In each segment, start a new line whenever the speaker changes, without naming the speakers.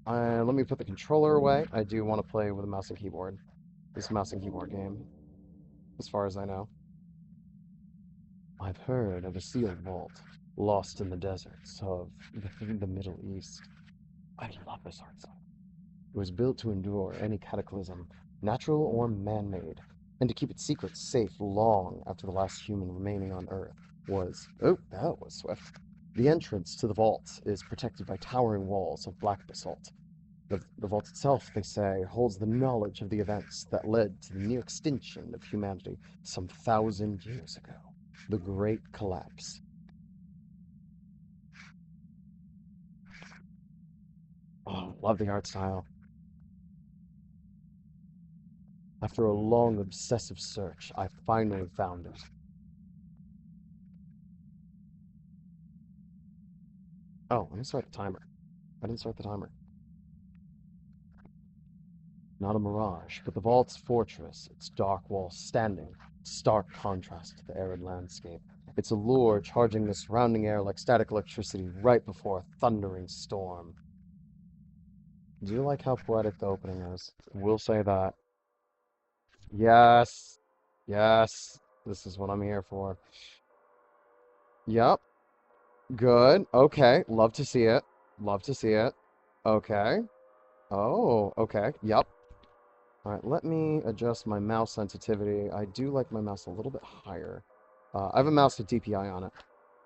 Let me put the controller away. I do want to play with a mouse and keyboard. This mouse and keyboard game, as far as I know. I've heard of a sealed vault, lost in the deserts of the Middle East. I love this art style. It was built to endure any cataclysm, natural or man-made, and to keep its secrets safe long after the last human remaining on Earth was... Oh, that was swift. The entrance to the vault is protected by towering walls of black basalt. The vault itself, they say, holds the knowledge of the events that led to the near extinction of humanity some 1,000 years ago. The Great Collapse. Oh, love the art style. After a long, obsessive search, I finally found it. Oh, let me start the timer. I didn't start the timer. Not a mirage, but the vault's fortress, its dark walls standing, stark contrast to the arid landscape. Its allure charging the surrounding air like static electricity right before a thundering storm. Do you like how poetic the opening is? We'll say that. Yes. Yes. This is what I'm here for. Yep. Good. Okay. Love to see it. Love to see it. Okay. Oh, okay. Yep. All right, let me adjust my mouse sensitivity. I do like my mouse a little bit higher. I have a mouse with DPI on it.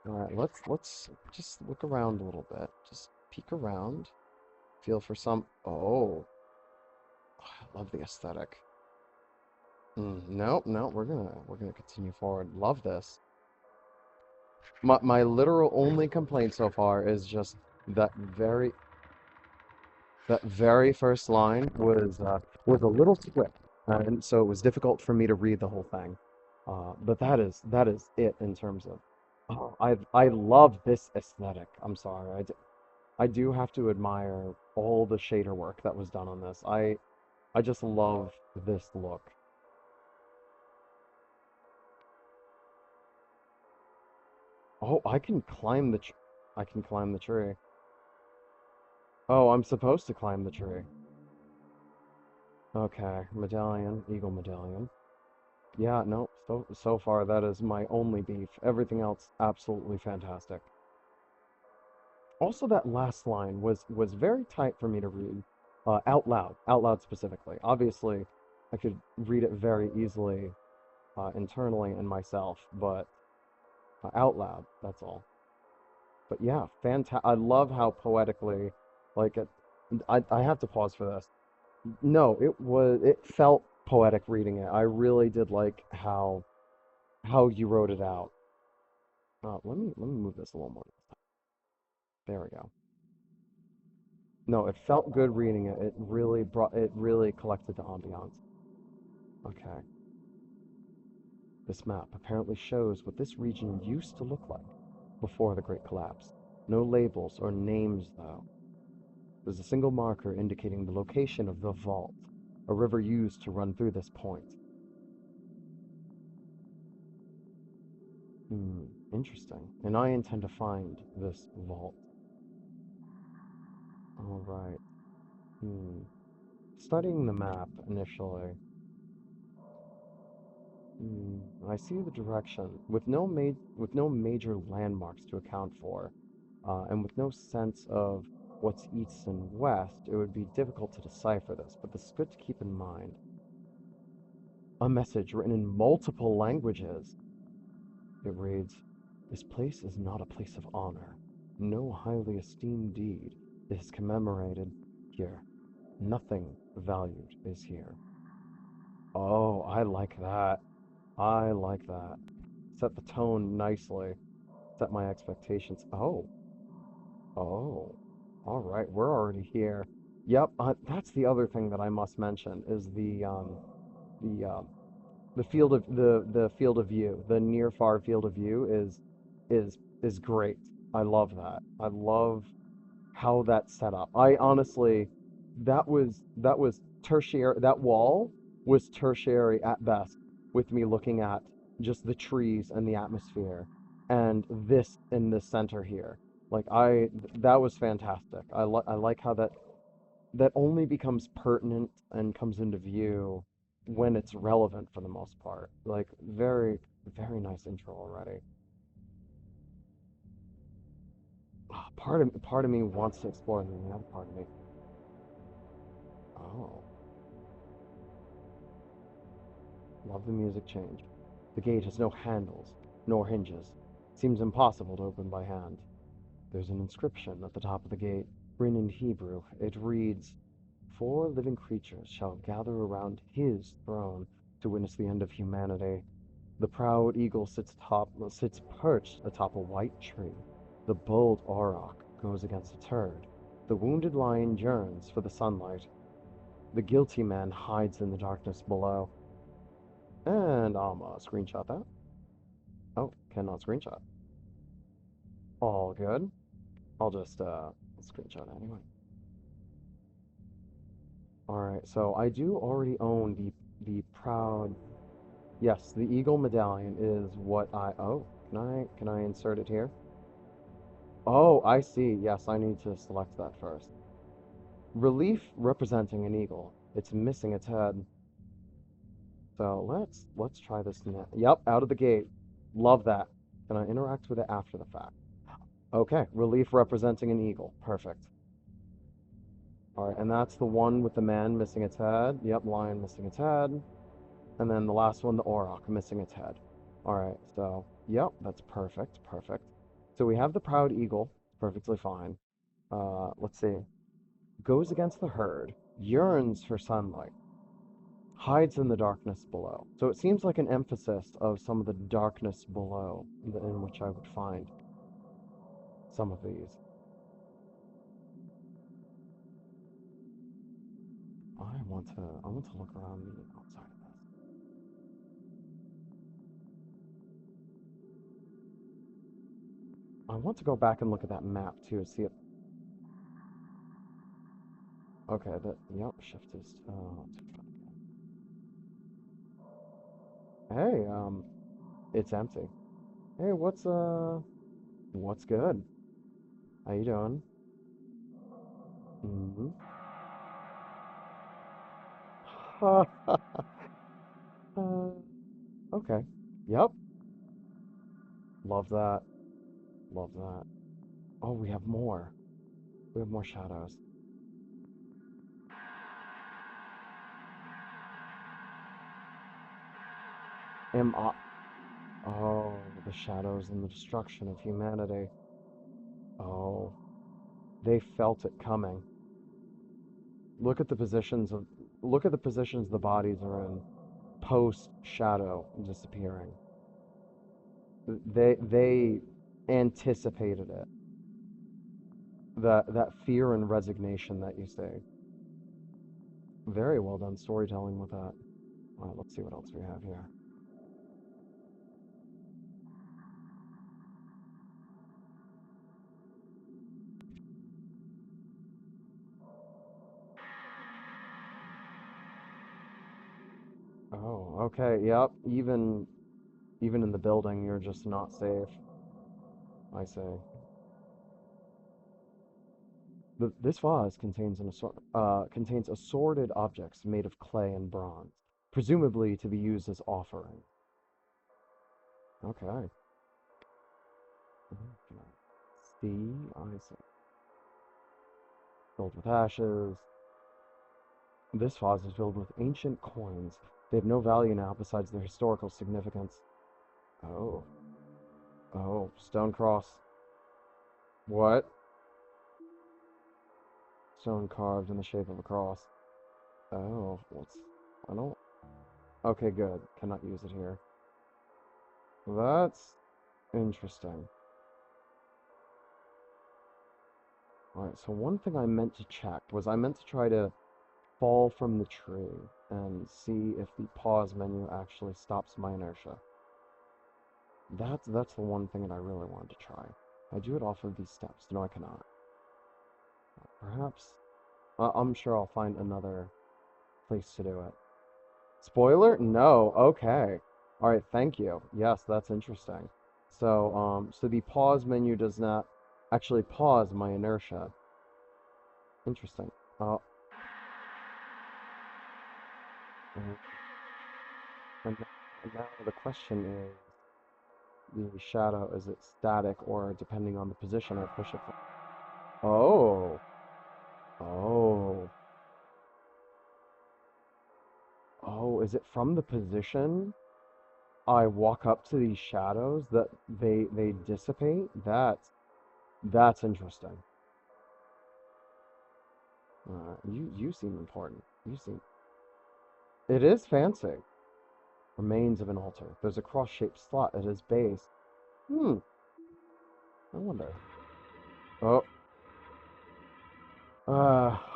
All right, let's just look around a little bit. Just peek around. Feel for some... Oh, I love the aesthetic. No, no, we're gonna continue forward. Love this. My literal only complaint so far is just that very that very first line was a little swift, and so it was difficult for me to read the whole thing. But that is it in terms of. Oh, I love this aesthetic. I'm sorry, I do have to admire all the shader work that was done on this. I just love this look. Oh, I can climb the tree. Oh, I'm supposed to climb the tree. Okay, medallion, eagle medallion. Yeah, no, so far that is my only beef. Everything else absolutely fantastic. Also, that last line was very tight for me to read, out loud specifically. Obviously, I could read it very easily internally and myself, but out loud, that's all. But yeah, fantastic. I love how poetically, like, I have to pause for this. No, it felt poetic reading it. I really did like how you wrote it out. Let me move this a little more. There we go. No, it felt good reading it. It really collected the ambiance. Okay. This map apparently shows what this region used to look like before the Great Collapse. No labels or names, though. There's a single marker indicating the location of the vault, a river used to run through this point. Hmm, interesting. And I intend to find this vault. All right. Hmm. Studying the map initially, I see the direction with no major landmarks to account for, and with no sense of what's east and west, it would be difficult to decipher this. But this is good to keep in mind. A message written in multiple languages. It reads, "This place is not a place of honor. No highly esteemed deed is commemorated here. Nothing valued is here." Oh, I like that. I like that. Set the tone nicely. Set my expectations. Oh, oh. All right, we're already here. Yep, that's the other thing that I must mention is the the field of view. The near far field of view is great. I love that. I love how that's set up. I honestly, that was tertiary. That wall was tertiary at best, with me looking at just the trees and the atmosphere, and this in the center here. Like that was fantastic. I like how that. that only becomes pertinent and comes into view when it's relevant for the most part. Like, very, very nice intro already. Part of me wants to explore, and then the other part of me, oh, love the music change. The gate has no handles, nor hinges. Seems impossible to open by hand. There's an inscription at the top of the gate, written in Hebrew. It reads, "Four living creatures shall gather around his throne to witness the end of humanity. The proud eagle sits perched atop a white tree. The bold auroch goes against its herd. The wounded lion yearns for the sunlight. The guilty man hides in the darkness below." And I'll screenshot that. Oh, cannot screenshot. All good. I'll just screenshot it anyway. Alright, so I do already own the proud. Yes, the eagle medallion is what I oh, can I insert it here? Oh, I see. Yes, I need to select that first. Relief representing an eagle. It's missing its head. So let's try this now. Yep, out of the gate. Love that. Can I interact with it after the fact? Okay, relief representing an eagle. Perfect. Alright, and that's the one with the man missing its head. Yep, lion missing its head. And then the last one, the auroch missing its head. Alright, so, yep, that's perfect, perfect. So we have the proud eagle, perfectly fine. Let's see. Goes against the herd, yearns for sunlight, hides in the darkness below. So it seems like an emphasis of some of the darkness below in which I would find some of these. I want to look around the outside of this. I want to go back and look at that map too, see if okay, yep, shift is hey, it's empty. Hey, what's good? How you doing? Mm-hmm. Okay. Yep. Love that. Love that. Oh, we have more. We have more shadows. Am I? Oh, the shadows and the destruction of humanity. Oh, they felt it coming. Look at the positions of, look at the positions the bodies are in post shadow disappearing. They anticipated it. That fear and resignation that you say. Very well done storytelling with that. All right, let's see what else we have here. Oh, okay, yep. Even in the building, you're just not safe. I say. This vase contains assorted objects made of clay and bronze, presumably to be used as offering. Okay. Can I see? I see. Filled with ashes. This vase is filled with ancient coins. They have no value now besides their historical significance. Oh. Oh, stone cross. What? Stone carved in the shape of a cross. Oh, I don't... Okay, good. Cannot use it here. That's interesting. Alright, so one thing I meant to check was I meant to try to fall from the tree and see if the pause menu actually stops my inertia. That's the one thing that I really wanted to try. I do it off of these steps. No, I cannot. Perhaps... I'm sure I'll find another place to do it. Spoiler? No. Okay. Alright, thank you. Yes, that's interesting. So the pause menu does not actually pause my inertia. Interesting. And, and now the question is, the shadow, is it static or depending on the position I push it from? Oh, oh, oh, is it from the position I walk up to these shadows that they dissipate? That's interesting. You seem important. You seem it is fancy. Remains of an altar. There's a cross-shaped slot at its base. Hmm. I wonder. Oh.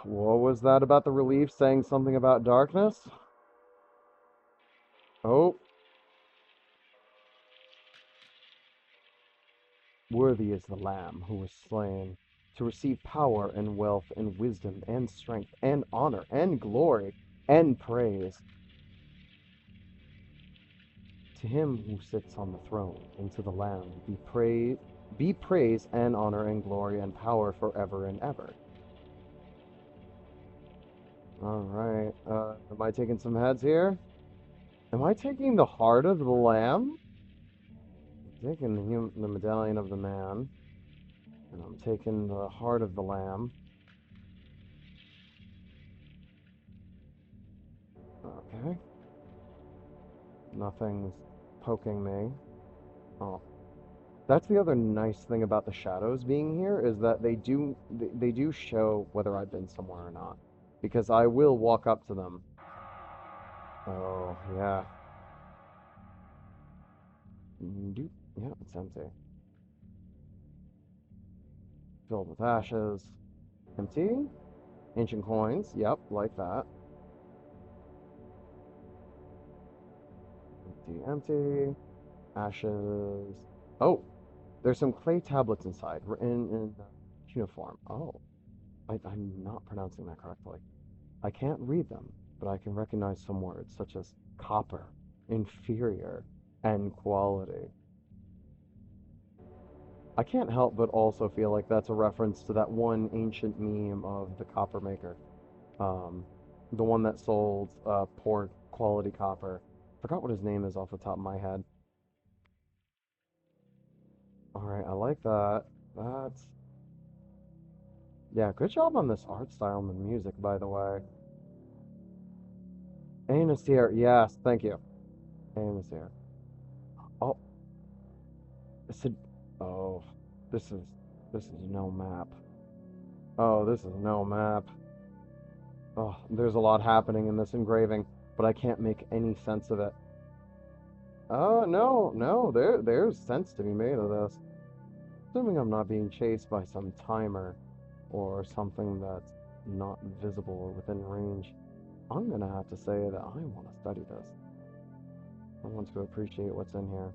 What was that about the relief saying something about darkness? Oh, worthy is the Lamb who was slain to receive power and wealth and wisdom and strength and honor and glory and praise. To him who sits on the throne and to the Lamb be praise and honor and glory and power forever and ever. All right. Am I taking some heads here? Am I taking the heart of the Lamb? I'm taking the medallion of the man, and I'm taking the heart of the Lamb. Okay. Nothing's poking me. Oh, that's the other nice thing about the shadows being here is that they do show whether I've been somewhere or not, because I will walk up to them. Oh yeah. Doop. Yeah, it's empty. Filled with ashes. Empty. Ancient coins. Yep, like that. Empty, empty. Ashes. Oh, there's some clay tablets inside, in cuneiform. Oh, I'm not pronouncing that correctly. I can't read them, but I can recognize some words such as copper, inferior, and quality. I can't help but also feel like that's a reference to that one ancient meme of the copper maker. Um, the one that sold poor quality copper. Forgot what his name is off the top of my head. All right, I like that. That's Yeah, good job on this art style and the music, by the way. Anus here. Yes, thank you. Anus here. Oh, this is, oh, this is, this is no map. Oh, this is no map. Oh, there's a lot happening in this engraving, but I can't make any sense of it. Oh, no, no, there's sense to be made of this. Assuming I'm not being chased by some timer or something that's not visible or within range, I'm gonna have to say that I want to study this. I want to appreciate what's in here.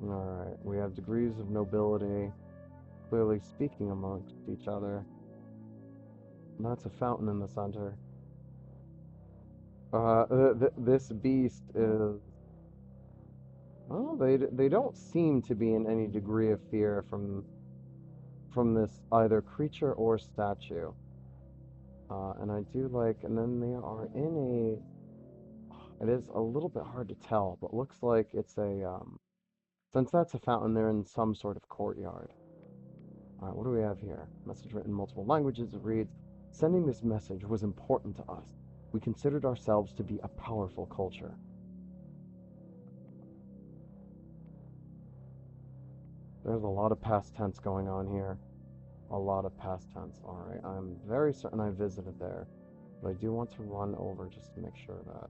Alright, we have degrees of nobility, clearly speaking amongst each other. And that's a fountain in the center. This beast is... Well, they don't seem to be in any degree of fear from this either creature or statue. And I do like, and then they are in a, it is a little bit hard to tell, but looks like it's since that's a fountain, they're in some sort of courtyard. All right, what do we have here? Message written in multiple languages. It reads, sending this message was important to us. We considered ourselves to be a powerful culture. There's a lot of past tense going on here. A lot of past tense. All right, I'm very certain I visited there, but I do want to run over just to make sure that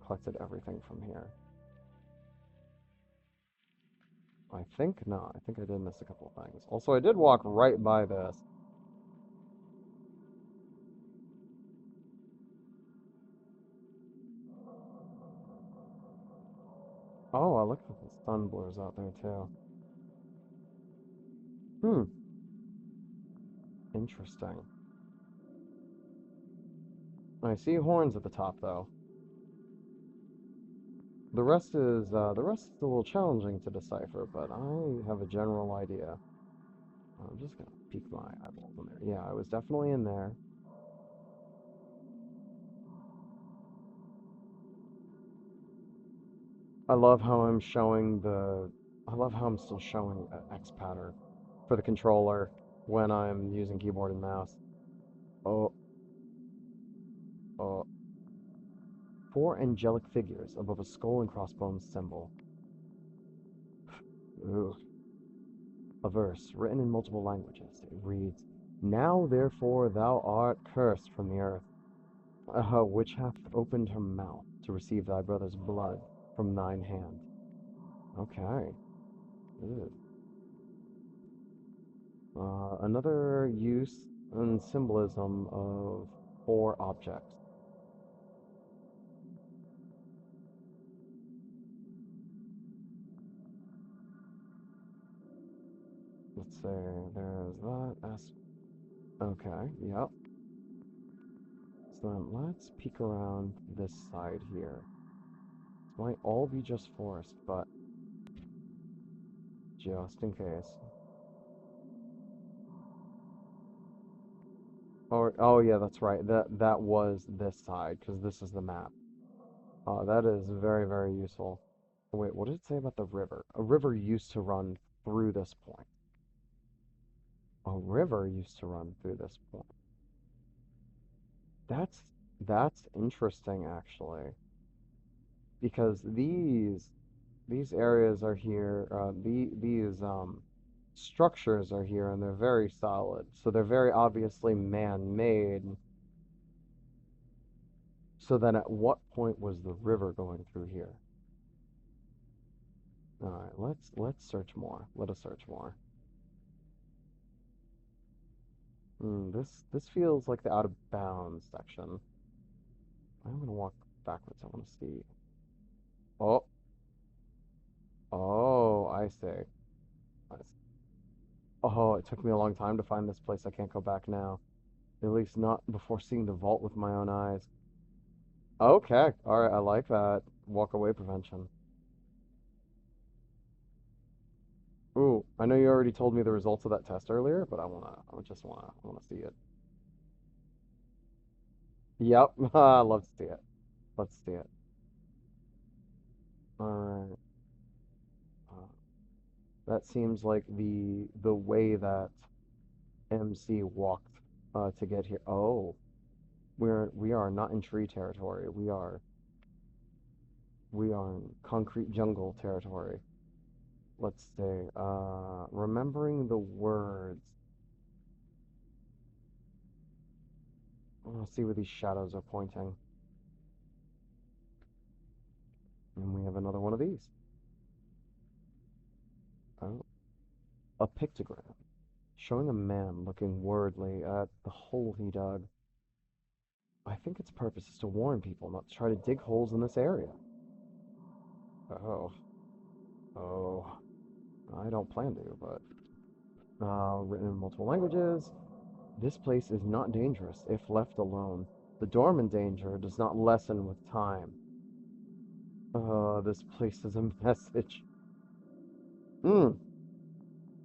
collected everything from here. I think not. I think I did miss a couple of things. Also, I did walk right by this. Oh, I look at the sun blurs out there too. Hmm, interesting. I see horns at the top though. The rest is a little challenging to decipher, but I have a general idea. I'm just gonna peek my eyeballs in there. Yeah, I was definitely in there. I love how I'm showing the. I love how I'm still showing X pattern for the controller when I'm using keyboard and mouse. Oh, oh. Four angelic figures above a skull and crossbones symbol. Ooh. A verse written in multiple languages. It reads, "Now therefore thou art cursed from the earth, which hath opened her mouth to receive thy brother's blood from thine hand." Okay. Ooh. Another use and symbolism of four objects. Let's say there's that. Okay, yep. So then let's peek around this side here. This might all be just forest, but just in case. Oh yeah, that's right. That was this side, because this is the map. That is very, very useful. Wait, what did it say about the river? A river used to run through this point. A river used to run through this point. That's that's interesting actually, because these areas are here. These structures are here, and they're very solid. So they're very obviously man-made. So then, at what point was the river going through here? All right, let's search more. Let us search more. This feels like the out of bounds section. I'm gonna walk backwards. I want to see. Oh, oh, I see. I see. Oh, it took me a long time to find this place. I can't go back now. At least not before seeing the vault with my own eyes. Okay, all right, I like that. Walk away prevention. Ooh, I know you already told me the results of that test earlier, but I wanna see it. Yep, I love to see it. Let's see it. All right. Uh, that seems like the way that MC walked to get here. Oh, we are not in tree territory. We are in concrete jungle territory. Let's say, remembering the words. I want to see where these shadows are pointing. And we have another one of these. Oh, a pictogram showing a man looking worriedly at the hole he dug. I think its purpose is to warn people not to try to dig holes in this area. Oh, oh, I don't plan to, but written in multiple languages. This place is not dangerous if left alone. The dormant danger does not lessen with time. This place is a message. Mm.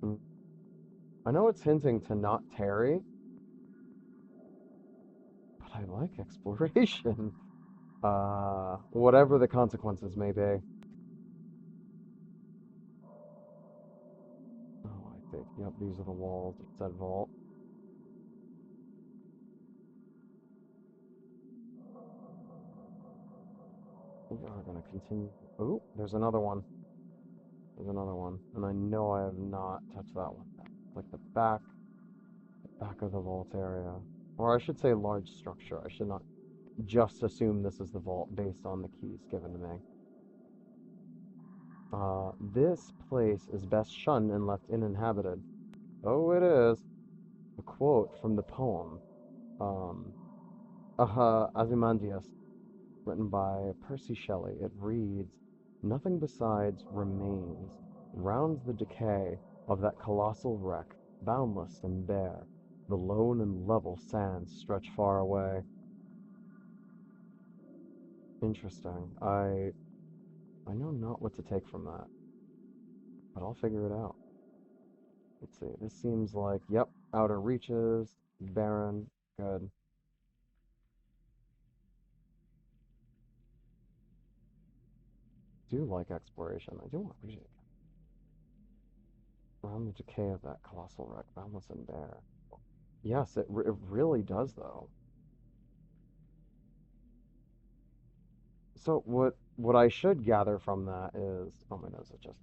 Mm. I know it's hinting to not tarry, but I like exploration. Whatever the consequences may be. Oh, I think, yep, these are the walls. It said vault. We are gonna continue. Oh, there's another one. There's another one. And I know I have not touched that one. It's like the back of the vault area. Or I should say large structure. I should not just assume this is the vault based on the keys given to me. This place is best shunned and left uninhabited. Oh, it is. A quote from the poem, um, Ozymandias, written by Percy Shelley. It reads, "Nothing besides remains round the decay of that colossal wreck, boundless and bare. The lone and level sands stretch far away." Interesting. I know not what to take from that, but I'll figure it out. Let's see. This seems like, yep, outer reaches, barren, good. do like exploration. I do appreciate it. Around the decay of that colossal wreck, boundless and bare. Yes, it really does, though. So what I should gather from that is, oh my nose is just,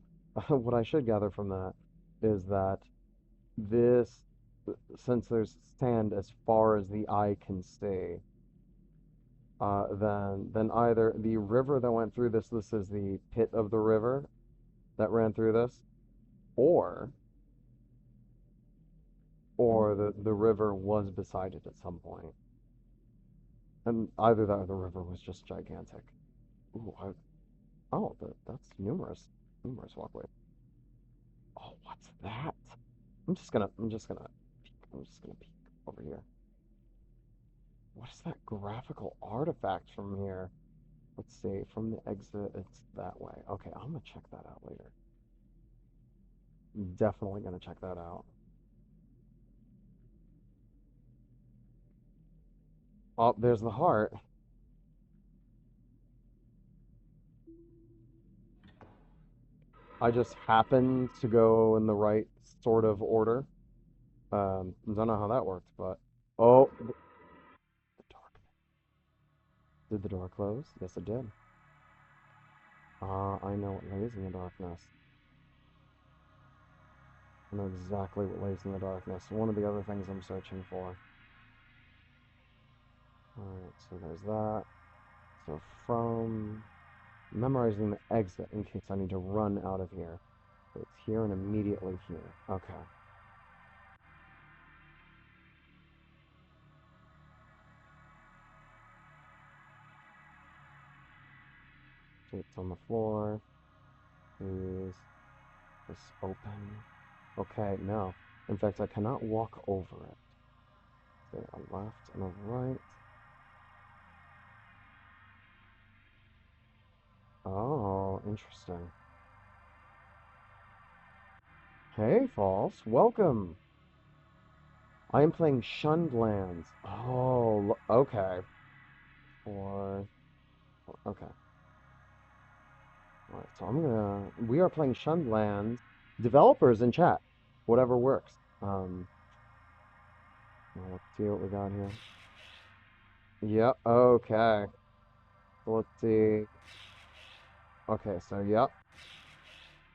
what I should gather from that is that this, since there's sand as far as the eye can see, then either the river that went through this is the pit of the river that ran through this, or the river was beside it at some point, and either that or the river was just gigantic. Ooh, oh, that's numerous walkways. Oh, what's that? I'm just gonna peek over here. What is that graphical artifact from here? Let's see, from the exit, it's that way. Okay, I'm gonna check that out later. Definitely gonna check that out. Oh, there's the heart. I just happened to go in the right sort of order. Don't know how that worked, but oh, the door. Did the door close? Yes, it did. I know what lays in the darkness. I know exactly what lays in the darkness. One of the other things I'm searching for. Alright, so there's that. So from memorizing the exit in case I need to run out of here. So it's here and immediately here. Okay. So it's on the floor. Is this open? Okay, no. In fact, I cannot walk over it. So a left and a right. Oh, interesting. Hey, False, welcome. I am playing Shunned Lands. Oh, okay. Or, okay. Alright, so we are playing Shunned Lands. Developers in chat. Whatever works. Well, let's see what we got here. Yep, okay. So let's see. Okay, so yep.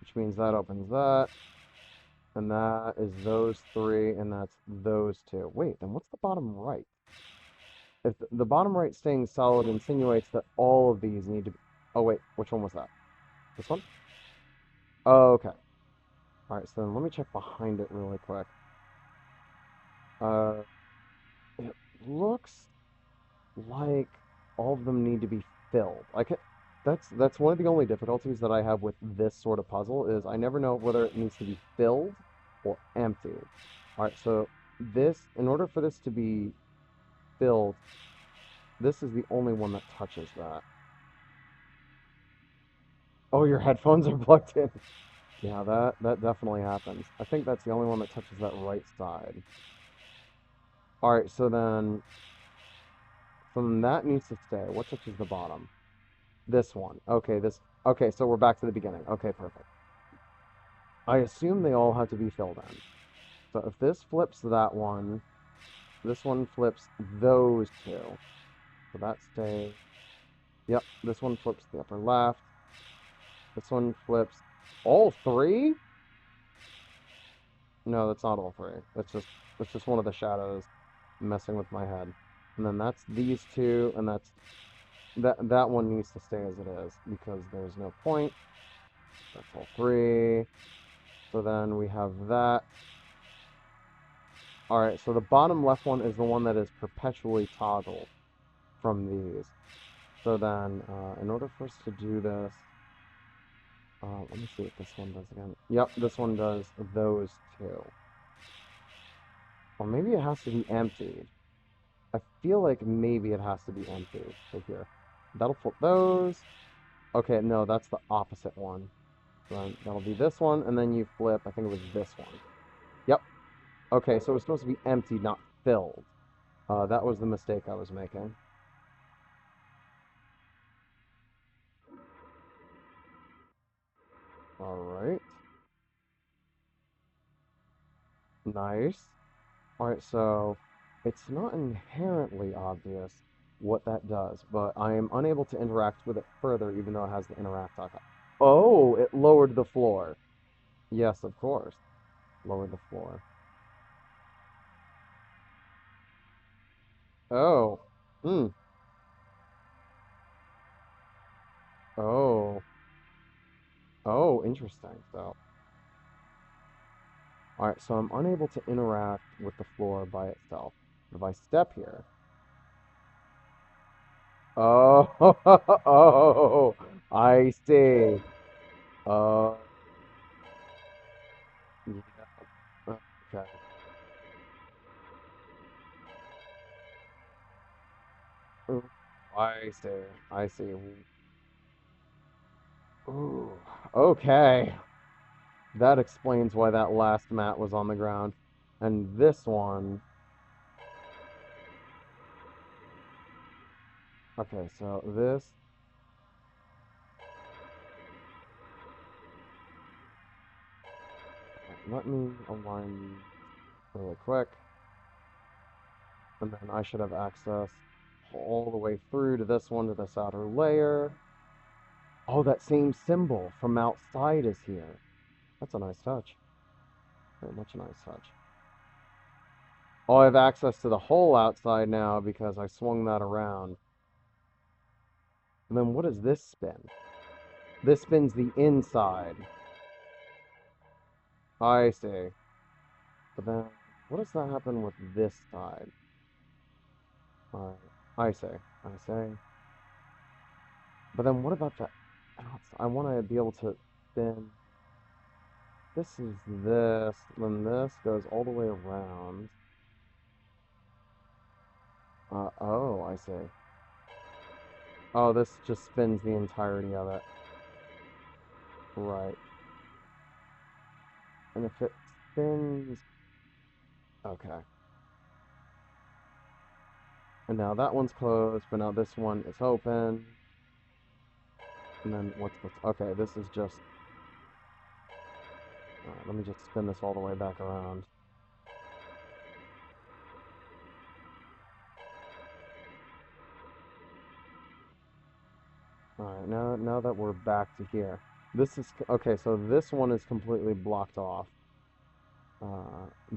Which means that opens that. And that is those three, and that's those two. Wait, then what's the bottom right? If the bottom right staying solid insinuates that all of these need to be... Oh, wait, which one was that? This one? Oh, okay. Alright, so then let me check behind it really quick. It looks like all of them need to be filled. That's one of the only difficulties that I have with this sort of puzzle is I never know whether it needs to be filled or emptied. Alright, so in order for this to be filled, this is the only one that touches that. Oh, your headphones are plugged in. Yeah, that definitely happens. I think that's the only one that touches that right side. Alright, so then that needs to stay. What touches the bottom? This one. Okay, okay, so we're back to the beginning. Okay, perfect. I assume they all have to be filled in. So if this flips that one, this one flips those two. So that stays. Yep, this one flips the upper left. This one flips all three? No, that's not all three. That's just one of the shadows messing with my head. And then that's these two, and that one needs to stay as it is because there's no point. That's all three. So then we have that. Alright, so the bottom left one is the one that is perpetually toggled from these. So then, in order for us to do this, let me see what this one does again. Yep, this one does those two. Or maybe it has to be emptied. I feel like maybe it has to be emptied. So here. That'll flip those. Okay, no, that's the opposite one. So that'll be this one, and then you flip, I think it was this one. Yep. Okay, so it's supposed to be empty, not filled. That was the mistake I was making. All right. Nice. All right, so it's not inherently obvious what that does, but I am unable to interact with it further, even though it has the interact icon. Oh, it lowered the floor. Yes, of course. Lowered the floor. Oh. Hmm. Oh. Oh, interesting. So, all right, so I'm unable to interact with the floor by itself. If I step here. Oh, oh, I see. Oh, yeah. Okay. Ooh, I see. I see. Ooh, okay. That explains why that last mat was on the ground. And this one. Okay, so this. Let me align really quick. And then I should have access all the way through to this one, to this outer layer. Oh, that same symbol from outside is here. That's a nice touch. Very much a nice touch. Oh, I have access to the whole outside now because I swung that around. And then what does this spin? This spins the inside. I see. But then, what does that happen with this side? I see. I see. But then what about the outside? I want to be able to spin. This is this. Then this goes all the way around. Oh, I see. Oh, this just spins the entirety of it. Right. And if it spins... Okay. And now that one's closed, but now this one is open. And then what's this? Okay, this is just... Alright, let me just spin this all the way back around. Alright, now that we're back to here. This is... Okay, so this one is completely blocked off.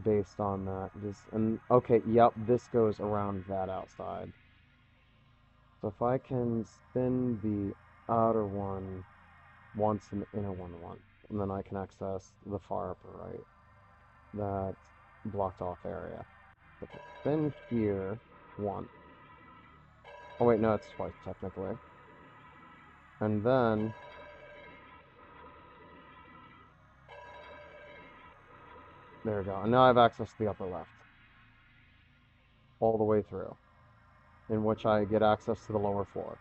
Based on that. And okay, yep, this goes around that outside. So if I can spin the outer one once and the inner one once, and then I can access the far upper right, that blocked off area. Okay, spin here once. Oh wait, no, it's twice technically. And then there we go. And now I have access to the upper left. All the way through. In which I get access to the lower floor.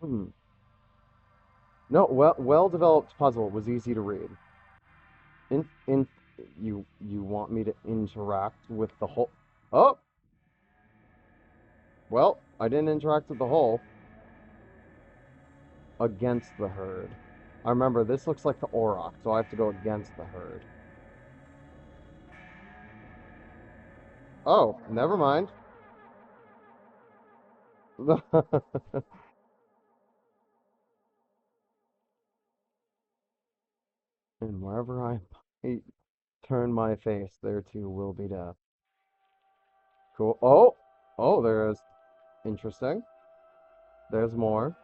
Hmm. No, well-developed puzzle. It was easy to read. In you want me to interact with the whole? Oh, well, I didn't interact with the whole. Against the herd. I remember this looks like the Auroch, so I have to go against the herd. Oh, never mind. And wherever I turn my face, there too will be death. Cool. Oh, oh, there is. Interesting. There's more.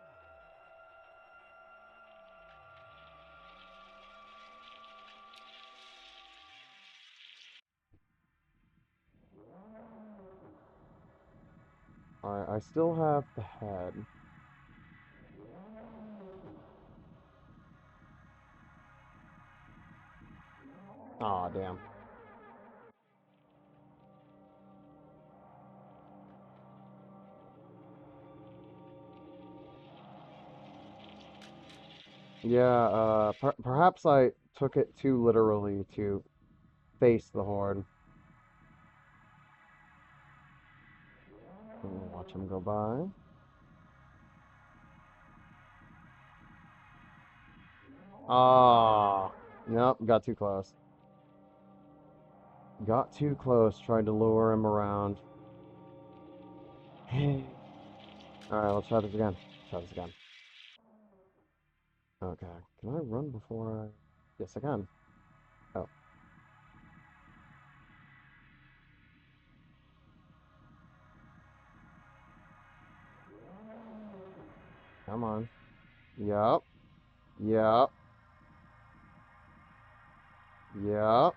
Alright, I still have the head. Aw, damn. Yeah, perhaps I took it too literally to face the horde. Watch him go by. Ah, nope, got too close. Got too close, tried to lure him around. Alright, let's try this again. Try this again. Okay, can I run before I... Yes, I can. Oh, come on. Yup, yup, yup.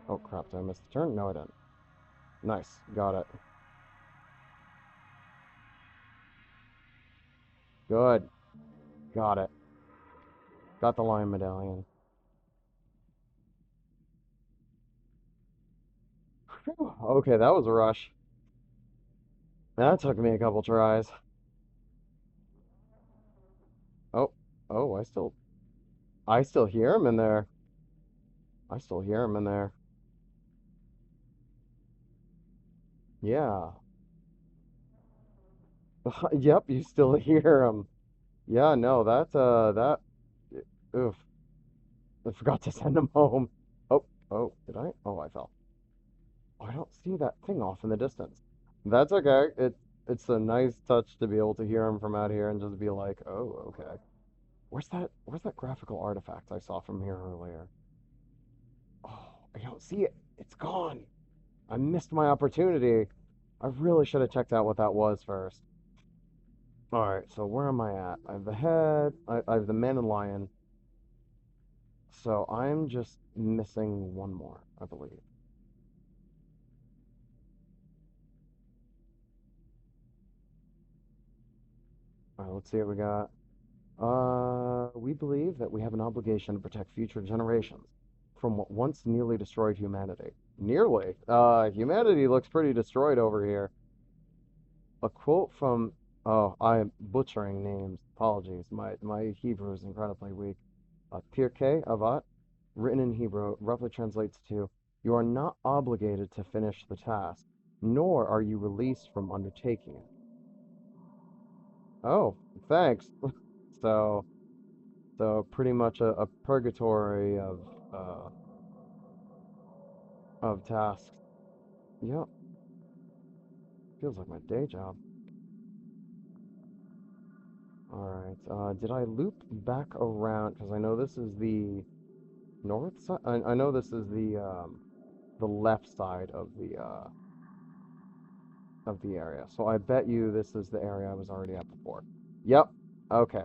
Oh crap, did I miss the turn? No, I didn't. Nice, got it. Good, got it. Got the lion medallion. Whew, okay, that was a rush. That took me a couple tries. Oh, oh, I still hear him in there. I still hear him in there. Yeah. Yep, you still hear him. Yeah, no, oof. I forgot to send him home. Oh, oh, did I? Oh, I fell. Oh, I don't see that thing off in the distance. That's okay. It's a nice touch to be able to hear him from out here and just be like, oh, okay. Where's that graphical artifact I saw from here earlier? Oh, I don't see it. It's gone. I missed my opportunity. I really should have checked out what that was first. Alright, so where am I at? I have the head, I have the man and lion. So I'm just missing one more, I believe. Alright, let's see what we got. We believe that we have an obligation to protect future generations from what once nearly destroyed humanity. Nearly? Humanity looks pretty destroyed over here. A quote from, oh, I'm butchering names. Apologies. My Hebrew is incredibly weak. Pirkei Avot, written in Hebrew, roughly translates to, "You are not obligated to finish the task, nor are you released from undertaking it." Oh, thanks. So, so pretty much a purgatory uh, of tasks. Yep, feels like my day job. All right. Did I loop back around? Because I know this is the north side. I know this is the left side of the area. So I bet you this is the area I was already at before. Yep. Okay.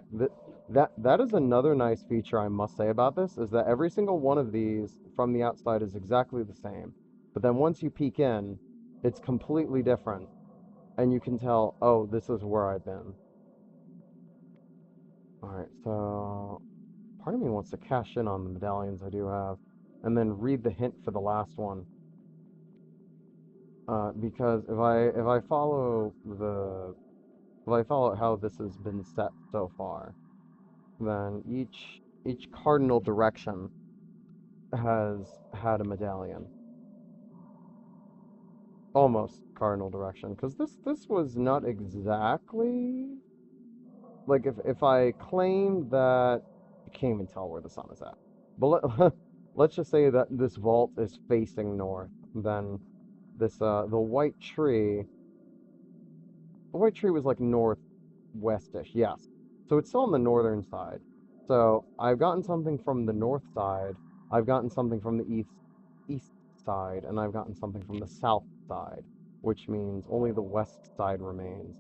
That is another nice feature I must say about this is that every single one of these from the outside is exactly the same. But then once you peek in, it's completely different. And you can tell, oh, this is where I've been. Alright, so part of me wants to cash in on the medallions I do have, and then read the hint for the last one. Because if I follow how this has been set so far, then each cardinal direction has had a medallion. Almost cardinal direction, because this was not exactly like if I claim that I can't even tell where the sun is at. But let's just say that this vault is facing north, then this the white tree was like northwestish, yes. So it's still on the northern side. So I've gotten something from the north side, I've gotten something from the east side, and I've gotten something from the south side, which means only the west side remains.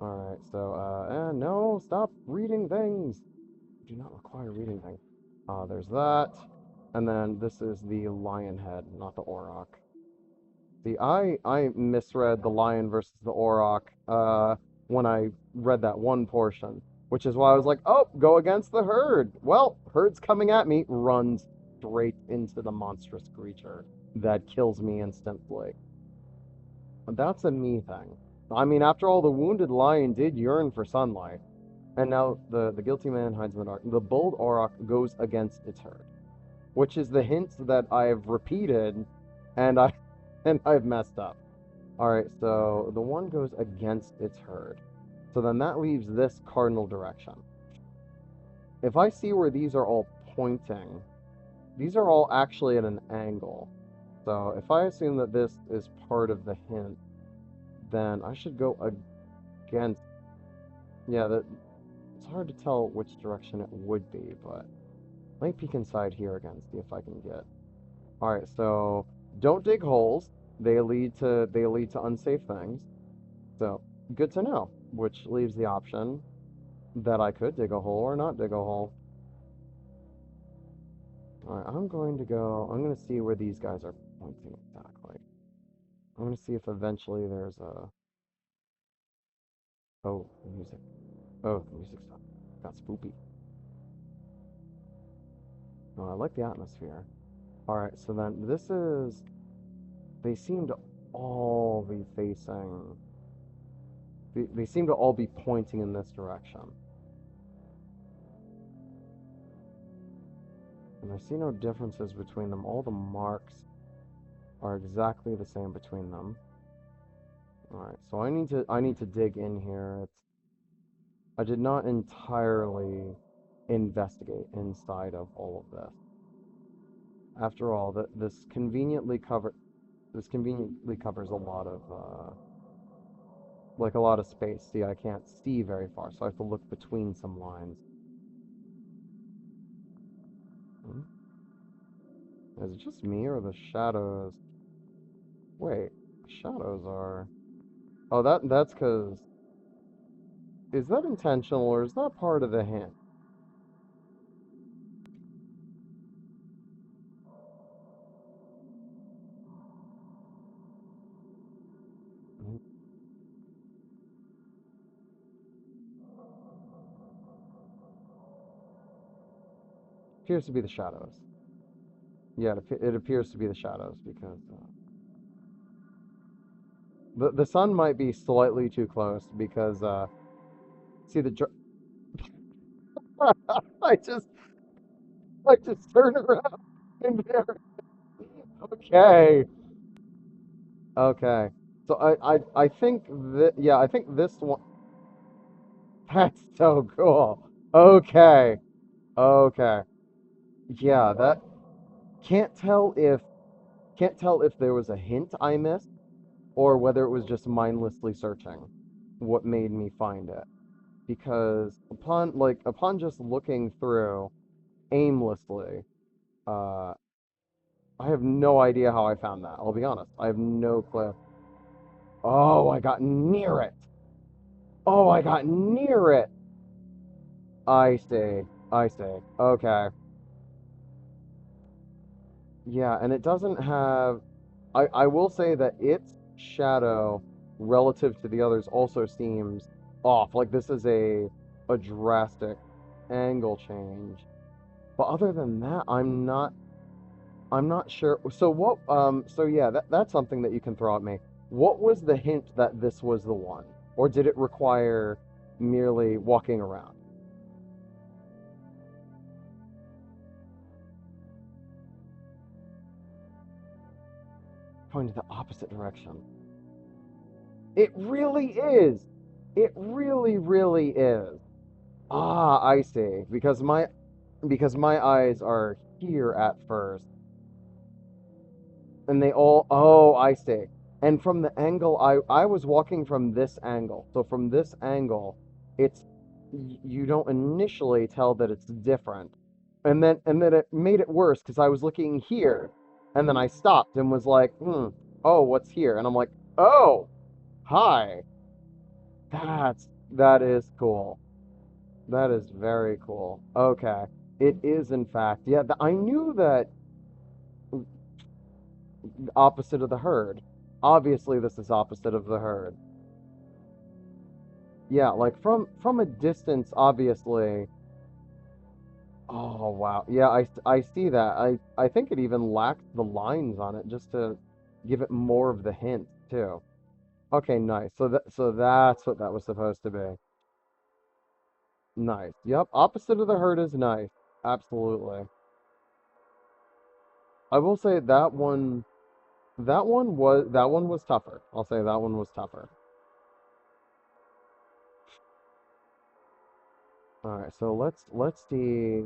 Alright, so no, stop reading things. Do not require reading things. There's that. And then this is the lion head, not the auroch. See, I misread the lion versus the auroch when I read that one portion, which is why I was like, oh, go against the herd. Well, herd's coming at me, runs straight into the monstrous creature that kills me instantly. That's a me thing. I mean, after all, the wounded lion did yearn for sunlight. And now the guilty man hides in the dark. The bold auroch goes against its herd, which is the hint that I've repeated, and I've messed up. All right, so the one goes against its herd. So then that leaves this cardinal direction. If I see where these are all pointing, these are all actually at an angle. So if I assume that this is part of the hint, then I should go against. Yeah, it's hard to tell which direction it would be, but let me peek inside here again, see if I can get. All right, so don't dig holes. They lead to unsafe things. So good to know. Which leaves the option that I could dig a hole or not dig a hole. All right, I'm going to see where these guys are pointing exactly. I'm going to see if eventually there's a. Oh, the music. Oh, the music stopped. Got spoopy. Oh, I like the atmosphere. All right, so then this is. They seem to all be facing. They seem to all be pointing in this direction. And I see no differences between them. All the marks are exactly the same between them. All right, so I need to dig in here. I did not entirely investigate inside of all of this. After all, this conveniently covers a lot of like a lot of space. See, I can't see very far, so I have to look between some lines. Hmm? Is it just me or the shadows? Wait, shadows are. Oh, that's because. Is that intentional or is that part of the hint? Hmm. Appears to be the shadows. Yeah, it appears to be the shadows because the sun might be slightly too close because see I just I just turned around and there. Okay, okay. So I think that yeah I think this one that's so cool. Okay, okay. Yeah, that can't tell if can't tell if there was a hint I missed or whether it was just mindlessly searching what made me find it. Because upon just looking through aimlessly, uh, I have no idea how I found that. I'll be honest. I have no clue. Oh, I got near it. Oh, I got near it. I see. I see. Okay. Yeah, and it doesn't have. I will say that its shadow relative to the others also seems off. Like this is a drastic angle change. But other than that, I'm not sure. So what so yeah, that's something that you can throw at me. What was the hint that this was the one? Or did it require merely walking around? Going to the opposite direction. It really is. It really, really is. Ah, I see. Because my eyes are here at first, and they all. Oh, I see. And from the angle I was walking from this angle. So from this angle, it's you don't initially tell that it's different, and then it made it worse because I was looking here, and then I stopped and was like, oh, what's here? And I'm like, oh, hi. That is cool. That is very cool. Okay. It is, in fact. Yeah, I knew that. opposite of the herd. Obviously, this is opposite of the herd. Yeah, like from a distance, obviously. Oh wow. Yeah, I see that. I think it even lacked the lines on it just to give it more of the hint too. Okay, nice. So that's what that was supposed to be. Nice. Yep, opposite of the herd is nice. Absolutely. I will say that one was tougher. I'll say that one was tougher. All right, so let's see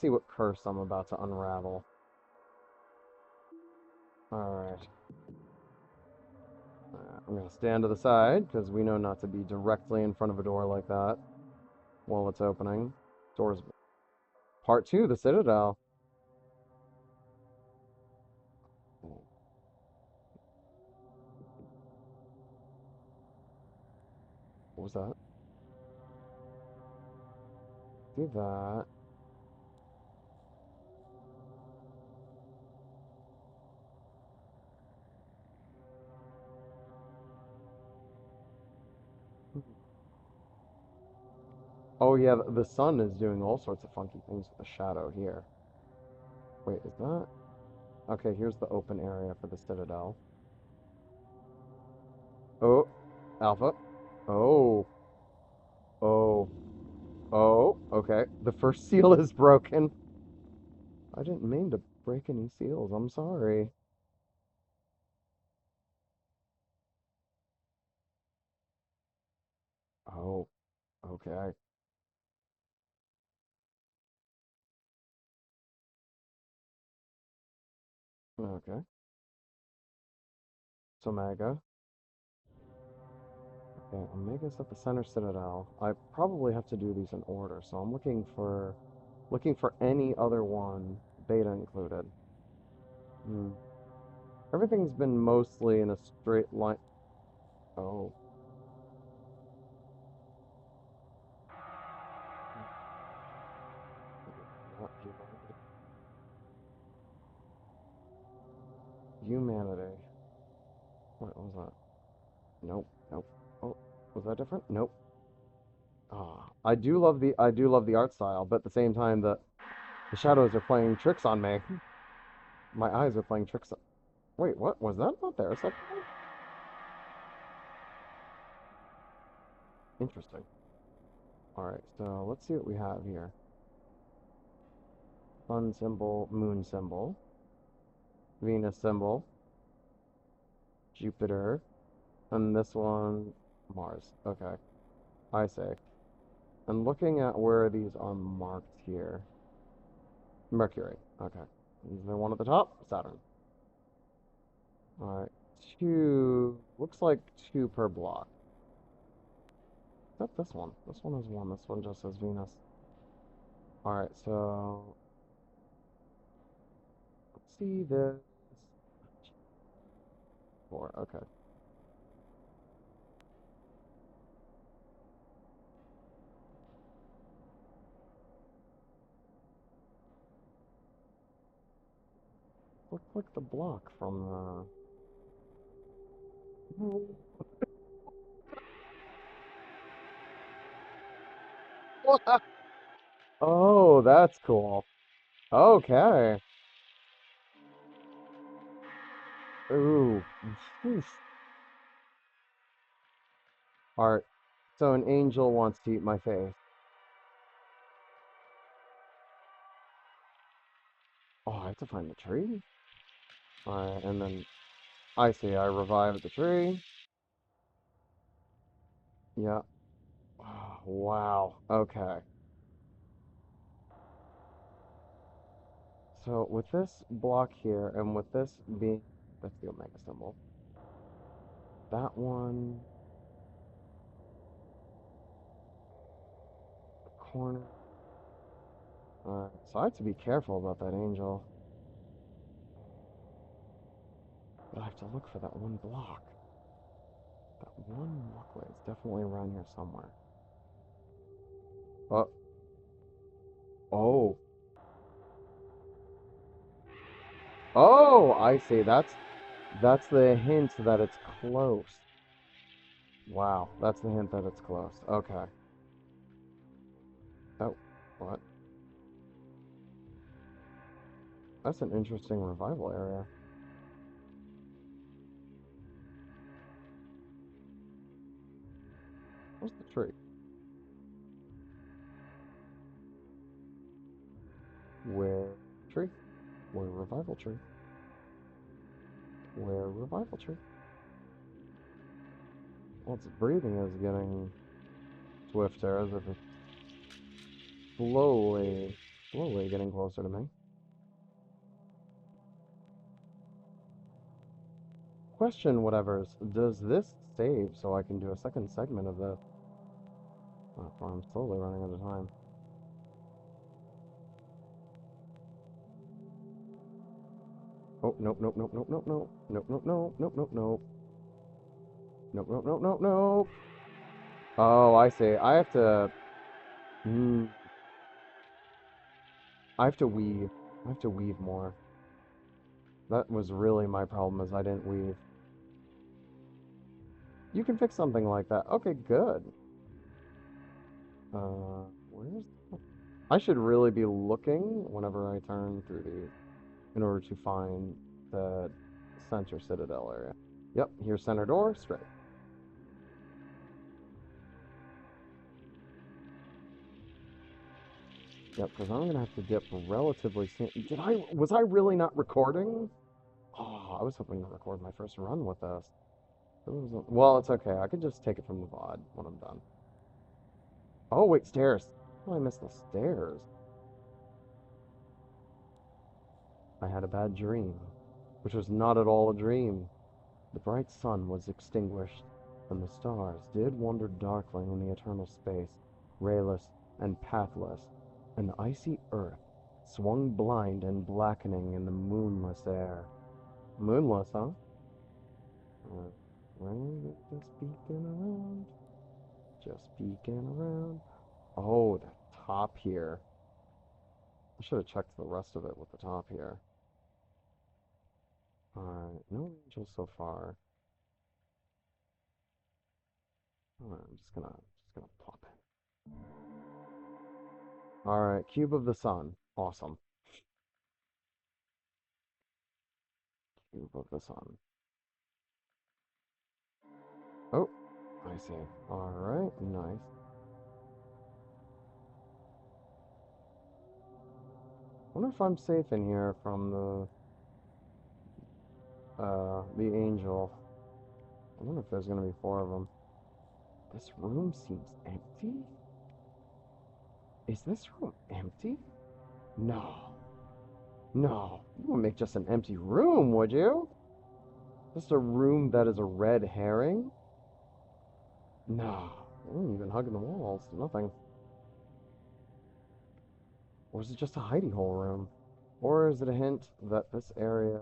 what curse I'm about to unravel. All right. I'm gonna stand to the side because we know not to be directly in front of a door like that while it's opening. Doors. Part two, the Citadel. What was that? Do that. Oh yeah, the sun is doing all sorts of funky things with the shadow here. Wait, is that? Okay, here's the open area for the Citadel. Oh, Alpha. Oh, oh, oh. Okay, the first seal is broken. I didn't mean to break any seals. I'm sorry. Oh, okay. Okay. So Mega. Okay, Omega's at the center Citadel. I probably have to do these in order, so I'm looking for any other one, Beta included. Hmm. Everything's been mostly in a straight line. Oh, not humanity. Humanity. What was that? Nope, nope. Oh, was that different? Nope. Ah, I do love the art style, but at the same time the shadows are playing tricks on me. My eyes are playing tricks on... Wait, what? Was that not there a second ago? Interesting. Alright, so let's see what we have here. Sun symbol, moon symbol, Venus symbol, Jupiter, and this one, Mars. Okay, I say. And looking at where these are marked here, Mercury. Okay. Is there one at the top? Saturn. Alright. Two, looks like two per block. Except this one. This one has one. This one just says Venus. Alright, so let's see this. Four. Okay. Looks like the block from What? Oh, that's cool. Okay. Ooh. Oof. Art. So an angel wants to eat my face. Oh, I have to find the tree? Alright, and then I see. I revived the tree. Yeah. Oh, wow. Okay. So with this block here, and with this being, that's the Omega symbol. That one, the corner. So I have to be careful about that angel. But I have to look for that one block. That one walkway is definitely around here somewhere. Oh, oh, Oh, I see. That's the hint that it's close. Wow, that's the hint that it's close. Okay. Oh, what? That's an interesting revival area. Where's the tree? Where tree? Where revival tree? Where revival tree? Well, its breathing is getting swifter as if it's slowly, slowly getting closer to me. Question, whatevers. Does this save so I can do a second segment of this? Oh, I'm slowly running out of time. Oh, nope, nope, nope, nope, nope, nope, nope, nope, nope, nope, nope, nope, nope, nope, nope, nope, nope. Oh, I see. I have to. Hmm. I have to weave. I have to weave more. That was really my problem, is I didn't weave. You can fix something like that. Okay, good. Where's... I should really be looking whenever I turn through these in order to find the center citadel area. Yep, here's center door, straight. Yep, because I'm gonna have to dip relatively soon. Was I really not recording? Oh, I was hoping to record my first run with this. Well, it's okay. I could just take it from the VOD when I'm done. Oh, wait, stairs. Oh, I missed the stairs. I had a bad dream, which was not at all a dream. The bright sun was extinguished, and the stars did wander darkly in the eternal space, rayless and pathless, and the icy earth swung blind and blackening in the moonless air. Moonless, huh? Rain just peeking around, just peeking around. Oh, the top here. I should have checked the rest of it with the top here. Alright, no angels so far. Alright, I'm just gonna plop in. Alright, Cube of the Sun. Awesome. Cube of the Sun. Oh, I see. Alright, nice. Wonder if I'm safe in here from the angel. I wonder if there's gonna be four of them. This room seems empty? Is this room empty? No. No. You wouldn't make just an empty room, would you? Just a room that is a red herring? No. Even hugging the walls. Nothing. Or is it just a hidey hole room? Or is it a hint that this area,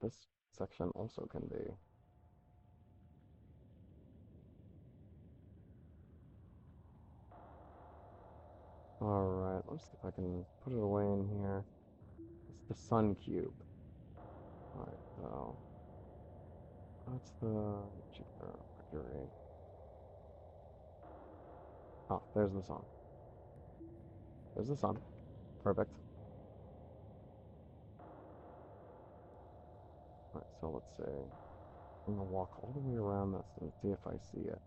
this section also can be? Alright, let's see if I can put it away in here. It's the sun cube. Alright, so that's the Jupiter, Mercury. Oh, there's the sun. There's the sun. Perfect. Alright, so let's see. I'm gonna walk all the way around this and see if I see it.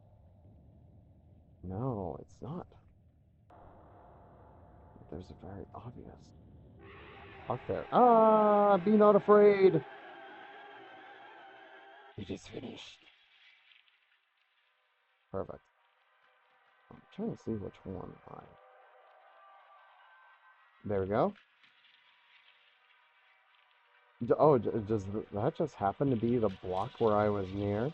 No, it's not. There's a very obvious. Up there. Ah, be not afraid. It is finished. Perfect. I'm trying to see which one I... There we go. Oh, does that just happen to be the block where I was near?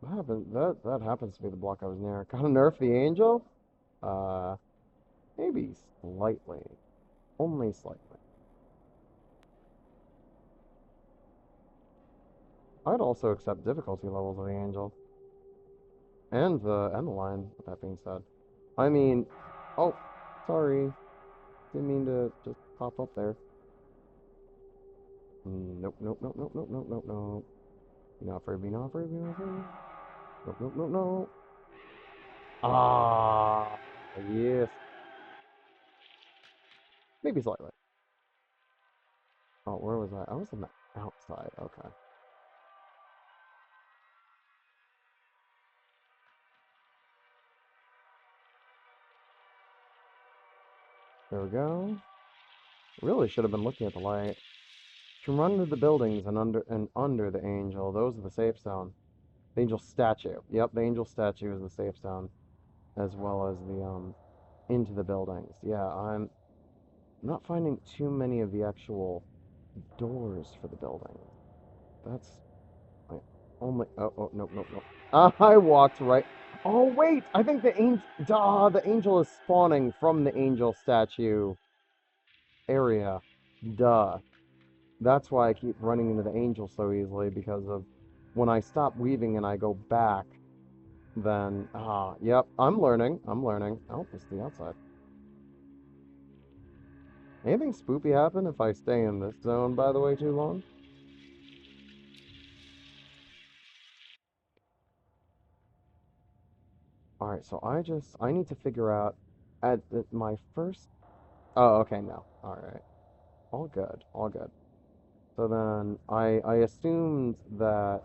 That happens to be the block I was near. Gotta nerf the angel? Uh, maybe slightly. Only slightly. I'd also accept difficulty levels of the angel. And the line, with that being said. I mean, Oh, sorry. Didn't mean to just pop up there. Nope, nope, nope, nope, nope, nope, nope, nope. Not for me, not for me, not for me. Nope, nope, nope, nope. Ah, yes. Maybe slightly. Oh, where was I? I was on the outside. Okay. There we go. Really should have been looking at the light. You can run into the buildings and under the angel. Those are the safe zone. The angel statue. Yep, the angel statue is the safe zone, as well as the into the buildings. Yeah, I'm not finding too many of the actual doors for the building. That's my only. Oh, oh, nope, nope, nope. I walked right. Oh wait, I think the angel. Duh, the angel is spawning from the angel statue area. Duh. That's why I keep running into the angel so easily, because of when I stop weaving and I go back, then yep, I'm learning. I'm learning. Oh, it's the outside. Anything spoopy happen if I stay in this zone, by the way, too long? Alright, so I need to figure out my first. Oh, okay, no. Alright. All good. All good. So then I assumed that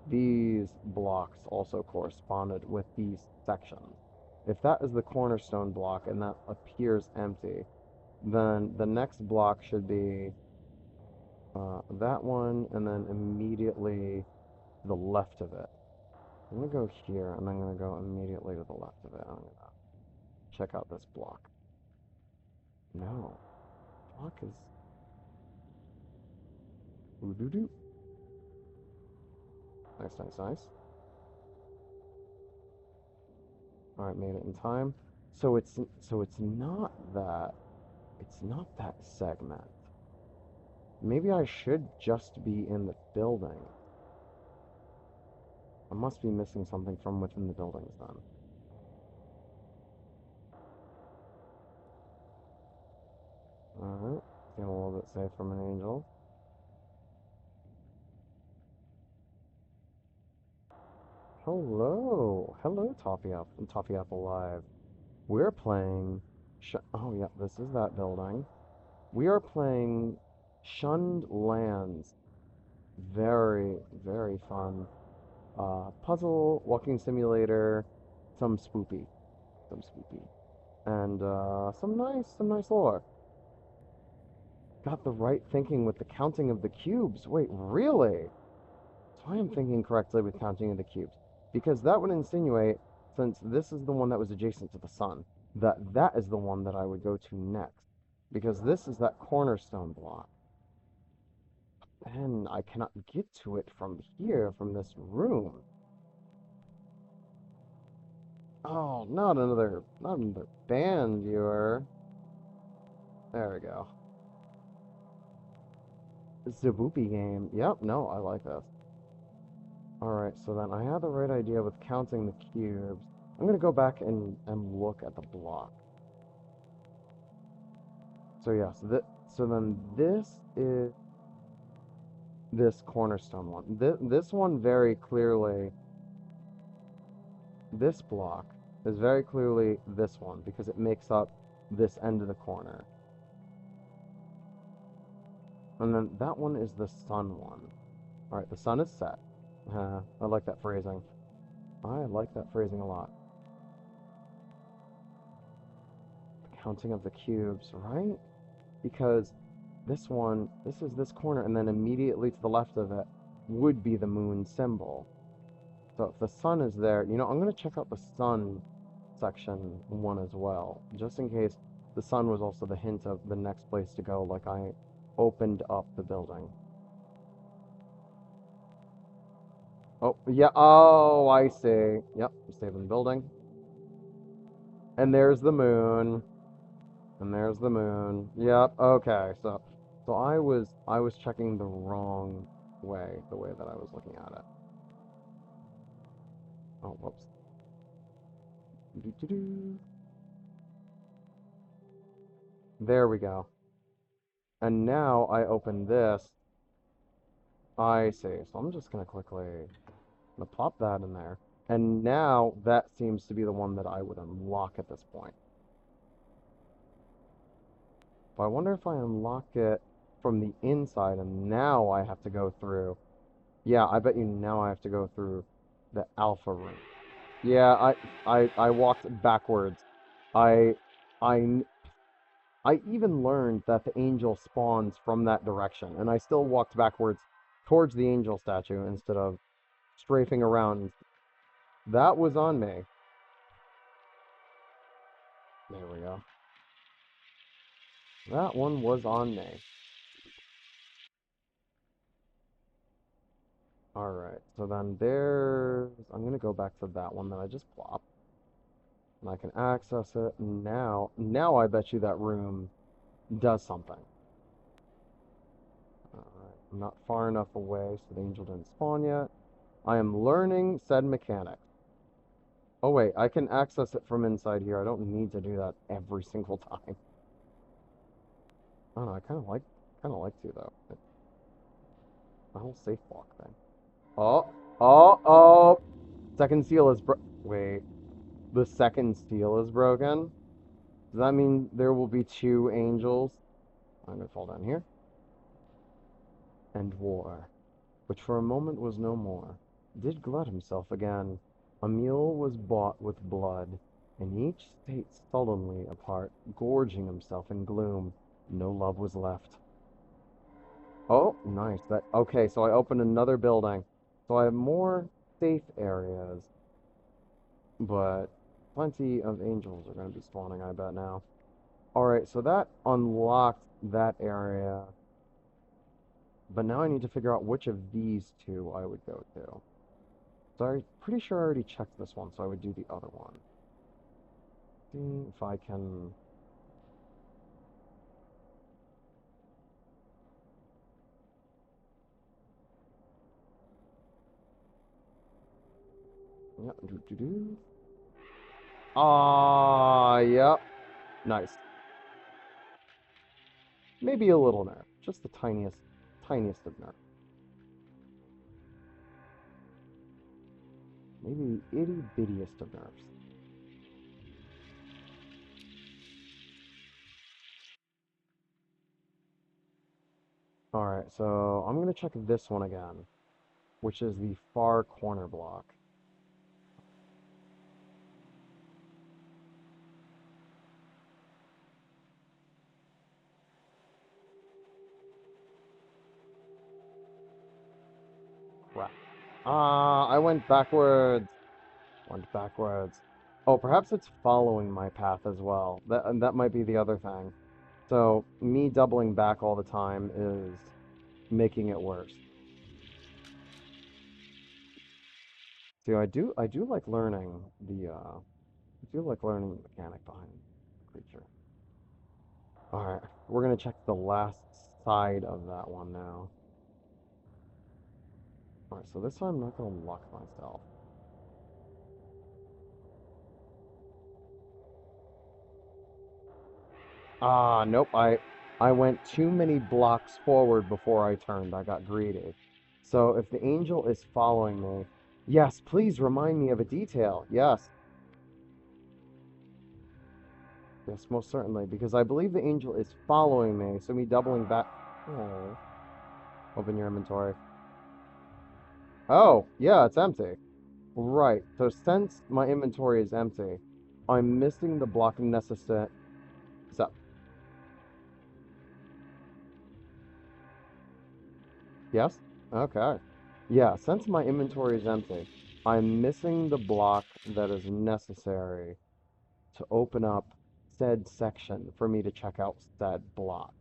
these blocks also corresponded with these sections. If that is the cornerstone block and that appears empty, then the next block should be that one, and then immediately to the left of it. I'm gonna go here, and I'm gonna go immediately to the left of it. I'm gonna check out this block. No, block is ooh doo doo. Nice, nice, nice. All right, made it in time. So it's not that segment. Maybe I should just be in the building. I must be missing something from within the buildings then. Alright, feeling a little bit safe from an angel. Hello! Hello, Toffee Apple Live. We're playing... oh, yeah, this is that building. We are playing Shunned Lands. Very, very fun. Puzzle, walking simulator, some spoopy. Some spoopy. And, some nice lore. Got the right thinking with the counting of the cubes. Wait, really? So I am thinking correctly with counting of the cubes. Because that would insinuate, since this is the one that was adjacent to the sun, that that is the one that I would go to next. Because this is that cornerstone block. Then I cannot get to it from here, from this room. Oh, not another band viewer. There we go. Zaboopy game. Yep, no, I like this. Alright, so then I had the right idea with counting the cubes. I'm gonna go back and look at the block. So yeah, so then this is this cornerstone one. This one very clearly, this block is very clearly this one because it makes up this end of the corner. And then that one is the sun one. Alright, the sun is set. I like that phrasing. I like that phrasing a lot. The counting of the cubes, right? Because this is this corner, and then immediately to the left of it would be the moon symbol. So if the sun is there, I'm going to check out the sun section one as well, just in case the sun was also the hint of the next place to go, like I opened up the building. Oh, yeah, oh, I see. Yep, saving the building. And there's the moon. And there's the moon. Yep, okay, so I was checking the wrong way, the way that I was looking at it. Oh, whoops. Doo -doo -doo. There we go. And now I open this. I see. So I'm just gonna gonna pop that in there. And now that seems to be the one that I would unlock at this point. But I wonder if I unlock it from the inside and now I have to go through. Yeah, I bet you now I have to go through the alpha room. Yeah, I walked backwards. I I I even learned that the angel spawns from that direction, and I still walked backwards towards the angel statue instead of strafing around. That was on me. There we go. That one was on me. Alright, so then there's... I'm gonna go back to that one that I just plopped. And I can access it. Now I bet you that room does something. Alright, I'm not far enough away so the angel didn't spawn yet. I am learning said mechanic. Oh wait, I can access it from inside here. I don't need to do that every single time. I don't know, I kinda like to though. The whole safe block thing. Oh, oh! Second seal is wait. The second seal is broken? Does that mean there will be two angels? I'm gonna fall down here. And war, which for a moment was no more, did glut himself again. A meal was bought with blood, and each sate sullenly apart, gorging himself in gloom. No love was left. Oh, nice. Okay, so I opened another building. So I have more safe areas, but plenty of angels are going to be spawning, I bet now. Alright, so that unlocked that area. But now I need to figure out which of these two I would go to. So I'm pretty sure I already checked this one, so I would do the other one. See if I can... Yeah, do. Ah, yep. Nice. Maybe a little nerf. Just the tiniest of nerf. Maybe the itty bittiest of nerfs. Alright, so I'm gonna check this one again, which is the far corner block. Crap. Ah, I went backwards. Went backwards. Oh, perhaps it's following my path as well. That might be the other thing. So, me doubling back all the time is making it worse. See, I do like learning the mechanic behind the creature. Alright, we're gonna check the last side of that one now. Alright, so this time I'm not gonna lock myself. Ah, nope, I went too many blocks forward before I turned. I got greedy. So if the angel is following me, yes, please remind me of a detail. Yes. Yes, most certainly, because I believe the angel is following me, so me doubling back. Oh. Open your inventory. Oh, yeah, it's empty. Right, so since my inventory is empty, I'm missing the block necessary. So, yes? Okay. Yeah, since my inventory is empty, I'm missing the block that is necessary to open up said section for me to check out said block.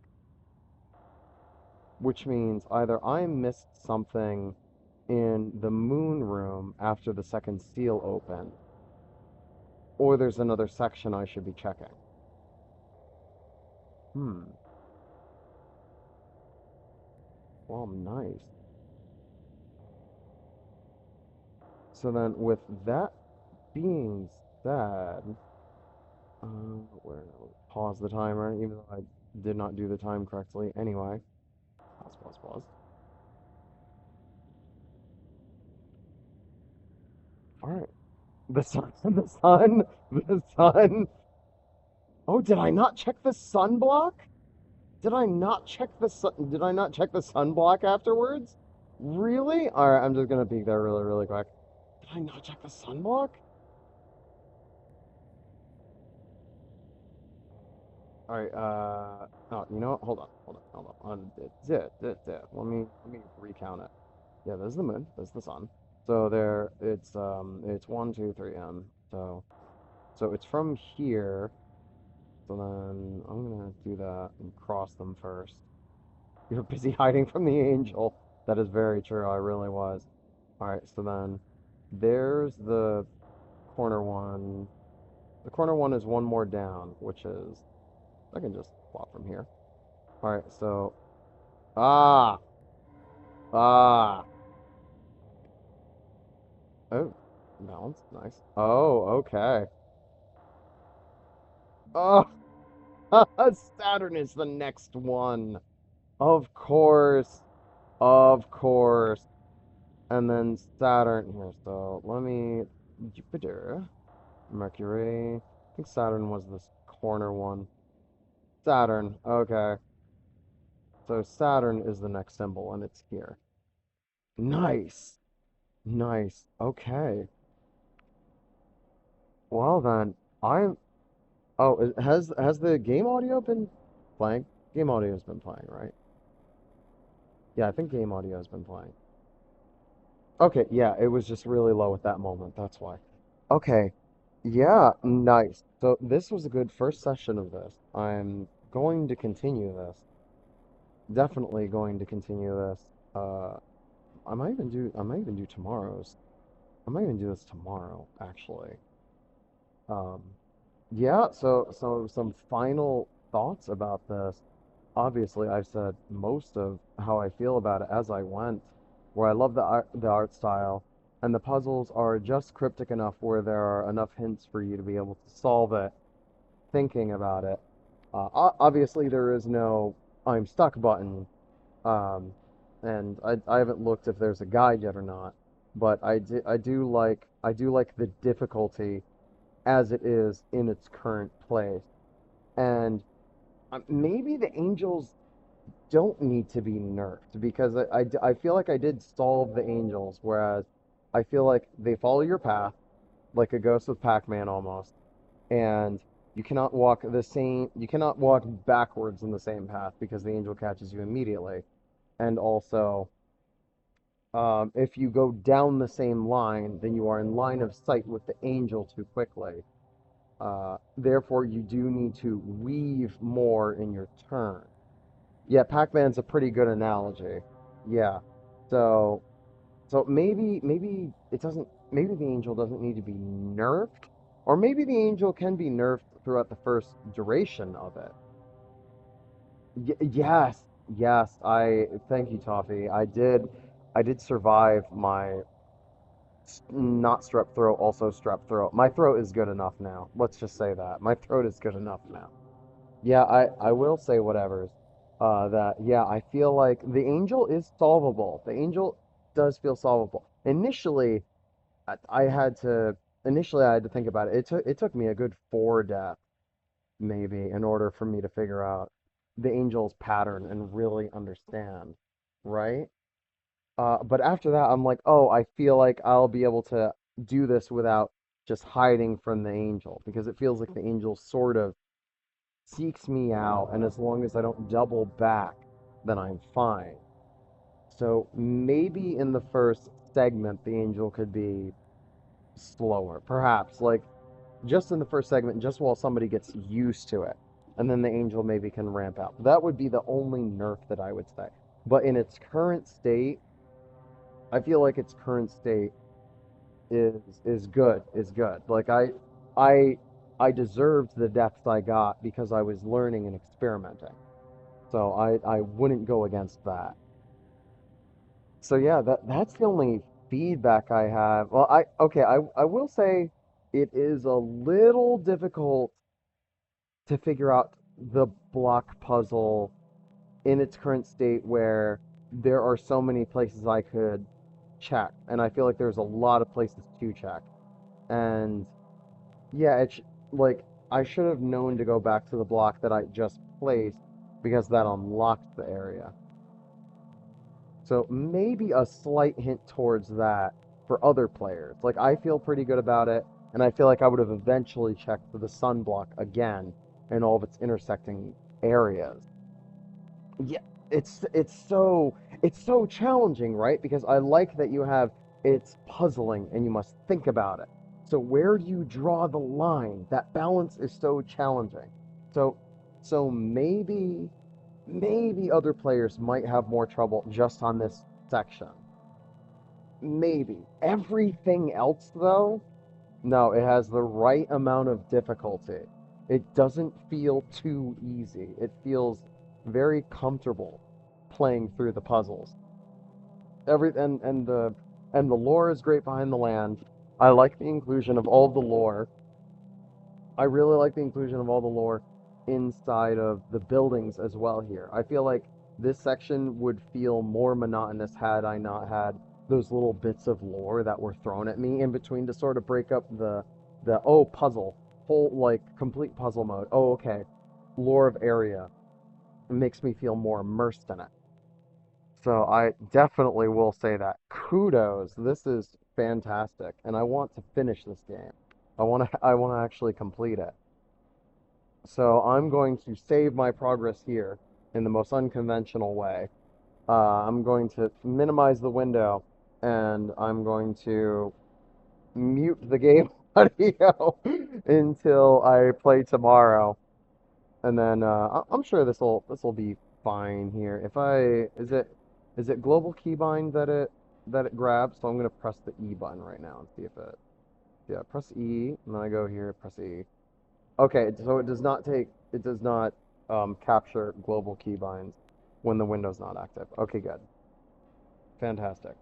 Which means either I missed something in the moon room after the second seal opened, or there's another section I should be checking. Hmm. Well, nice. So then, with that being said, Where pause the timer, even though I did not do the time correctly. Anyway, pause, pause, pause. All right, the sun, the sun, the sun. Oh, did I not check the sunblock? Did I not check the sun? Did I not check the sunblock afterwards? Really? All right, I'm just gonna peek there really, really quick. Did I not check the sunblock? All right. Oh, you know what? Hold on, hold on, hold on. Let me recount it. Yeah, there's the moon. There's the sun. So there, it's 1, 2, 3 M. So it's from here. So then I'm gonna do that and cross them first. You're busy hiding from the angel. That is very true. I really was. All right. So then there's the corner one. The corner one is one more down, which is I can just plot from here. All right. So ah ah oh balance nice. Oh okay. Oh Saturn is the next one. Of course. Of course. And then Saturn here. So let me Jupiter, Mercury. I think Saturn was this corner one. Saturn. Okay. So Saturn is the next symbol and it's here. Nice. Nice. Okay. Well then, I'm oh, has the game audio been playing? Game audio has been playing, right? Yeah, I think game audio has been playing. Okay, yeah, it was just really low at that moment. That's why. Okay. Yeah, nice. So this was a good first session of this. I'm going to continue this. Definitely going to continue this. Uh, I might even do tomorrow's. I might even do this tomorrow, actually. Um, yeah, so some final thoughts about this. Obviously, I've said most of how I feel about it as I went, where I love the art style, and the puzzles are just cryptic enough where there are enough hints for you to be able to solve it, thinking about it. Obviously, there is no I'm stuck button, um, and I haven't looked if there's a guide yet or not, but I do like the difficulty as it is in its current place, and maybe the angels don't need to be nerfed because I feel like I did solve the angels, whereas I feel like they follow your path, like a ghost with Pac-Man almost, and you cannot walk backwards in the same path because the angel catches you immediately. And also, if you go down the same line, then you are in line of sight with the angel too quickly. Therefore, you do need to weave more in your turn. Yeah, Pac-Man's a pretty good analogy. Yeah. So maybe it doesn't maybe the angel doesn't need to be nerfed, or maybe the angel can be nerfed throughout the first duration of it. Yes. Yes, I thank you, Toffee. I did survive my not strep throat, also strep throat. My throat is good enough now. Let's just say that. My throat is good enough now. Yeah, I will say whatever's that yeah, I feel like the angel is solvable. The angel does feel solvable. I had to initially I had to think about it. It took me a good four deaths maybe in order for me to figure out the angel's pattern and really understand, right? But after that, I'm like, oh, I feel like I'll be able to do this without just hiding from the angel because it feels like the angel sort of seeks me out, and as long as I don't double back, then I'm fine. So maybe in the first segment, the angel could be slower, perhaps, like just in the first segment, just while somebody gets used to it, and then the angel maybe can ramp out. That would be the only nerf that I would say. But in its current state, I feel like its current state is good. Like I I deserved the deaths I got because I was learning and experimenting. So I wouldn't go against that. So yeah, that's the only feedback I have. Well, I okay, I will say it is a little difficult to figure out the block puzzle in its current state where there are so many places I could check, and I feel like there's a lot of places to check. And yeah, it's like I should have known to go back to the block that I just placed because that unlocked the area. So maybe a slight hint towards that for other players. Like I feel pretty good about it, and I feel like I would have eventually checked for the sun block again in all of its intersecting areas. Yeah, it's so challenging, right? Because I like that you have it's puzzling and you must think about it. So where do you draw the line? That balance is so challenging. So so maybe other players might have more trouble just on this section. Maybe. Everything else though, no, it has the right amount of difficulty. It doesn't feel too easy. It feels very comfortable playing through the puzzles. Every and the lore is great behind the land. I like the inclusion of all the lore. I really like the inclusion of all the lore inside of the buildings as well here. I feel like this section would feel more monotonous had I not had those little bits of lore that were thrown at me in between to sort of break up the oh puzzle whole like complete puzzle mode. Oh okay, lore of area. It makes me feel more immersed in it. So I definitely will say that. Kudos. This is fantastic, and I want to finish this game. I want to actually complete it. So I'm going to save my progress here in the most unconventional way. I'm going to minimize the window, and I'm going to mute the game audio until I play tomorrow, and then I'm sure this will be fine here. If I is it global keybind that it grabs? So I'm gonna press the E button right now and see if it yeah press E and then I go here press E. Okay, so it does not capture global keybinds when the window's not active. Okay, good, fantastic.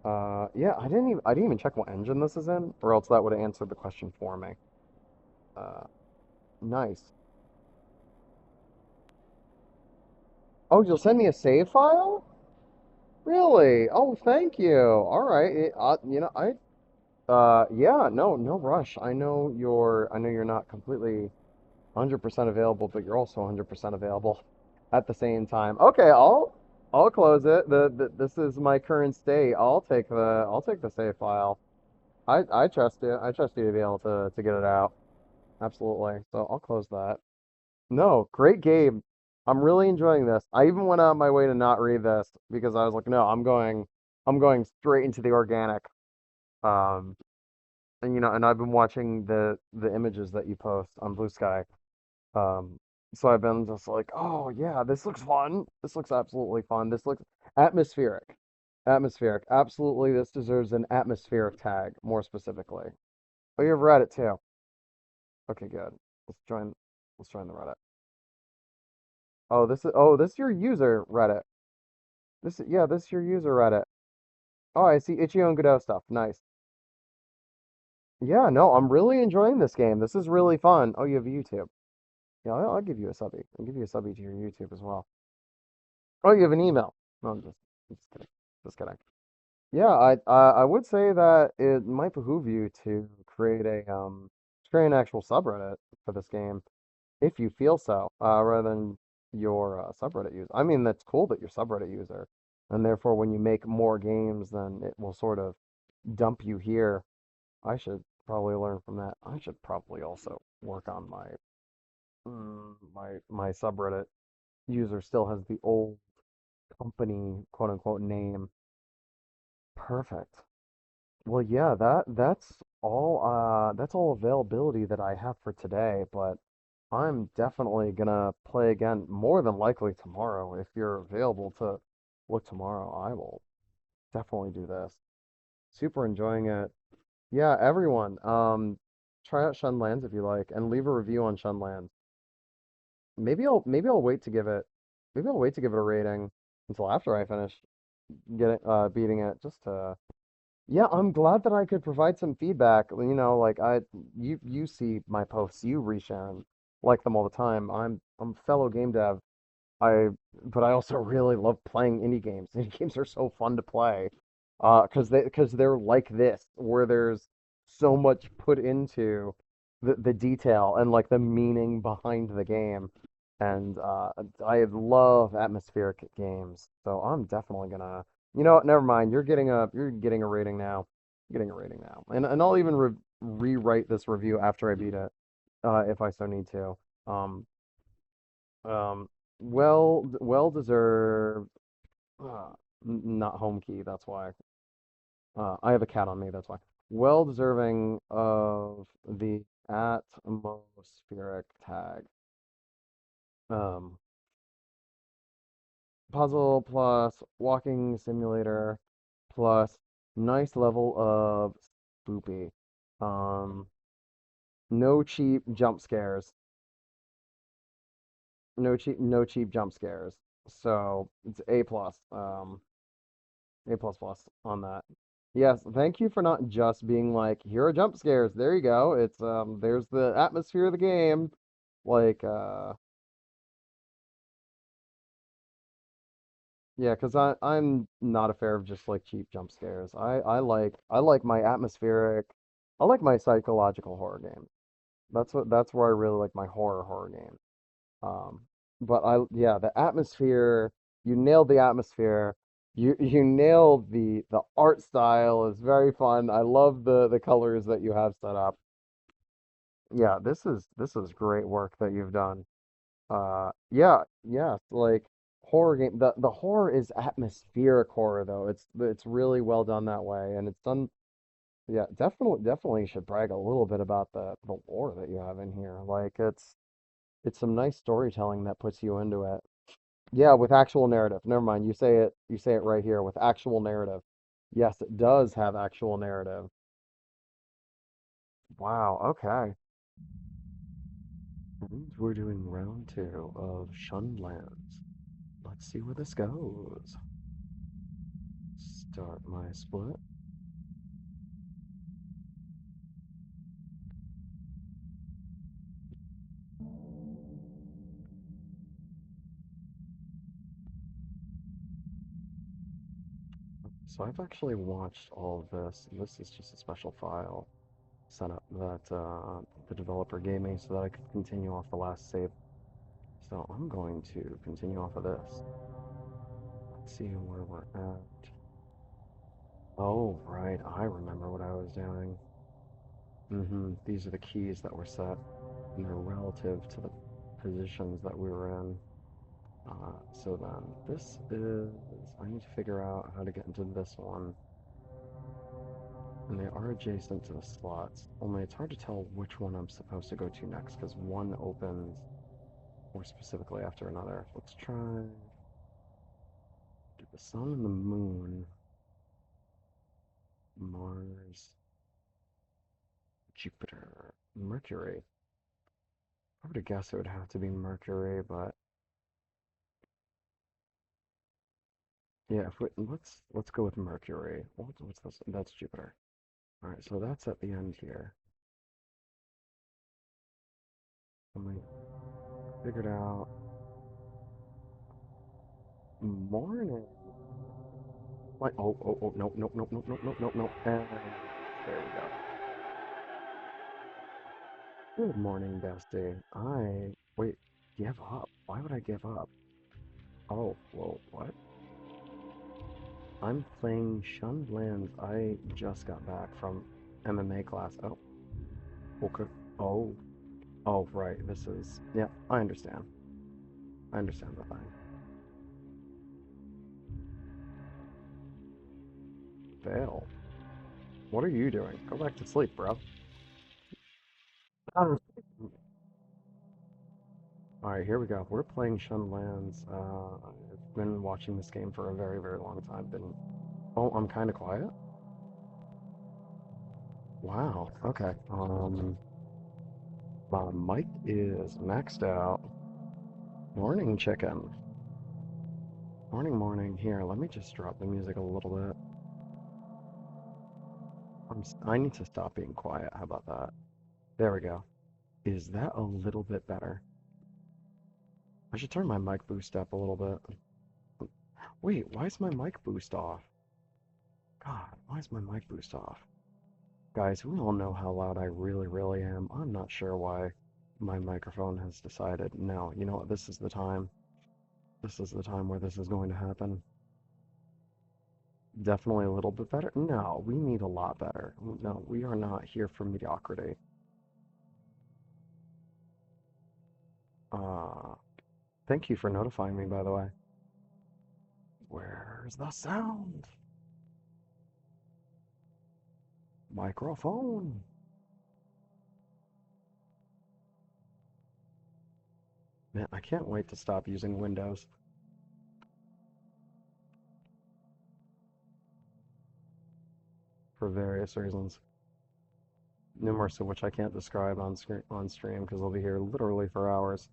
Yeah, I didn't even check what engine this is in, or else that would have answered the question for me. Uh, nice. Oh, you'll send me a save file? Really? Oh, thank you. All right. Yeah, no rush. I know you're not completely 100% available, but you're also 100% available at the same time. Okay, I'll close it. This is my current state. I'll take the save file. I trust you. I trust you to be able to get it out. Absolutely. So I'll close that. No, great game. I'm really enjoying this. I even went out of my way to not read this because I was like, no, I'm going straight into the organic. Um, and I've been watching the images that you post on Blue Sky. Um, so I've been just like, oh yeah, this looks fun. This looks absolutely fun. This looks atmospheric. Atmospheric. Absolutely, this deserves an atmospheric tag, more specifically. Oh, you've read it too. Okay, good. Let's join. Let's join the Reddit. Oh, this is your user Reddit. This is your user Reddit. Oh, I see Itchio and Godot stuff. Nice. Yeah, no, I'm really enjoying this game. This is really fun. Oh, you have YouTube. Yeah, I'll give you a subby. I'll give you a subby to your YouTube as well. Oh, you have an email. No, I'm just kidding. Just kidding. Yeah, I would say that it might behoove you to create an actual subreddit for this game if you feel so, rather than your subreddit user. I mean, that's cool that you're subreddit user, and therefore when you make more games, then it will sort of dump you here. I should probably learn from that. I should probably also work on my subreddit user still has the old company quote unquote name. Perfect. Well, yeah, that's all availability that I have for today, but I'm definitely gonna play again more than likely tomorrow. If you're available to look tomorrow, I will definitely do this. Super enjoying it. Yeah, everyone, try out Shunned Lands if you like, and leave a review on Shunned Lands. Maybe I'll wait to give it maybe I'll wait to give it a rating until after I finish beating it, just to yeah, I'm glad that I could provide some feedback. Like you see my posts, you reshare 'em. like them all the time. I'm a fellow game dev. I but I also really love playing indie games. Indie games are so fun to play. Because they're like this, where there's so much put into the detail and like the meaning behind the game. And I love atmospheric games. So I'm definitely gonna, you know what, never mind. You're getting a rating now. You're getting a rating now. And I'll even rewrite this review after I beat it, if I so need to. Um um, well deserved. Uh, not home key. That's why. I have a cat on me. That's why. Well deserving of the atmospheric tag. Um, puzzle plus walking simulator plus nice level of spoopy. Um, no cheap jump scares. No cheap jump scares. So it's A plus. A plus plus on that. Yes, thank you for not just being like, here are jump scares. There you go. It's there's the atmosphere of the game. Like yeah, 'cause I'm not a fan of just like cheap jump scares. I like my atmospheric, I like my psychological horror games. That's where I really like my horror games. Um, but yeah, the atmosphere, you nailed the atmosphere. You nailed the art style is very fun. I love the colors that you have set up. Yeah, this is great work that you've done. Yeah, like horror game. The horror is atmospheric horror though. It's really well done that way, and it's done. Yeah, definitely you should brag a little bit about the lore that you have in here. Like it's some nice storytelling that puts you into it. Yeah, with actual narrative. Never mind. You say it right here with actual narrative. Yes, it does have actual narrative. Wow, okay. And we're doing round two of Shunned Lands. Let's see where this goes. Start my split. So I've actually watched all of this. This is just a special file setup that the developer gave me so that I could continue off the last save. So I'm going to continue off of this. Let's see where we're at. Oh, right. I remember what I was doing. These are the keys that were set, and they're relative to the positions that we were in. So then, this is... I need to figure out how to get into this one. And they are adjacent to the slots, only it's hard to tell which one I'm supposed to go to next, because one opens more specifically after another. Let's try... do the sun and the moon, Mars, Jupiter, Mercury. I would guess it would have to be Mercury, but yeah, if we, let's go with Mercury. What's this? That's Jupiter. All right, so that's at the end here. And we figured out morning. Like oh no no no no no no no no. And there we go. Good morning, bestie. I wait. Give up? Why would I give up? Oh, well, what? I'm playing Shunned Lands. I just got back from MMA class. Oh, okay. Oh, oh, right. This is, yeah, I understand. I understand the thing. Fail. What are you doing? Go back to sleep, bro. Um, All right, here we go. We're playing Shunned Lands. I've been watching this game for a very, very long time. Been, oh, I'm kind of quiet. Wow. Okay. My mic is maxed out. Morning, chicken. Morning, morning. Here, let me just drop the music a little bit. I need to stop being quiet. How about that? There we go. Is that a little bit better? I should turn my mic boost up a little bit. Wait, why is my mic boost off? God, why is my mic boost off? Guys, we all know how loud I really, really am. I'm not sure why my microphone has decided, no, you know what, this is the time. This is the time where this is going to happen. Definitely a little bit better. No, we need a lot better. No, we are not here for mediocrity. Uh, Thank you for notifying me, by the way. Where's the sound? Microphone. Man, I can't wait to stop using Windows for various reasons, numerous of which I can't describe on stream because I'll be here literally for hours.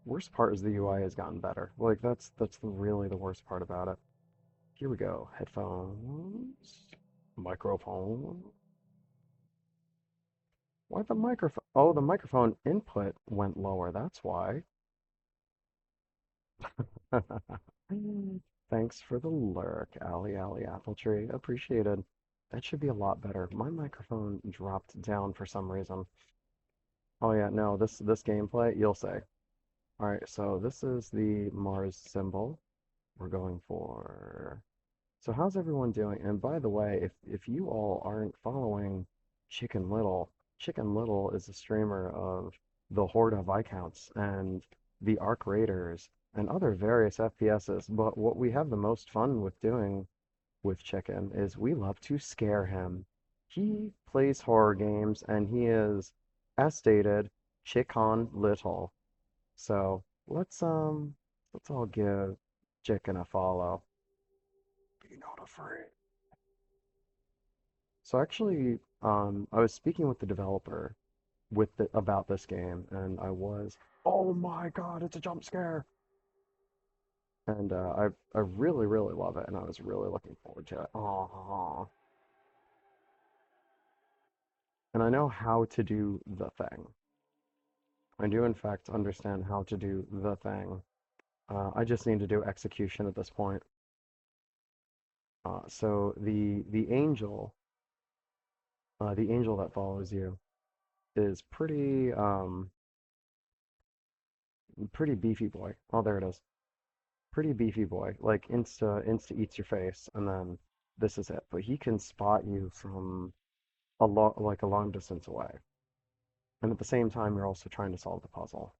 Worst part is the UI has gotten better. Like really the worst part about it. Here we go. Headphones, microphone. Why the microphone? Oh, the microphone input went lower. That's why. Thanks for the lurk, Alley Appletree. Appreciated. That should be a lot better. My microphone dropped down for some reason. Oh yeah, no, this gameplay, you'll say. All right, so this is the Mars symbol. We're going for. So how's everyone doing? And by the way, if you all aren't following Chicken Little is a streamer of the Horde of Viscounts and the Arc Raiders and other various FPSs. But what we have the most fun with doing with Chicken is we love to scare him. He plays horror games and he is, as stated, Chicken Little. So let's all give Chicken a follow. Be not afraid. So actually, I was speaking with the developer about this game, and I was, oh my God, it's a jump scare, and I really really love it, and I was really looking forward to it. Aww. And I know how to do the thing. I do in fact understand how to do the thing. I just need to do execution at this point. So the angel that follows you is pretty beefy boy. Oh, there it is. Pretty beefy boy. Like insta eats your face, and then this is it. But he can spot you from a long distance away, and at the same time, you're also trying to solve the puzzle.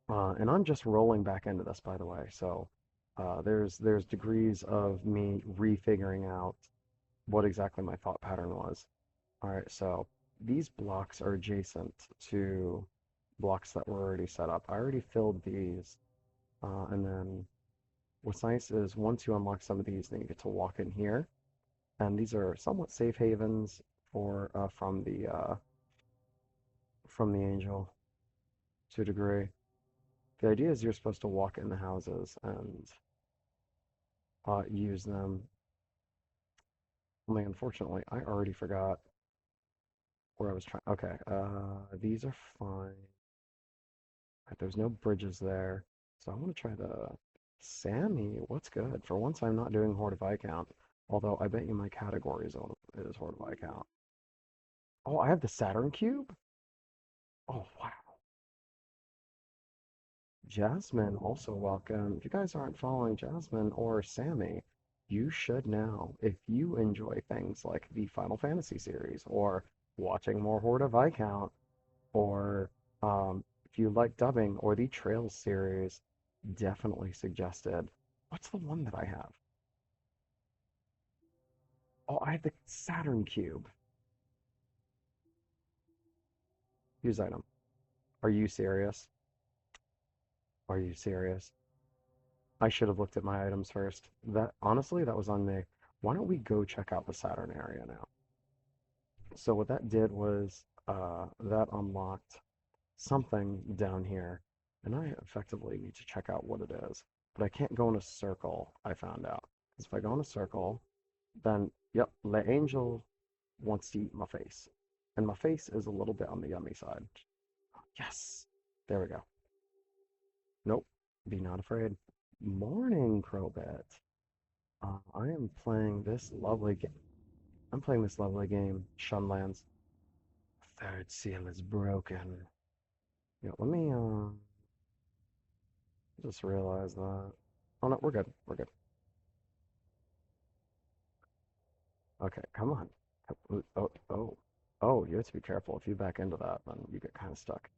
And I'm just rolling back into this, by the way. So there's degrees of me refiguring out what exactly my thought pattern was. All right, so these blocks are adjacent to blocks that were already set up. I already filled these, and then what's nice is once you unlock some of these, then you get to walk in here, and these are somewhat safe havens for from the angel to a degree. The idea is you're supposed to walk in the houses and use them. Only unfortunately, I already forgot where I was trying. Okay, these are fine. Right, there's no bridges there, so I want to try the Sammy. What's good? For once, I'm not doing Horde of Viscount. Although I bet you my category is Horde of Viscount. Oh, I have the Saturn Cube? Oh, wow. Jasmine, also welcome. If you guys aren't following Jasmine or Sammy, you should now. If you enjoy things like the Final Fantasy series, or watching more Horde of Viscount, or if you like dubbing, or the Trails series, definitely suggested. What's the one that I have? Oh, I have the Saturn Cube. Use item. Are you serious? Are you serious? I should have looked at my items first. That honestly, that was on me. Why don't we go check out the Saturn area now? So what that did was that unlocked something down here, and I effectively need to check out what it is. But I can't go in a circle, I found out. if I go in a circle, then, yep, the angel wants to eat my face. And my face is a little bit on the yummy side. Yes! There we go. Nope. Be not afraid. Morning, Crowbit. I am playing this lovely game. I'm playing this lovely game, Shunned Lands. Third seal is broken. Yeah, let me just realize that. Oh no, we're good. We're good. Okay, come on. Oh, oh, oh, you have to be careful. If you back into that, then you get kind of stuck.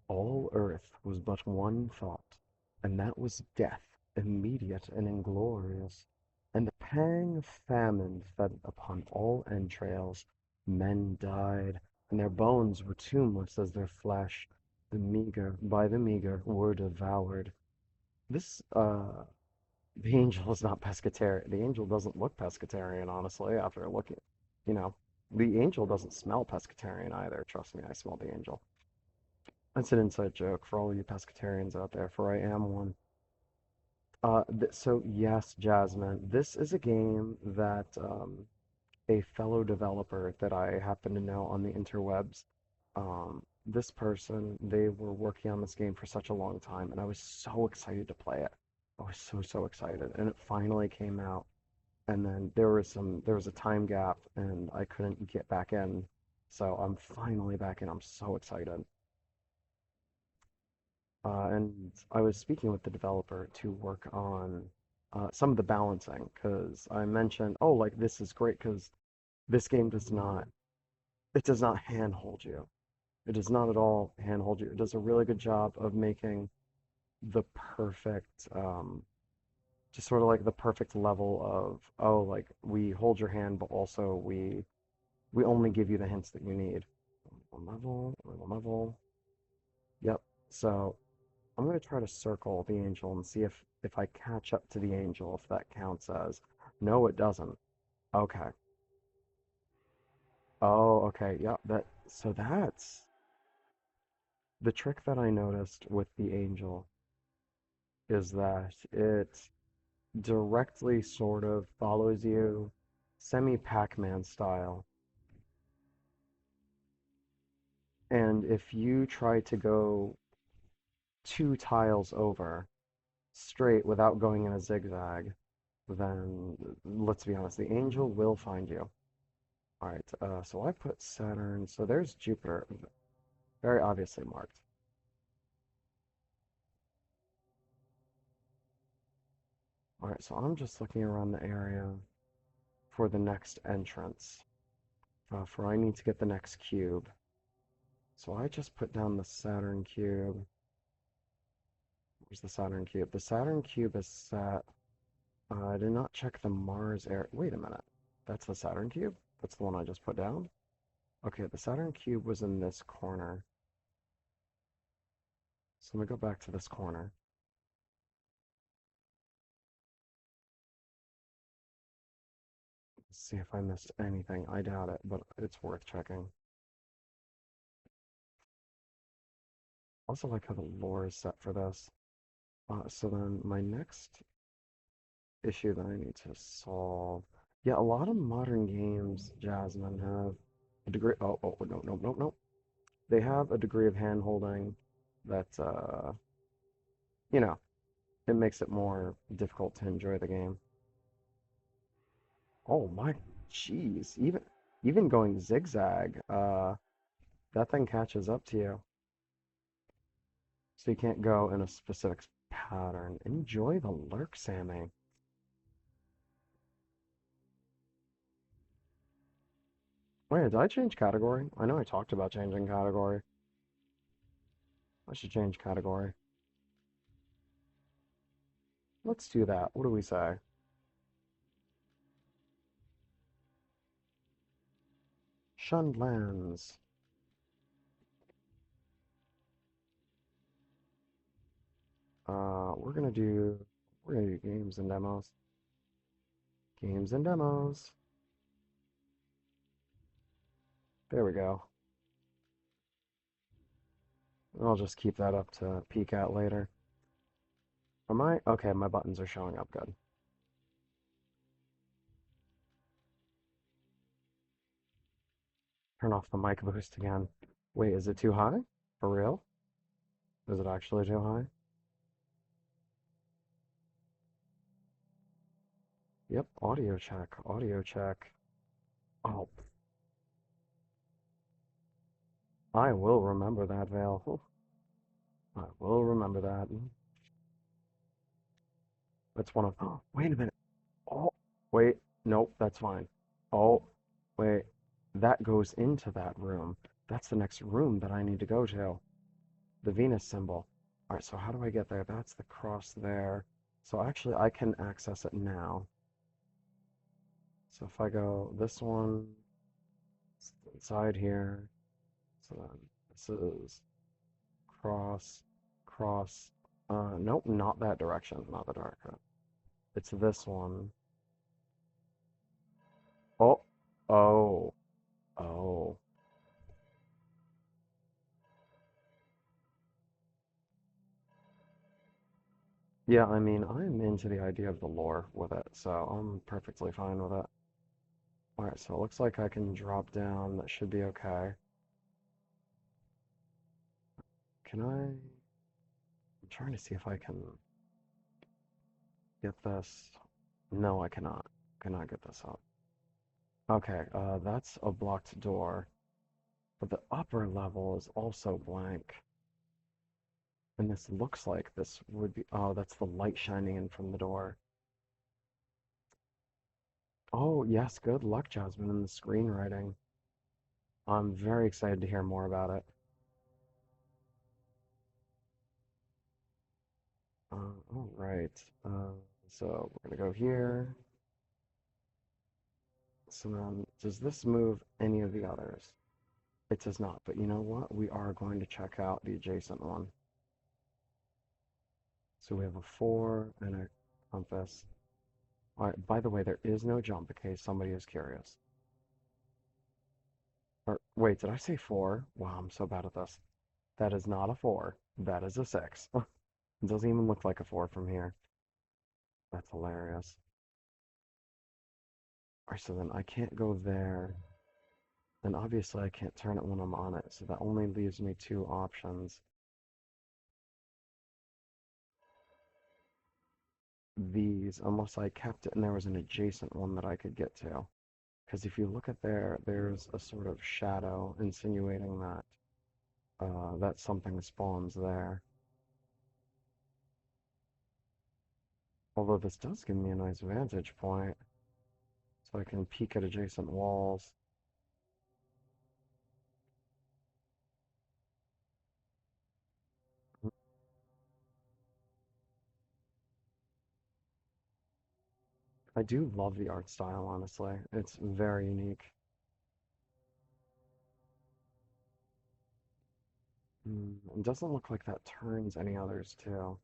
All earth was but one thought, and that was death, immediate and inglorious. And the pang of famine fed upon all entrails. Men died, and their bones were tombless as their flesh. By the meager, were devoured. This, the angel is not pescatarian. The angel doesn't look pescatarian, honestly, after looking, you know. The angel doesn't smell pescatarian either. Trust me, I smell the angel. That's an inside joke for all you pescatarians out there, for I am one. So yes, Jasmine, this is a game that a fellow developer that I happen to know on the interwebs, this person, they were working on this game for such a long time, and I was so excited to play it. I was so excited, and it finally came out. And then there was a time gap, and I couldn't get back in, so I'm finally back in. I'm so excited. And I was speaking with the developer to work on some of the balancing because I mentioned, oh, like this is great because this game it does not handhold you. It does not at all handhold you. It does a really good job of making the perfect, just sort of like the perfect level of, oh, like we hold your hand, but also we only give you the hints that you need. One level, one level. Yep. So I'm going to try to circle the angel and see if I catch up to the angel, if that counts as. No, it doesn't. Okay. Oh, okay. Yeah, so that's the trick that I noticed with the angel is that it directly sort of follows you semi Pac-Man style. And if you try to go two tiles over straight without going in a zigzag, then let's be honest, the angel will find you. All right, so I put Saturn. So there's Jupiter, very obviously marked. All right, so I'm just looking around the area for the next entrance, for I need to get the next cube. So I just put down the Saturn cube. Where's the Saturn cube? The Saturn cube is set. I did not check the Mars area. Wait a minute. That's the Saturn cube? That's the one I just put down? Okay, the Saturn cube was in this corner. So let me go back to this corner. See if I missed anything. I doubt it, but it's worth checking. Also like how the lore is set for this. So then my next issue that I need to solve. Yeah, a lot of modern games, Jasmine, have a degree. Oh, no, no, no, no. They have a degree of hand holding that, you know, it makes it more difficult to enjoy the game. Oh my, jeez. Even going zigzag, that thing catches up to you. So you can't go in a specific pattern. Enjoy the lurk, Sammy. Wait, did I change category? I know I talked about changing category. I should change category. Let's do that. What do we say? Shunned Lands. We're gonna do games and demos. Games and demos. There we go. I'll just keep that up to peek at later. Okay, my buttons are showing up good. Turn off the mic boost again. Wait, is it too high? For real? Is it actually too high? Yep, audio check, audio check. Oh, I will remember that, Vale. I will remember that. That's one of. Oh, wait a minute. Oh, wait. Nope, that's fine. Oh, wait. That goes into that room. That's the next room that I need to go to. The Venus symbol. Alright, so how do I get there? That's the cross there. So actually, I can access it now. So if I go this one, it's inside here. So then this is cross, cross. Nope, not that direction. Not the direction. It's this one. Oh, oh, oh. Yeah, I mean, I'm into the idea of the lore with it, so I'm perfectly fine with it. Alright, so it looks like I can drop down. That should be okay. Can I? I'm trying to see if I can get this. No, I cannot. Cannot get this up. Okay, that's a blocked door, but the upper level is also blank. And this looks like this would be. Oh, that's the light shining in from the door. Oh, yes, good luck, Jasmine, in the screenwriting. I'm very excited to hear more about it. All right. So we're gonna go here. So then, does this move any of the others? It does not, but you know what? We are going to check out the adjacent one. So we have a 4 and a compass. All right, by the way, there is no jump in case somebody is curious. Or, wait, did I say 4? Wow, I'm so bad at this. That is not a 4. That is a 6. It doesn't even look like a 4 from here. That's hilarious. All right, so then I can't go there. And obviously I can't turn it when I'm on it, so that only leaves me two options. These, unless I kept it and there was an adjacent one that I could get to. Because if you look at there, there's a sort of shadow insinuating that that something spawns there. Although this does give me a nice vantage point, so I can peek at adjacent walls. I do love the art style, honestly. It's very unique. It doesn't look like that turns any others, too.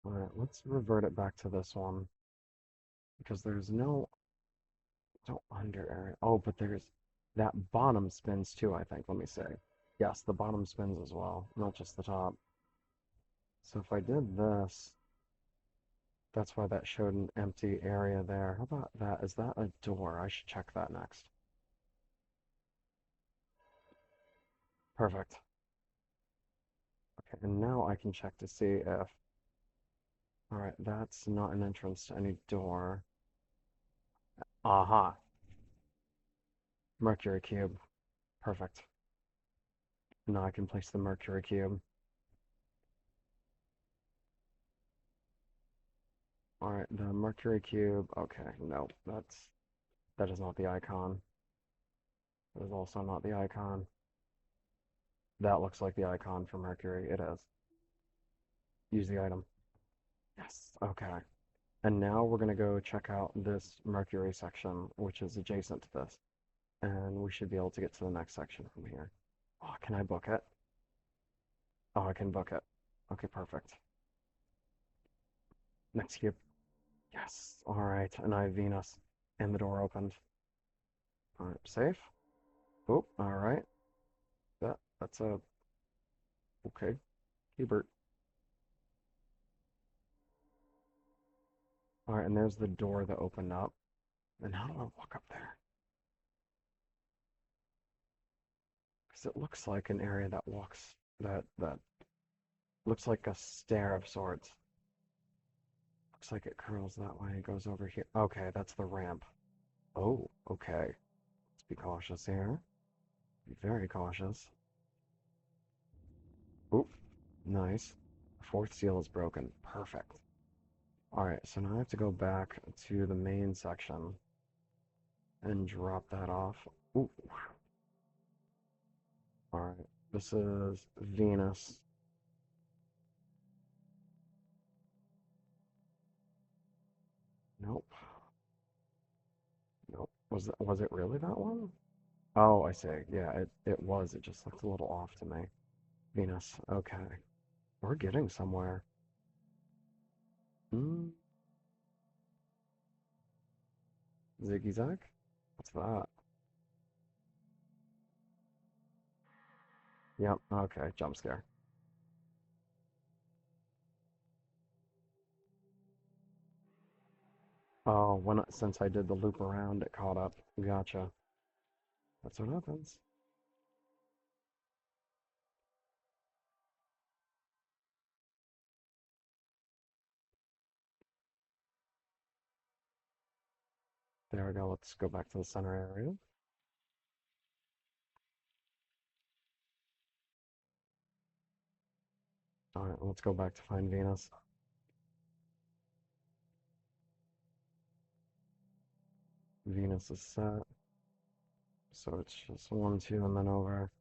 Alright, let's revert it back to this one. Because there's no under area. Oh, but there's that bottom spins too, I think. Let me see. Yes, the bottom spins as well, not just the top. So if I did this, that's why that showed an empty area there. How about that? Is that a door? I should check that next. Perfect. Okay, and now I can check to see if... Alright, that's not an entrance to any door. Aha! Mercury cube. Perfect. Now I can place the mercury cube. Alright, the mercury cube. Okay, no, that is not the icon. That is also not the icon. That looks like the icon for Mercury. It is. Use the item. Yes. Okay. And now we're going to go check out this Mercury section, which is adjacent to this. And we should be able to get to the next section from here. Oh, can I book it? Oh, I can book it. Okay, perfect. Next cube. Yes. All right. And I have Venus. And the door opened. All right. Safe. Oh, all right. That's a... Okay. Hubert. Alright, and there's the door that opened up. And how do I walk up there? Because it looks like an area that walks, that looks like a stair of sorts. Looks like it curls that way and goes over here. Okay, that's the ramp. Oh, okay. Let's be cautious here. Be very cautious. Oop, nice. The fourth seal is broken. Perfect. Alright, so now I have to go back to the main section and drop that off. Ooh. Alright, this is Venus. Nope. Nope. Was it really that one? Oh, I see. Yeah, it was. It just looked a little off to me. Venus. Okay. We're getting somewhere. Hmm. Ziggy Zag? What's that? Yep. Okay. Jump scare. Oh, since I did the loop around, it caught up. Gotcha. That's what happens. There we go. Let's go back to the center area. All right. Let's go back to find Venus. Venus is set. So it's just one, two, and then over.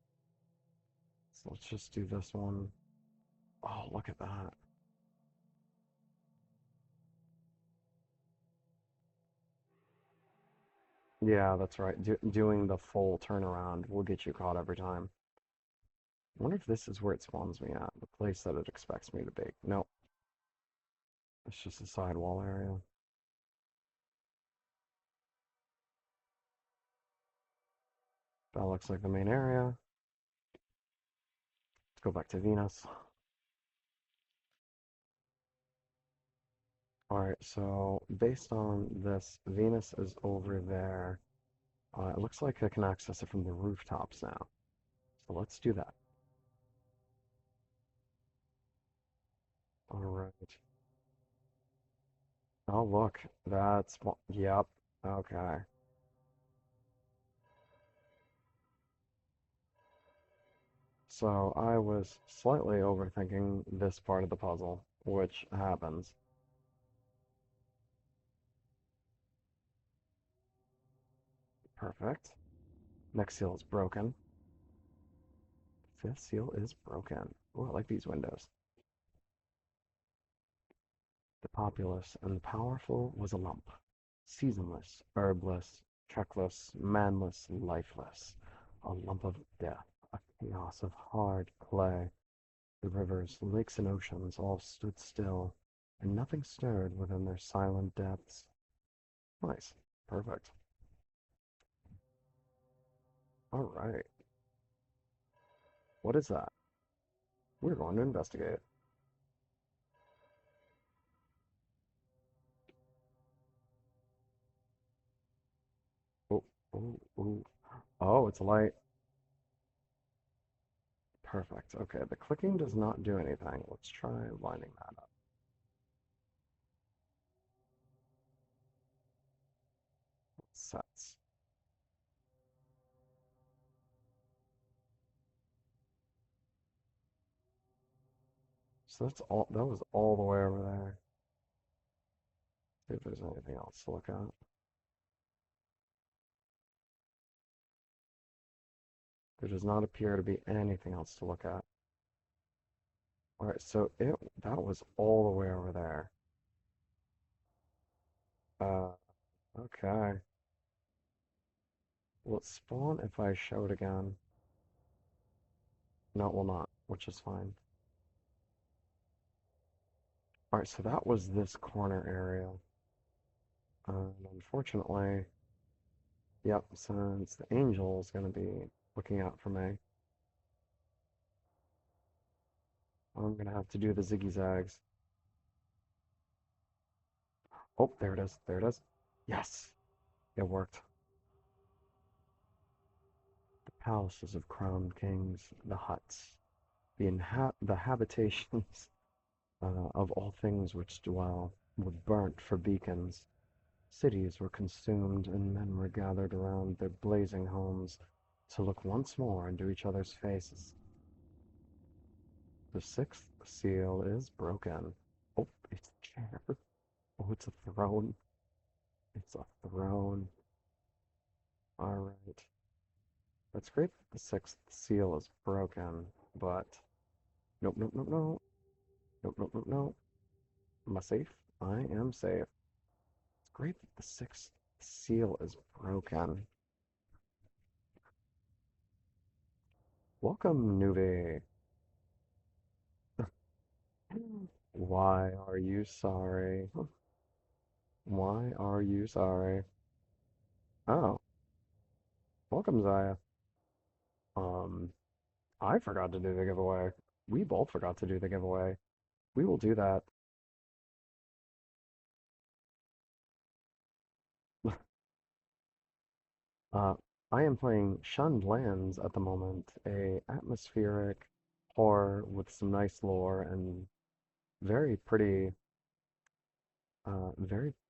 So let's just do this one. Oh, look at that. Yeah, that's right. Doing the full turnaround will get you caught every time. I wonder if this is where it spawns me at, the place that it expects me to be. Nope, it's just a sidewall area. That looks like the main area. Let's go back to Venus. Alright, so based on this, Venus is over there. It looks like I can access it from the rooftops now. So let's do that. Alright. Oh, look. Yep. Okay. So I was slightly overthinking this part of the puzzle, which happens. Perfect. Next seal is broken. Fifth seal is broken. Oh, I like these windows. The populous and the powerful was a lump. Seasonless, herbless, trackless, manless, lifeless. A lump of death, a chaos of hard clay. The rivers, lakes, and oceans all stood still, and nothing stirred within their silent depths. Nice. Perfect. All right. What is that? We're going to investigate. Oh, oh, oh. Oh, it's a light. Perfect. Okay, the clicking does not do anything. Let's try lining that up. Sets. So that's all, that was all the way over there. See if there's anything else to look at. There does not appear to be anything else to look at. Alright, so that was all the way over there. Uh, okay. Will it spawn if I show it again? No, it will not, which is fine. Alright, so that was this corner area. Unfortunately, yep, since the angel is going to be looking out for me, I'm going to have to do the ziggy zags. Oh, there it is. There it is. Yes, it worked. The palaces of crowned kings, the huts, the habitations of all things which dwell, were burnt for beacons. Cities were consumed, and men were gathered around their blazing homes to look once more into each other's faces. The sixth seal is broken. Oh, it's a chair. Oh, it's a throne. It's a throne. All right. That's great that the sixth seal is broken, but nope, nope, nope, nope. Nope, nope, nope, nope. Am I safe? I am safe. It's great that the sixth seal is broken. Welcome, newbie. Why are you sorry? Why are you sorry? Oh, welcome, Zaya. Um, I forgot to do the giveaway. We both forgot to do the giveaway. We will do that. Uh, I am playing Shunned Lands at the moment, a atmospheric horror with some nice lore and very pretty,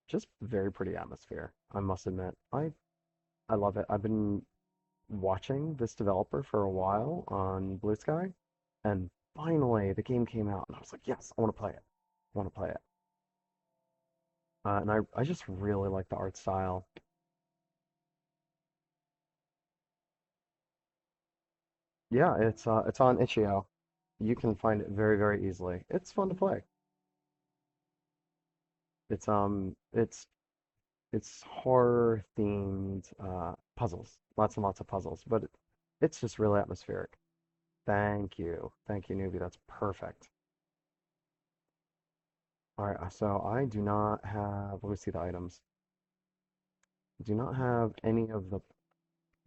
just very pretty atmosphere, I must admit. I love it. I've been watching this developer for a while on Blue Sky, and finally the game came out, and I was like, yes, I want to play it. I want to play it. And I just really like the art style. Yeah, it's on itchio. You can find it very, very easily. It's fun to play. It's horror themed puzzles, lots and lots of puzzles, but it's just really atmospheric. Thank you, newbie. That's perfect. All right, so I do not have. Let me see the items. I do not have any of the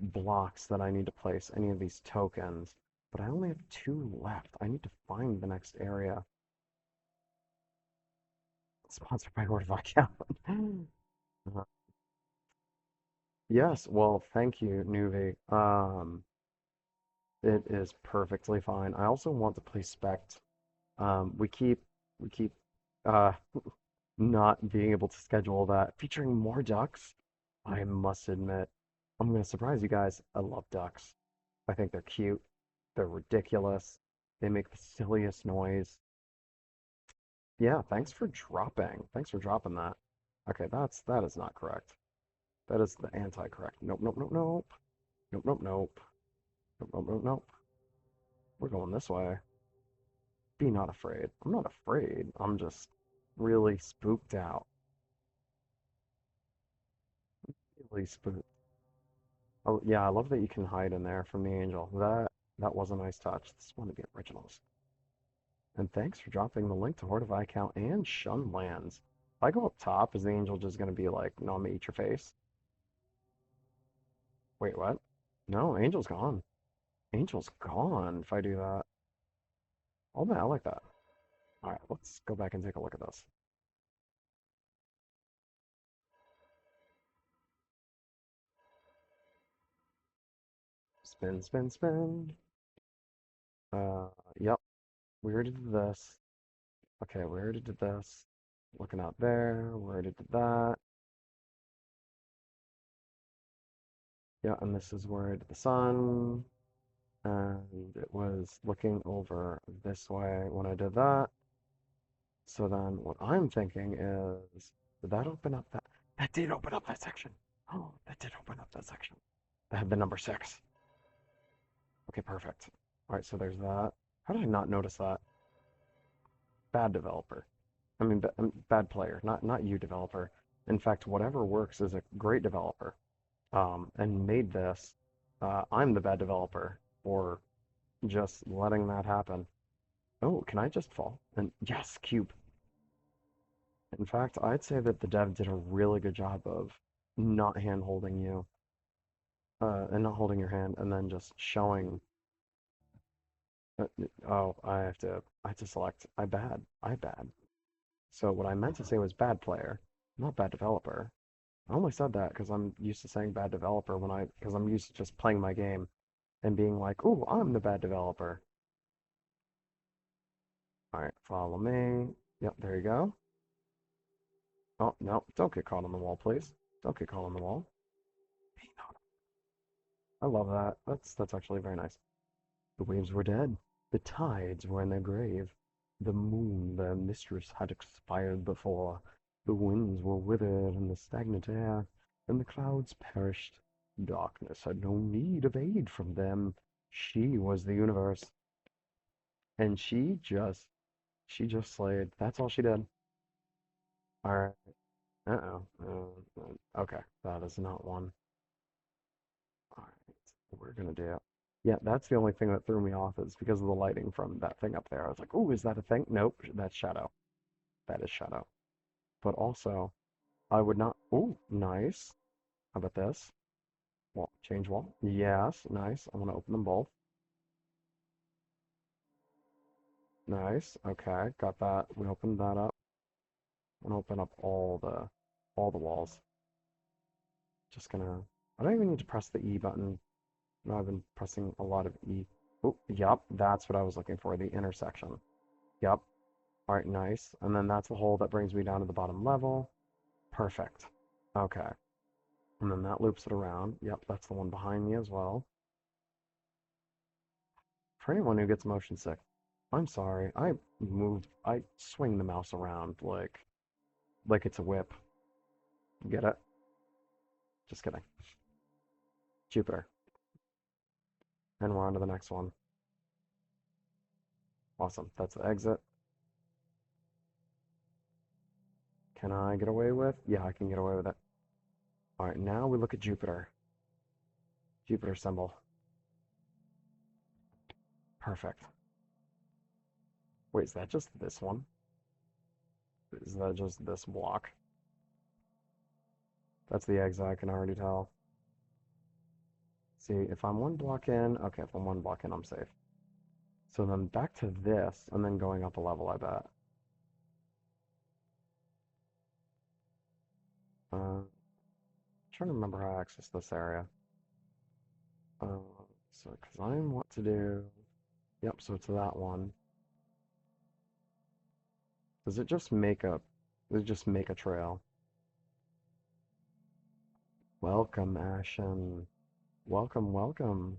blocks that I need to place, any of these tokens, but I only have two left. I need to find the next area. Sponsored by Word of Account. Yes, well, thank you, Nuvi. It is perfectly fine. I also want to play Spect. We keep uh not being able to schedule that. Featuring more ducks, I must admit, I'm gonna surprise you guys. I love ducks. I think they're cute. They're ridiculous. They make the silliest noise. Yeah, thanks for dropping. Thanks for dropping that. Okay, that is not correct. That is the anti-correct. Nope, nope, nope, nope. Nope, nope, nope. Nope, nope, nope, nope. We're going this way. Be not afraid. I'm not afraid. I'm just really spooked out. Really spooked. Oh, yeah, I love that you can hide in there from the angel. That was a nice touch. This is one of the originals. And thanks for dropping the link to Horde of Viscount and Shun Lands. If I go up top, is the angel just gonna be like, no, I'm gonna eat your face? Wait, what? No, angel's gone. Angel's gone if I do that. Oh man, I like that. Alright, let's go back and take a look at this. Spin, spin, spin. Uh, yep, we already did this. Okay, we already did this. Looking out there, we already did that. Yeah, and this is where I did the sun. And it was looking over this way when I did that. So then what I'm thinking is, did that open up that? That did open up that section. Oh, that did open up that section. That had the number 6. Okay, perfect. All right, so there's that. How did I not notice that? Bad developer. I mean, bad player, not you, developer. In fact, WhateverWorks is a great developer, and made this. I'm the bad developer for just letting that happen. Oh, can I just fall? And yes, cube. In fact, I'd say that the dev did a really good job of not hand holding you, and not holding your hand, and then just showing. Uh, oh, I have to select. I bad. So what I meant to say was bad player. Not bad developer. I only said that because I'm used to saying bad developer because I'm used to just playing my game and being like, "Ooh, I'm the bad developer." All right, follow me. Yep, there you go. Oh, no, don't get caught on the wall, please. Don't get caught on the wall. I love that. That's actually very nice. The waves were dead. The tides were in their grave. The moon, their mistress, had expired before. The winds were withered in the stagnant air, and the clouds perished. Darkness had no need of aid from them. She was the universe, and she just slayed. That's all she did. All right. Uh-oh. Okay, that is not one. All right, we're gonna do. Yeah, that's the only thing that threw me off is because of the lighting from that thing up there. I was like, "Oh, is that a thing?" Nope, that's shadow. That is shadow. But also, I would not. Oh, nice. How about this? Wall, change wall. Yes, nice. I want to open them both. Nice. Okay, got that. We opened that up. I'm gonna open up all the walls. Just gonna. I don't even need to press the E button. No, I've been pressing a lot of E. Oh, yep, that's what I was looking for. The intersection. Yep. All right, nice. And then that's the hole that brings me down to the bottom level. Perfect. Okay. And then that loops it around. Yep, that's the one behind me as well. For anyone who gets motion sick, I'm sorry. I swing the mouse around like it's a whip. Get it? Just kidding. Jupiter. And we're on to the next one. Awesome. That's the exit. Can I get away with? Yeah, I can get away with it. All right, now we look at Jupiter. Jupiter symbol. Perfect. Wait, is that just this one? Is that just this block? That's the exit, I can already tell. See, if I'm one block in, okay, if I'm one block in, I'm safe. So then back to this, and then going up a level, I bet. Trying to remember how to access this area. Uh, so, because I want to do, yep, so it's that one. Does it just make a, does it just make a trail? Welcome, Ashen. Welcome, welcome.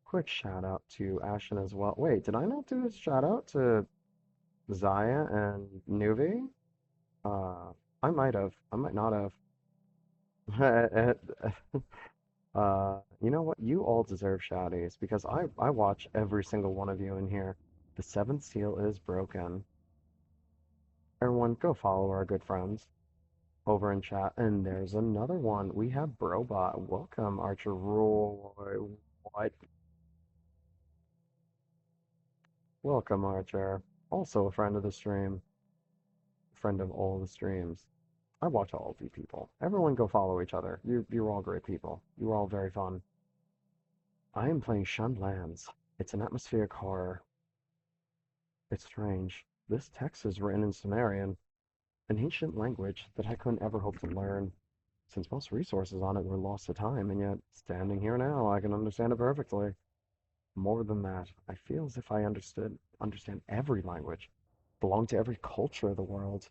Quick shout out to Ashen as well. Wait, did I not do a shout out to Zaya and Nuvi? Uh, I might have. I might not have. You know what? You all deserve shouties because I watch every single one of you in here. The seventh seal is broken. Everyone, go follow our good friends over in chat. And there's another one. We have Brobot. Welcome, Archer Roy. What? Welcome, Archer. Also a friend of the stream. Friend of all the streams. I watch all of you people. Everyone go follow each other. You're all great people. You're all very fun. I am playing Shunned Lands. It's an atmospheric horror. It's strange. This text is written in Sumerian, an ancient language that I couldn't ever hope to learn, since most resources on it were lost to time, and yet, standing here now, I can understand it perfectly. More than that, I feel as if I understand every language, belong to every culture of the world,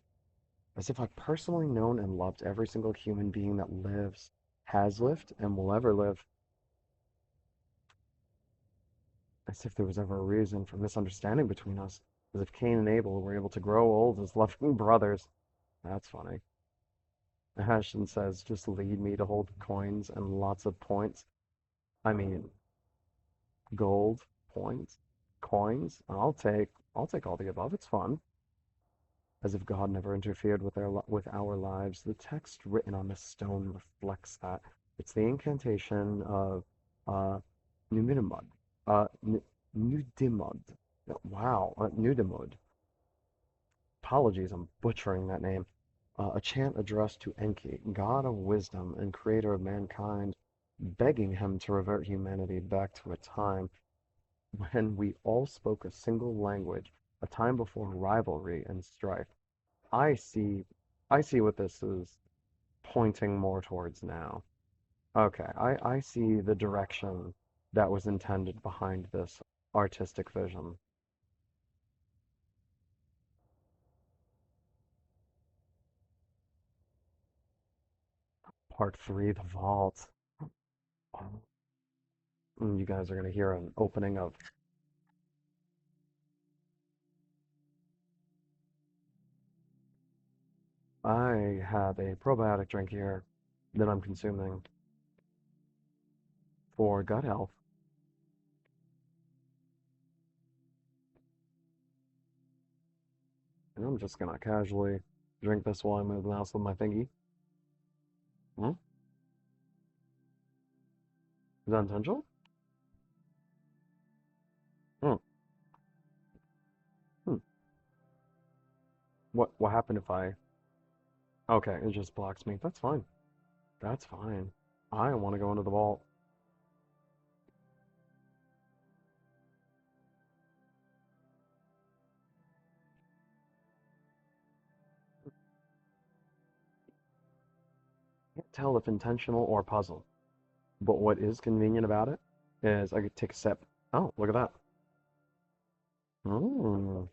as if I've personally known and loved every single human being that lives, has lived, and will ever live. As if there was ever a reason for misunderstanding between us, as if Cain and Abel were able to grow old as loving brothers. That's funny. Ashton says, just lead me to hold coins and lots of points. I mean, gold, points, coins. I'll take all the above. It's fun. As if God never interfered with our lives. The text written on the stone reflects that. It's the incantation of uh, Numinimud. Nudimud. Wow, Nudimud. Apologies, I'm butchering that name. A chant addressed to Enki, god of wisdom and creator of mankind, begging him to revert humanity back to a time when we all spoke a single language, a time before rivalry and strife. I see, I see what this is pointing more towards now. Okay, I see the direction that was intended behind this artistic vision. Part three, the vault. You guys are gonna hear an opening of. I have a probiotic drink here that I'm consuming for gut health, and I'm just gonna casually drink this while I move the mouse with my thingy. Hmm? Is that intentional? Hmm. Hmm. What happened if I? Okay, it just blocks me. That's fine. That's fine. I want to go into the vault. Can't tell if intentional or puzzle. But what is convenient about it is I could take a sip. Oh, look at that. Mm.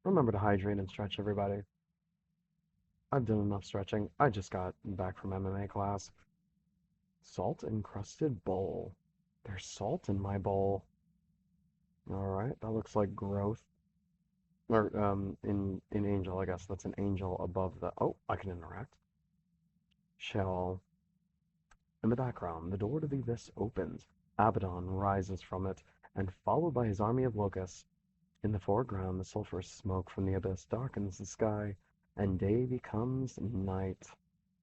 Remember to hydrate and stretch, everybody. I've done enough stretching. I just got back from MMA class. Salt encrusted bowl. There's salt in my bowl. All right, that looks like growth. Or in angel, I guess that's an angel above the. Oh, I can interact. Shell. In the background, the door to the abyss opens. Abaddon rises from it, and followed by his army of locusts. In the foreground, the sulphurous smoke from the abyss darkens the sky, and day becomes night.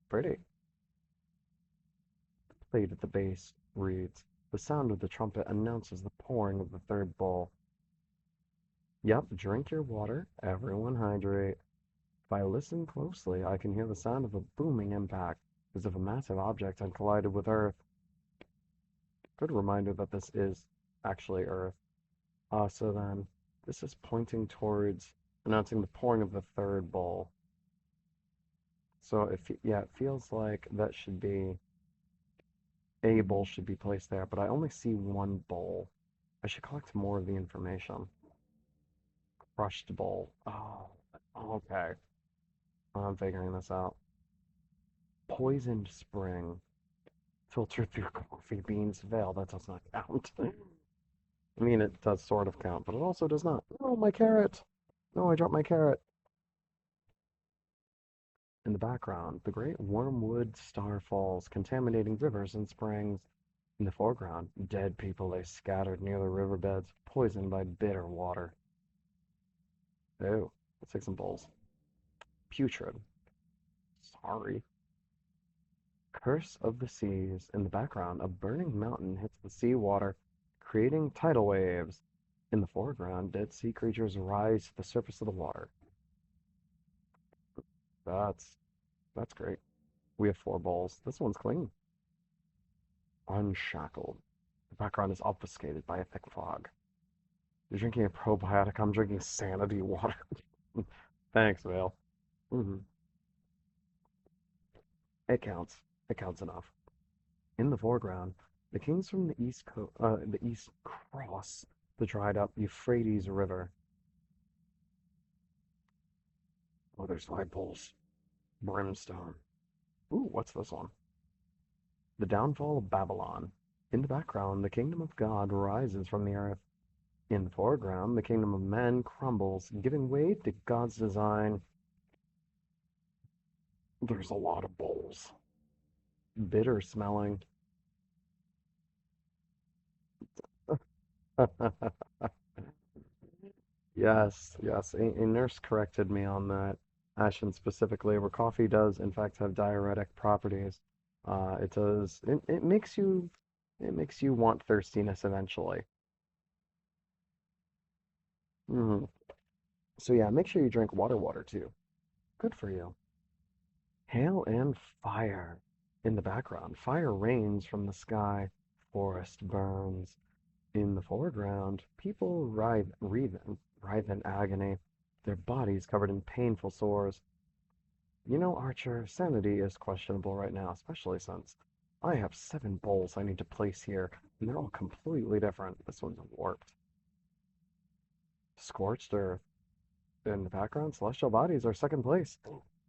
Pretty. Played at the base reads, the sound of the trumpet announces the pouring of the third bowl. Yep, drink your water. Everyone hydrate. If I listen closely, I can hear the sound of a booming impact, as if a massive object had collided with Earth. Good reminder that this is actually Earth. So then, this is pointing towards announcing the pouring of the third bowl. So yeah, it feels like that should be a bowl should be placed there, but I only see one bowl. I should collect more of the information. Crushed bowl. Oh, okay. I'm figuring this out. Poisoned spring. Filtered through coffee beans veil. That does not count. I mean, it does sort of count, but it also does not. Oh, my carrot. No, I dropped my carrot. In the background, the great wormwood star falls, contaminating rivers and springs. In the foreground, dead people lay scattered near the riverbeds, poisoned by bitter water. Oh, let's take some bowls. Putrid. Sorry. Curse of the Seas. In the background, a burning mountain hits the sea water, creating tidal waves. In the foreground, dead sea creatures rise to the surface of the water. That's that's great. We have four bowls. This one's clean. Unshackled. The background is obfuscated by a thick fog. You're drinking a probiotic. I'm drinking sanity water. Thanks, Vale. Hmm. It counts. It counts enough. In the foreground, the kings from the east cross the dried up Euphrates River. Oh, there's five poles. Brimstone. Ooh, what's this one? The downfall of Babylon. In the background, the kingdom of God rises from the earth. In the foreground, the kingdom of men crumbles, giving way to God's design. There's a lot of bowls. Bitter smelling. Yes, yes. A nurse corrected me on that. Ashen specifically, where coffee does in fact have diuretic properties. It does. It makes you want thirstiness eventually. Hmm. So yeah, make sure you drink water too. Good for you. Hail and fire. In the background, fire rains from the sky. Forest burns. In the foreground, people writhe, wreathe, writhe in agony, their bodies covered in painful sores. You know, Archer, sanity is questionable right now, especially since I have 7 bowls I need to place here, and they're all completely different. This one's warped. Scorched earth. In the background, celestial bodies are second place.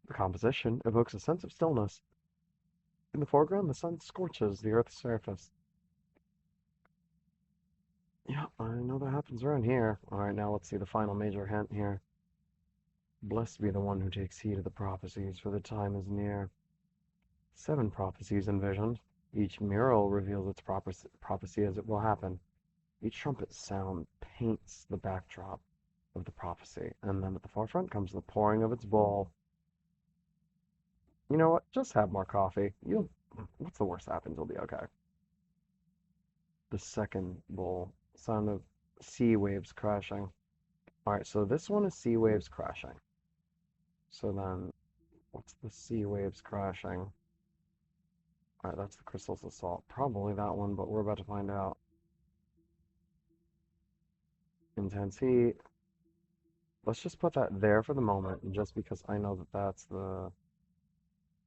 The composition evokes a sense of stillness. In the foreground, the sun scorches the earth's surface. Yeah, I know that happens around here. Alright, now let's see the final major hint here. Blessed be the one who takes heed of the prophecies, for the time is near. 7 prophecies envisioned. Each mural reveals its prophecy as it will happen. Each trumpet sound paints the backdrop of the prophecy, and then at the forefront comes the pouring of its bowl. You know what? Just have more coffee. You'll. What's the worst that happens? You'll be okay. The second bowl. Sound of sea waves crashing. Alright, so this one is sea waves crashing. So then, what's the sea waves crashing? Alright, that's the crystals of salt. Probably that one, but we're about to find out. Intense heat. Let's just put that there for the moment, just because I know that that's the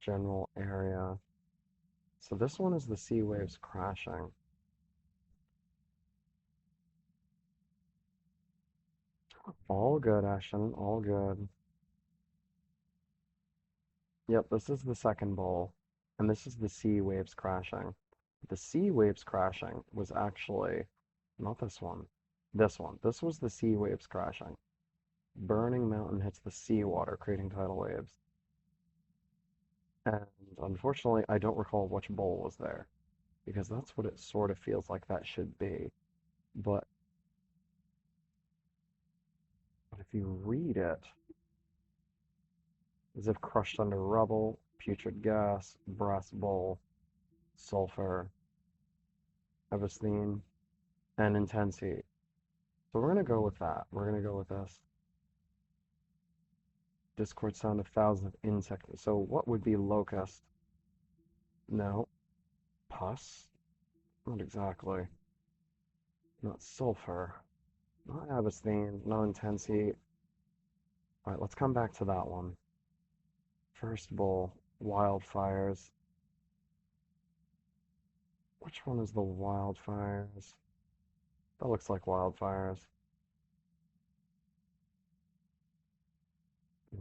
general area. So this one is the sea waves crashing. All good, Ashton, all good. Yep, this is the second bowl, and this is the sea waves crashing. The sea waves crashing was actually not this one. This one. This was the sea waves crashing. Burning mountain hits the seawater, creating tidal waves. And unfortunately, I don't recall which bowl was there, because that's what it sort of feels like that should be. But if you read it, as if crushed under rubble, putrid gas, brass bowl, sulfur, Evesthine, and intense heat. So we're going to go with that. We're going to go with this. Discord sound of thousands of insects. So what would be locust? No. Pus? Not exactly. Not sulfur. Not Evesthine. No intense heat. Alright, let's come back to that one. First bowl. Wildfires. Which one is the wildfires? That looks like wildfires.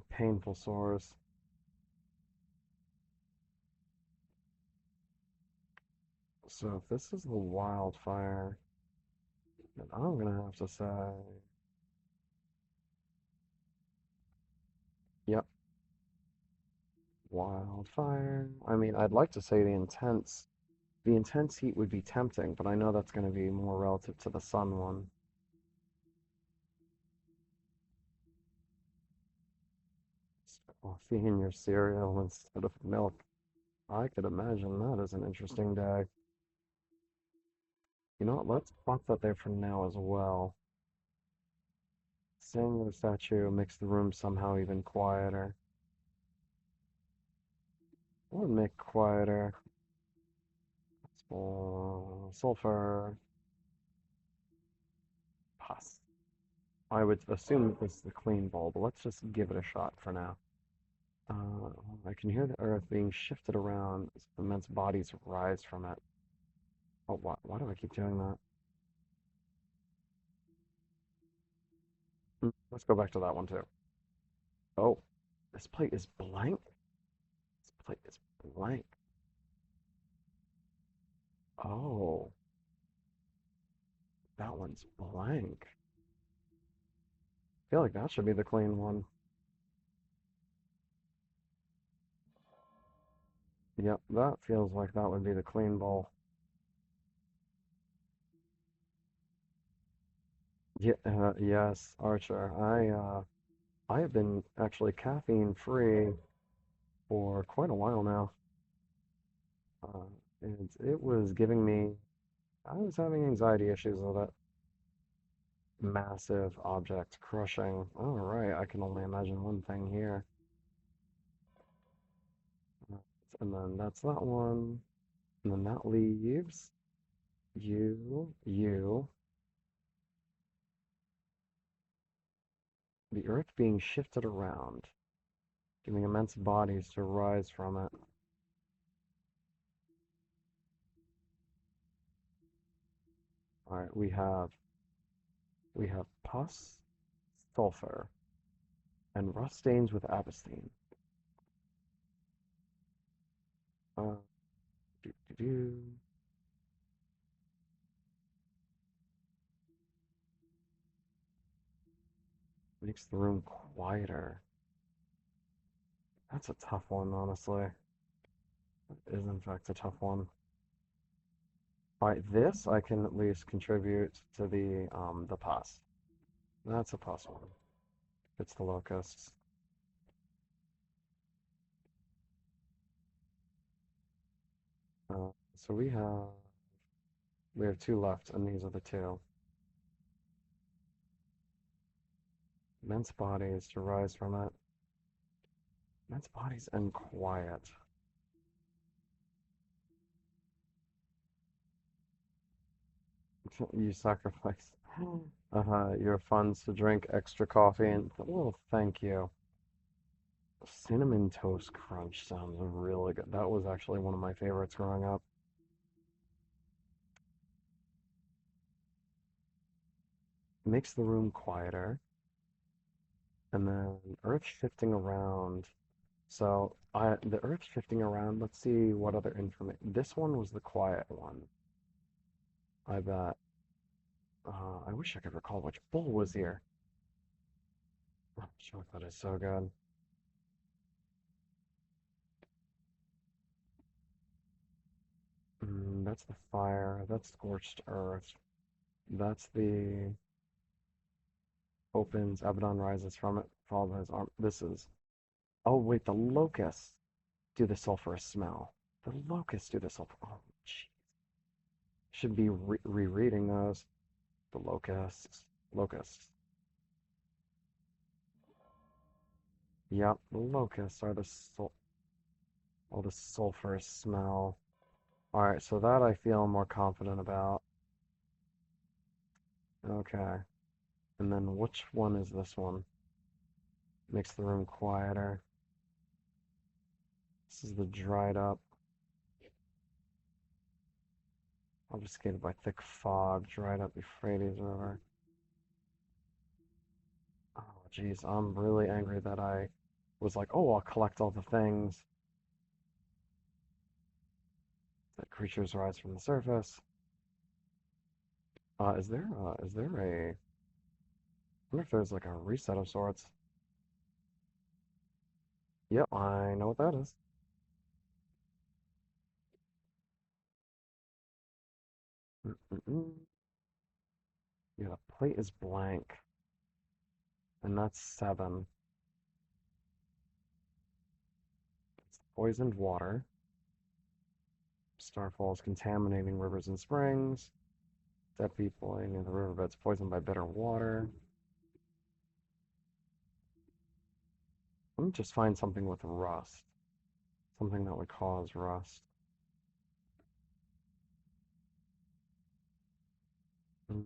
Painful sores. So if this is the wildfire, then I'm gonna have to say, yep, wildfire. I mean, I'd like to say the intense heat would be tempting, but I know that's gonna be more relative to the sun one. Coffee in your cereal instead of milk. I could imagine that is an interesting day. You know what? Let's plot that there for now as well. Seeing the statue makes the room somehow even quieter. What would make quieter? Sulfur. Pus. I would assume that this is the clean bowl, but let's just give it a shot for now. I can hear the earth being shifted around as immense bodies rise from it. Oh, why do I keep doing that? Let's go back to that one too. Oh, this plate is blank? This plate is blank. Oh, that one's blank. I feel like that should be the clean one. Yep, that feels like that would be the clean bowl. Yeah, yes, Archer. I have been actually caffeine free for quite a while now. Uh, and it was giving me, I was having anxiety issues with it. Massive object crushing. All right, I can only imagine one thing here. Uh, And then that's that one. And then that leaves you, The earth being shifted around, giving immense bodies to rise from it. All right, we have pus, sulfur, and rust stains with avastine. Uh, do, do, do. Makes the room quieter. That's a tough one, honestly. It is in fact a tough one. Alright, this I can at least contribute to the pus. That's a pus one. It's the locusts. So we have two left, and these are the two. Immense bodies to rise from it. Immense bodies and quiet. You sacrifice your funds to drink extra coffee and well, thank you. Cinnamon Toast Crunch sounds really good. That was actually one of my favorites growing up. Makes the room quieter. And then Earth shifting around. So the Earth shifting around, let's see what other information. This one was the quiet one. I bet. I wish I could recall which bull was here. Oh, chocolate is so good. That's the fire. That's scorched earth. That's the opens. Abaddon rises from it. Followed by his arm. This is. Oh wait, the locusts do the sulfurous smell. The locusts do the sulfur. Oh, jeez. Should be rereading those. The locusts. Locusts. Yep, the locusts are all the sulfurous smell. Alright, so that I feel more confident about. Okay. And then which one is this one? Makes the room quieter. This is the dried up, obfuscated by thick fog, dried up Euphrates River. Oh, geez, I'm really angry that I was like, oh, I'll collect all the things that creatures rise from the surface. Is there a, I wonder if there's like a reset of sorts. Yep, I know what that is. Mm-mm-mm. Yeah, the plate is blank, and that's 7. It's poisoned water. Starfalls contaminating rivers and springs. Dead people in the riverbeds poisoned by bitter water. Let me just find something with rust. Something that would cause rust. Mm,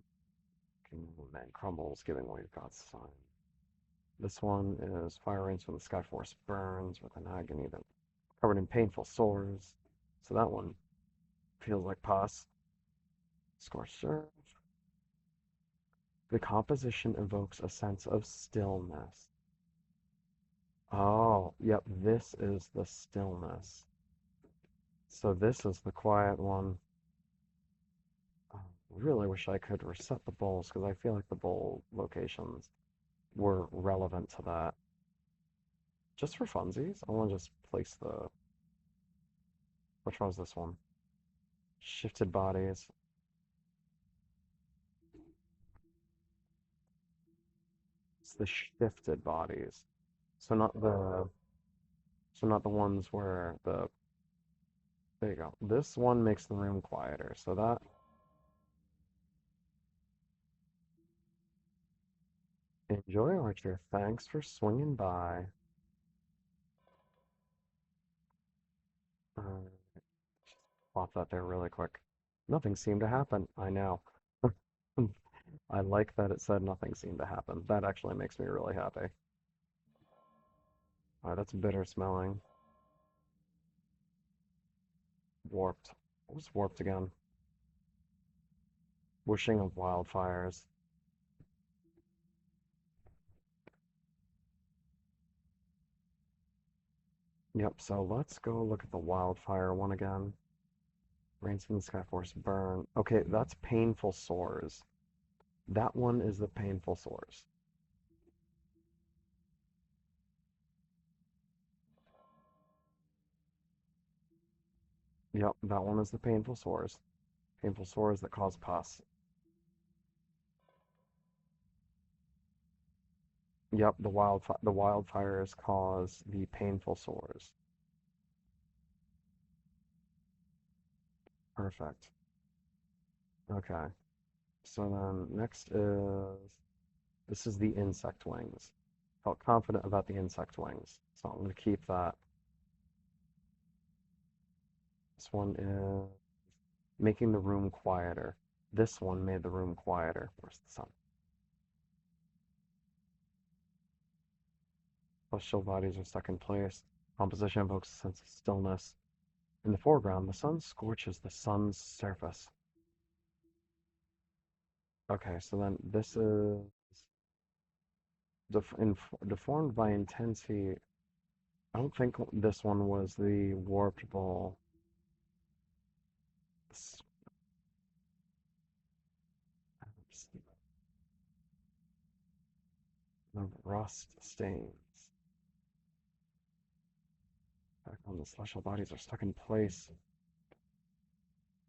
man crumbles, giving way to God's sign. This one is fire rains from the sky, forest burns with an agony that covered in painful sores. So that one feels like pus. Scorched earth. The composition evokes a sense of stillness. Oh, yep, this is the stillness. So this is the quiet one. I really wish I could reset the bowls because I feel like the bowl locations were relevant to that. Just for funsies, I want to just place the. Which one was this one? Shifted bodies. It's the shifted bodies. So not the. So not the ones where the. There you go. This one makes the room quieter. So that. Enjoy, Archer. Thanks for swinging by. Uh, Pop that there really quick. Nothing seemed to happen. I know. I like that it said nothing seemed to happen. That actually makes me really happy. Alright, that's bitter smelling. Warped. What was warped again? Wishing of wildfires. Yep, so let's go look at the wildfire one again. Rains from the Skyforce burn. Okay, that's painful sores. That one is the painful sores. Yep, that one is the painful sores. Painful sores that cause pus. Yep, the wildfires cause the painful sores. Perfect. Okay. So then next is this is the insect wings. Felt confident about the insect wings, so I'm going to keep that. This one is making the room quieter. This one made the room quieter. Where's the sun? Celestial bodies are stuck in place. Composition evokes a sense of stillness. In the foreground, the sun scorches the sun's surface. Okay, so then this is deformed by intensity. I don't think this one was the warped ball. The rust stains. Back on the celestial bodies are stuck in place.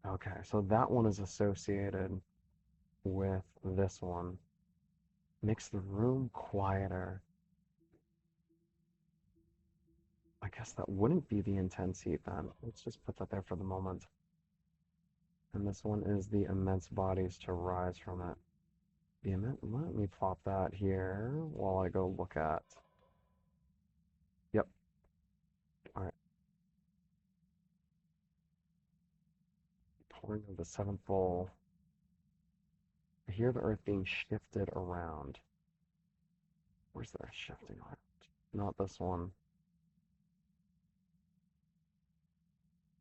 Okay, so that one is associated with this one. Makes the room quieter. I guess that wouldn't be the intense heat then. Let's just put that there for the moment. And this one is the immense bodies to rise from it. The immense, let me plop that here while I go look at. Yep. All right. Pouring of the seventh bowl. I hear the earth being shifted around. Where's the earth shifting around? Not this one.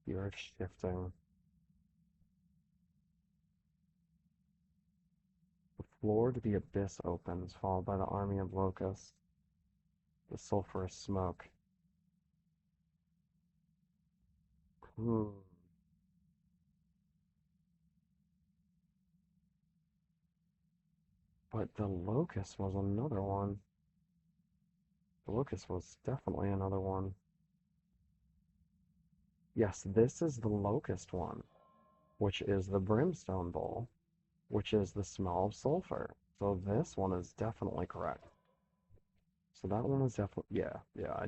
The earth shifting. The floor to the abyss opens, followed by the army of locusts. The sulphurous smoke. Hmm. But the locust was another one. The locust was definitely another one. Yes, this is the locust one, which is the brimstone bowl, which is the smell of sulfur. So this one is definitely correct. So that one is definitely, yeah.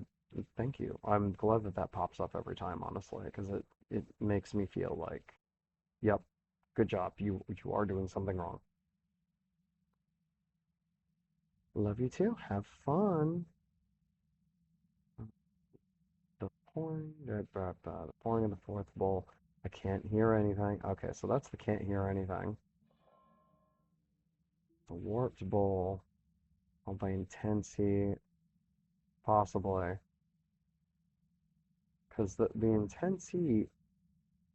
Thank you. I'm glad that that pops up every time, honestly, because it makes me feel like, yep, good job. You are doing something wrong. Love you too. Have fun. The pouring of the fourth bowl. I can't hear anything. Okay, so that's the can't hear anything. The warped bowl. All by intense heat, possibly. Because the intense heat,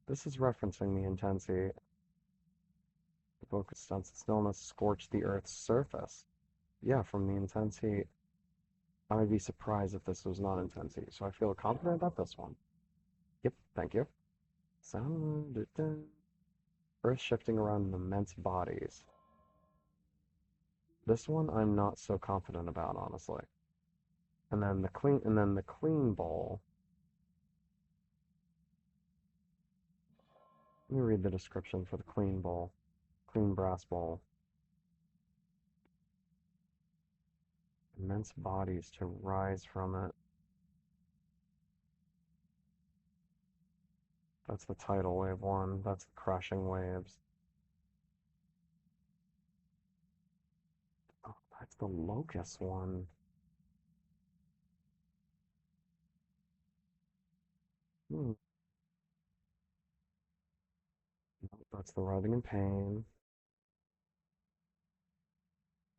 this is referencing the intense heat. The focus sense of stillness scorched the Earth's surface. Yeah, from the intense heat. I would be surprised if this was not intense heat. So I feel confident about this one. Yep, thank you. Sound. Earth shifting around in immense bodies. This one I'm not so confident about, honestly. And then the clean bowl. Let me read the description for the clean bowl. Clean brass bowl. Immense bodies to rise from it. That's the tidal wave one. That's the crashing waves. Oh, that's the locust one. Hmm. That's the writhing in pain.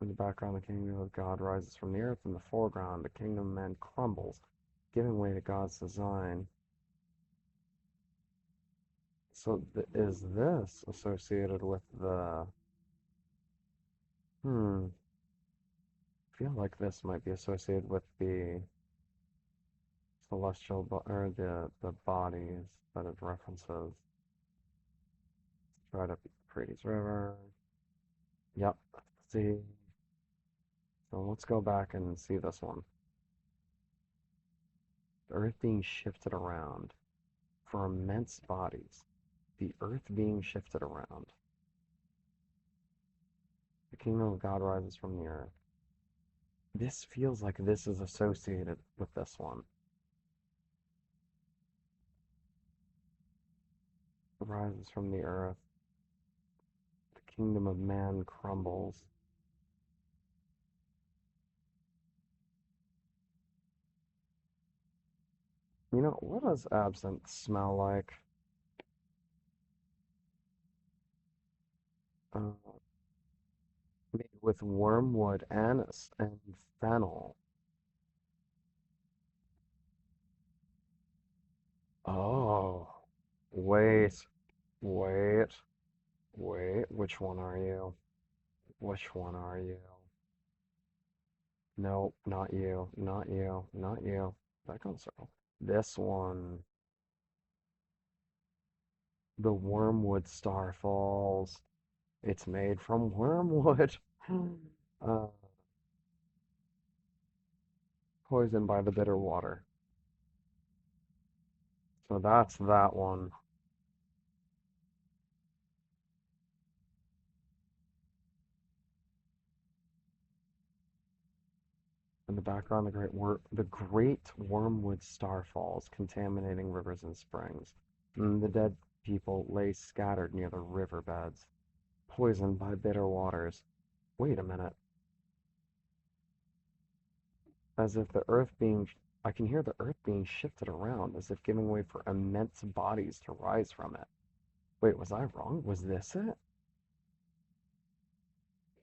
In the background, the kingdom of God rises from the earth. In the foreground, the kingdom of man crumbles, giving way to God's design. So is this associated with the... I feel like this might be associated with the celestial, or the bodies that it references. Right up Euphrates River. Yep. See. So let's go back and see this one. The earth being shifted around for immense bodies. The earth being shifted around. The kingdom of God rises from the earth. This feels like this is associated with this one. It rises from the earth. The kingdom of man crumbles. You know, what does absinthe smell like? Uh, Made with wormwood, anise, and fennel. Oh, wait, wait, wait. Which one are you? Which one are you? No, not you, not you, not you. Back on circle. This one, the Wormwood Starfalls. It's made from wormwood. uh, Poisoned by the bitter water. So that's that one. In the background, the great Wormwood Starfalls, contaminating rivers and springs. And the dead people lay scattered near the riverbeds, poisoned by bitter waters. Wait a minute. As if the earth being, I can hear the earth being shifted around, as if giving way for immense bodies to rise from it. Wait, was I wrong? Was this it?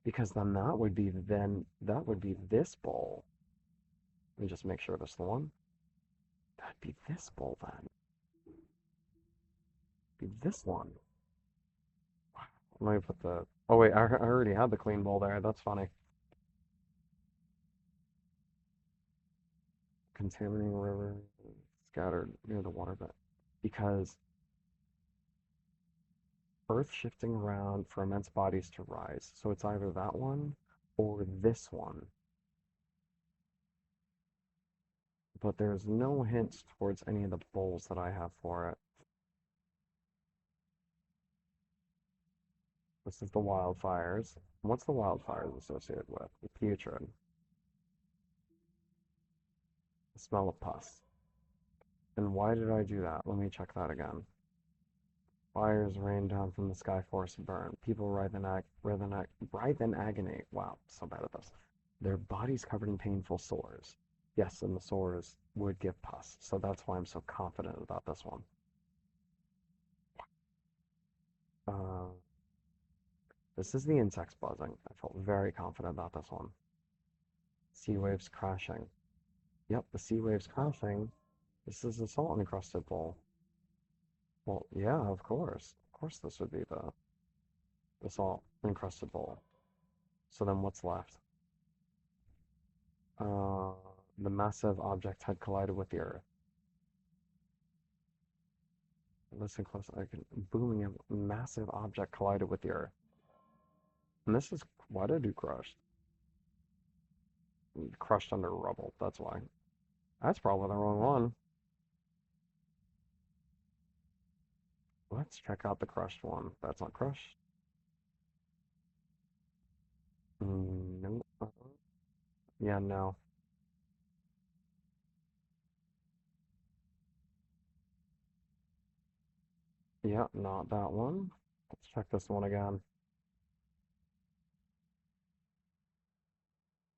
Because that would be this bowl. Let me just make sure this is the one. That'd be this bowl then. Be this one. Let me put the. Oh wait, I already had the clean bowl there. That's funny. Contaminating river scattered near the waterbed. Because earth shifting around for immense bodies to rise. So it's either that one or this one. But there's no hints towards any of the bowls that I have for it. This is the wildfires. What's the wildfires associated with? Putrid. The smell of pus. And why did I do that? Let me check that again. Fires rain down from the sky, forest burn. People writhe in agony. Wow, so bad at this. Their bodies covered in painful sores. Yes, and the sores would give pus. So that's why I'm so confident about this one. Uh, this is the insects buzzing. I felt very confident about this one. Sea waves crashing. Yep, the sea waves crashing. This is a salt encrusted bowl. Well, yeah, of course. Of course this would be the salt encrusted bowl. So then what's left? Uh, the massive object had collided with the earth. Listen close. I can booming a massive object collided with the earth. And this is why did you crush? Crushed under rubble. That's why. That's probably the wrong one. Let's check out the crushed one. That's not crushed. No. Yeah, no. Yeah, not that one. Let's check this one again.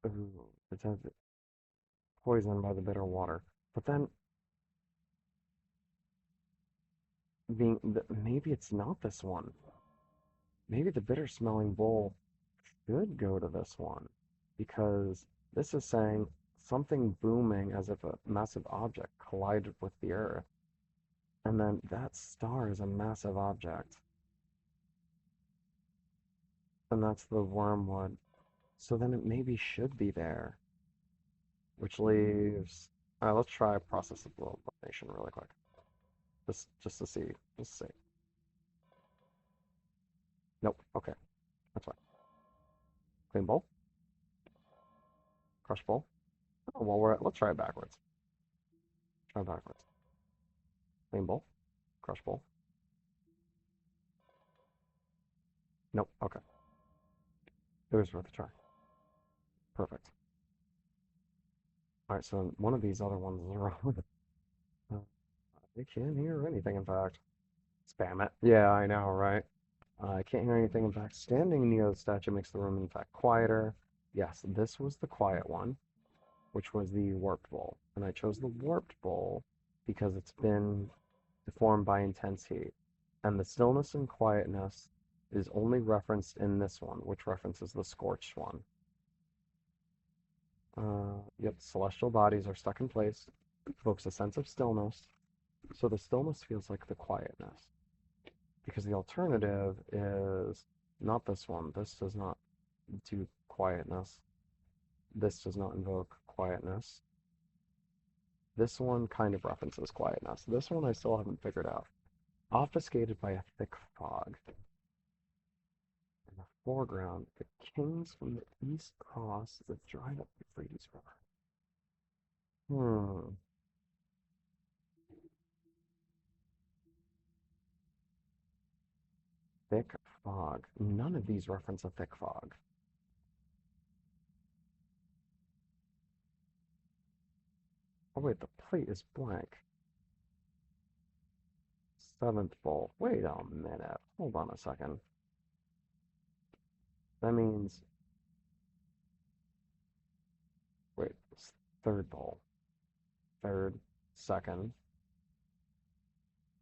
Ooh, it says poisoned by the bitter water. But then, maybe it's not this one. Maybe the bitter smelling bowl should go to this one because this is saying something booming as if a massive object collided with the Earth. And then that star is a massive object. And that's the wormwood. So then it maybe should be there. Which leaves... let's try process of elimination really quick. Just to see. Just to see. Nope. Okay. That's fine. Clean bowl. Crush bowl. Oh, well, let's try it backwards. Try it backwards. Clean bowl. Crush bowl. Nope. Okay. It was worth a try. Perfect. Alright, so one of these other ones is wrong. I can't hear anything, in fact. Spam it. Yeah, I know, right? I can't hear anything. In fact, standing near the statue makes the room, in fact, quieter. Yes, this was the quiet one, which was the warped bowl. And I chose the warped bowl because it's been deformed by intense heat. And the stillness and quietness is only referenced in this one, which references the scorched one. Yep, celestial bodies are stuck in place, evokes a sense of stillness. So the stillness feels like the quietness. Because the alternative is not this one. This does not do quietness. This does not invoke quietness. This one kind of references quietness. This one I still haven't figured out. Obfuscated by a thick fog. In the foreground, the kings from the east cross the dried up Euphrates River. Thick fog. None of these reference a thick fog. Oh wait, the plate is blank. Seventh bowl. Wait a minute. Hold on a second. That means... Wait, it's third bowl. Third, second,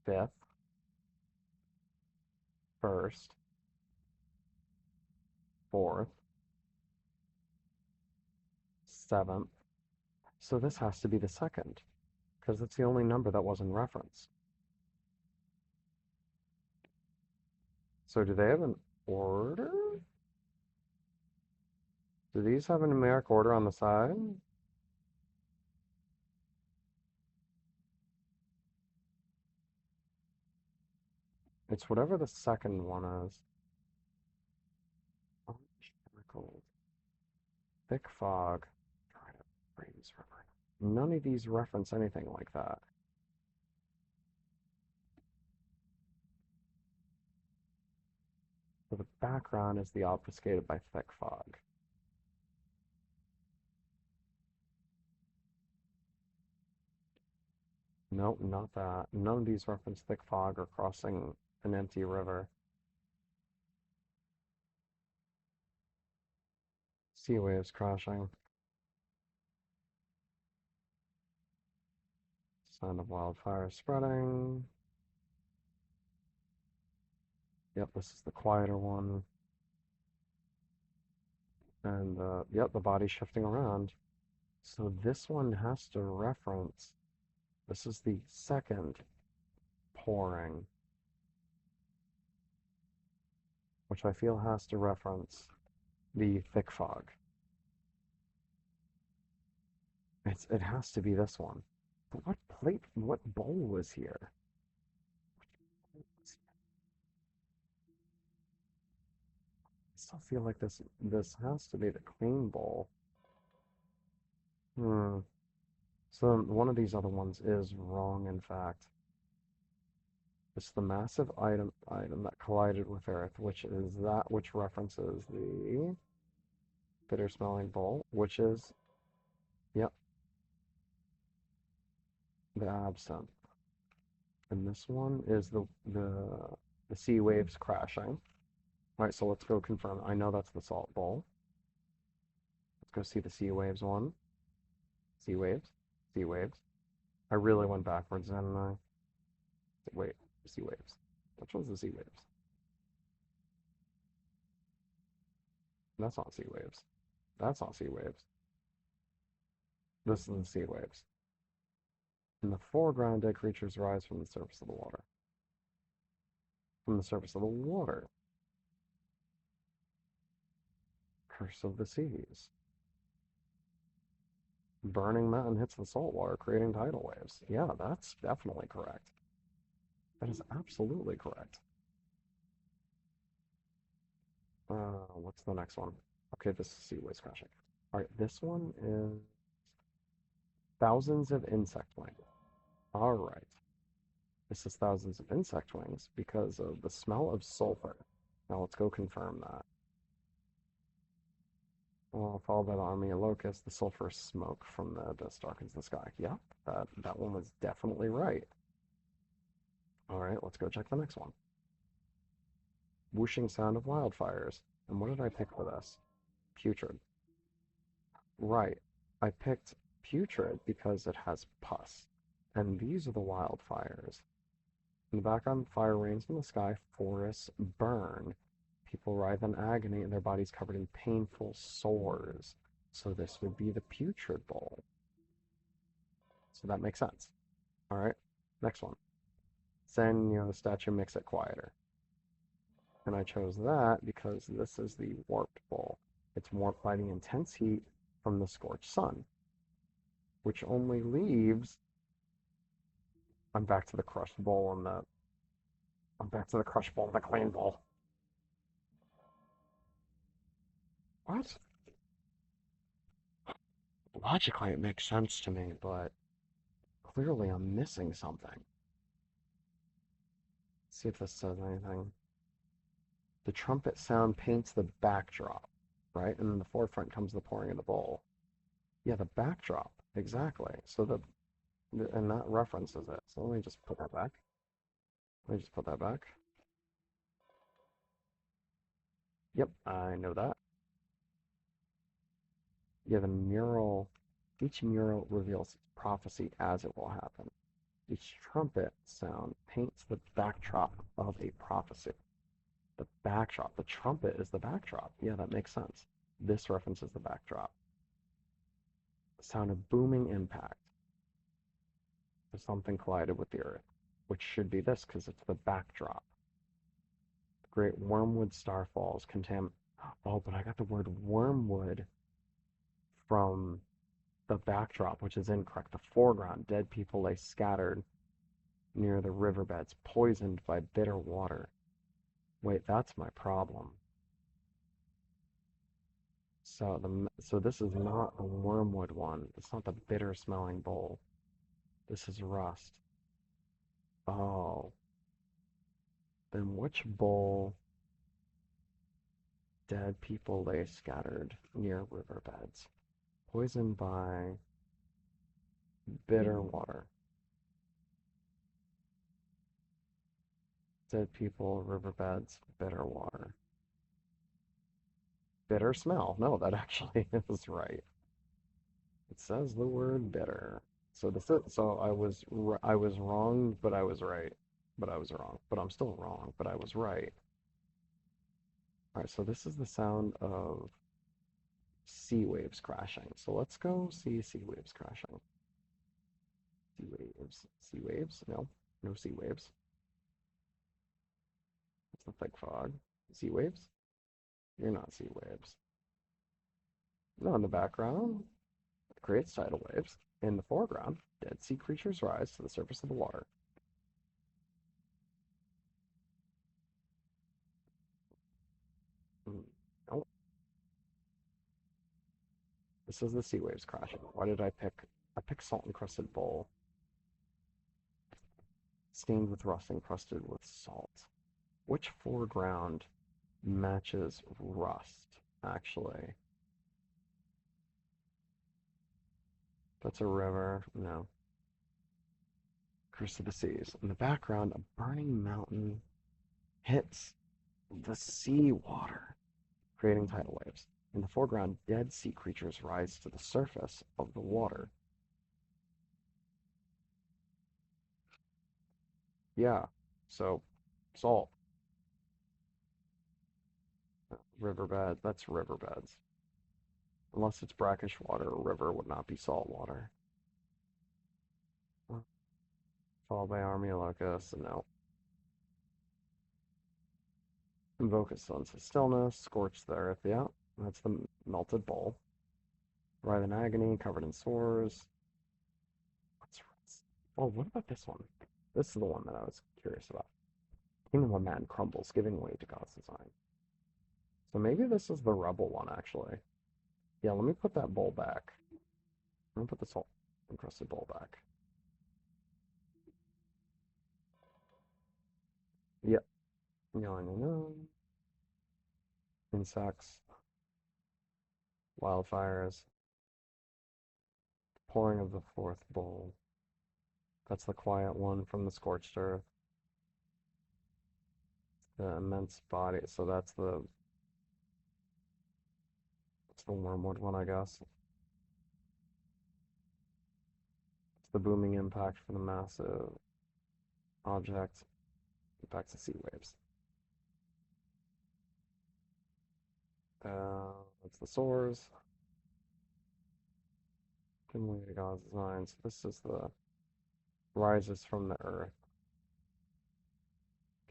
fifth, first, fourth, seventh. So this has to be the second, because it's the only number that wasn't referenced. So do they have an order? Do these have a numeric order on the side? It's whatever the second one is. Orange chemicals. Thick fog. Try to freeze river. None of these reference anything like that. So the background is the obfuscated by thick fog. Nope, not that. None of these reference thick fog or crossing an empty river. Sea waves crashing. Sign of wildfire spreading. Yep, this is the quieter one. And, yep, the body's shifting around. So this one has to reference... This is the second pouring, which I feel has to reference the thick fog. It has to be this one. But what bowl was here? I still feel like this has to be the clean bowl. So one of these other ones is wrong, in fact. It's the massive item that collided with Earth, which is that which references the bitter smelling bowl, which is, yep, the absinthe. And this one is the sea waves crashing. Alright, so let's go confirm. I know that's the salt bowl. Let's go see the sea waves one. Sea waves. Sea waves. I really went backwards, didn't I? Wait, sea waves. Which one's the sea waves? That's not sea waves. That's not sea waves. This is the sea waves. In the foreground, dead creatures rise from the surface of the water. From the surface of the water. Curse of the seas. Burning mountain hits the salt water, creating tidal waves. Yeah, that's definitely correct. That is absolutely correct. What's the next one? Okay, this is sea waves crashing. All right, this one is thousands of insect wings. All right. This is thousands of insect wings because of the smell of sulfur. Now let's go confirm that. Well, followed by the army of locusts, the sulfurous smoke from the abyss darkens the sky. Yep, that one was definitely right. All right, let's go check the next one. Whooshing sound of wildfires. And what did I pick for this? Putrid. Right. I picked putrid because it has pus. And these are the wildfires. In the background, fire rains from the sky, forests burn. People writhe in agony and their bodies covered in painful sores. So this would be the putrid bowl. So that makes sense. All right, next one. Zen, the statue makes it quieter. And I chose that because this is the warped bowl. It's warped by the intense heat from the scorched sun, which only leaves. I'm back to the crushed bowl and the. I'm back to the crushed bowl and the clean bowl. What? Logically, it makes sense to me, but clearly I'm missing something. Let's see if this says anything. The trumpet sound paints the backdrop, right? And in the forefront comes the pouring of the bowl. Yeah, the backdrop, exactly. So and that references it. So let me just put that back. Let me just put that back. Yep, I know that. Yeah, each mural reveals its prophecy as it will happen. Each trumpet sound paints the backdrop of a prophecy. The backdrop, the trumpet is the backdrop. Yeah, that makes sense. This references the backdrop. The sound of booming impact. If something collided with the earth, which should be this because it's the backdrop. The great wormwood starfalls contain. Oh, but I got the word wormwood from the backdrop, which is incorrect. The foreground, dead people lay scattered near the riverbeds, poisoned by bitter water. Wait, that's my problem. So this is not the wormwood one. It's not the bitter smelling bowl. This is rust. Oh, then which bowl dead people lay scattered near riverbeds, poisoned by bitter water? Dead people, riverbeds, bitter water. Bitter smell. No, that actually is right. It says the word bitter. So I was wrong, but I was right. But I was wrong. But I'm still wrong, but I was right. All right, so this is the sound of sea waves crashing. So let's go see sea waves crashing. Sea waves. Sea waves? No. No sea waves. It's the thick fog. Sea waves? You're not sea waves. No, in the background, it creates tidal waves. In the foreground, dead sea creatures rise to the surface of the water. No, this is the sea waves crashing. Why did I pick? I picked salt encrusted bowl, stained with rust, encrusted with salt. Which foreground matches rust, actually? That's a river. No. Curse of the Seas. In the background, a burning mountain hits the sea water, creating tidal waves. In the foreground, dead sea creatures rise to the surface of the water. Yeah, so salt. Riverbed. That's riverbeds. Unless it's brackish water, a river would not be salt water. Followed by Army Locust, no. Invoke a Sons of Stillness, Scorch the Earth, yeah. That's the melted bowl. Writhe in Agony, covered in sores. Oh, what about this one? This is the one that I was curious about. Kingdom of Man crumbles, giving way to God's design. So maybe this is the rebel one, actually. Yeah, let me put that bowl back. Let me put the salt encrusted bowl back. Yep. No. Insects. Wildfires. Pouring of the fourth bowl. That's the quiet one from the scorched earth. The immense body. So that's the wormwood one, I guess. It's the booming impact from the massive object. Impacts the sea waves. That's the sores. Giving way to God's design. So this is the rises from the earth.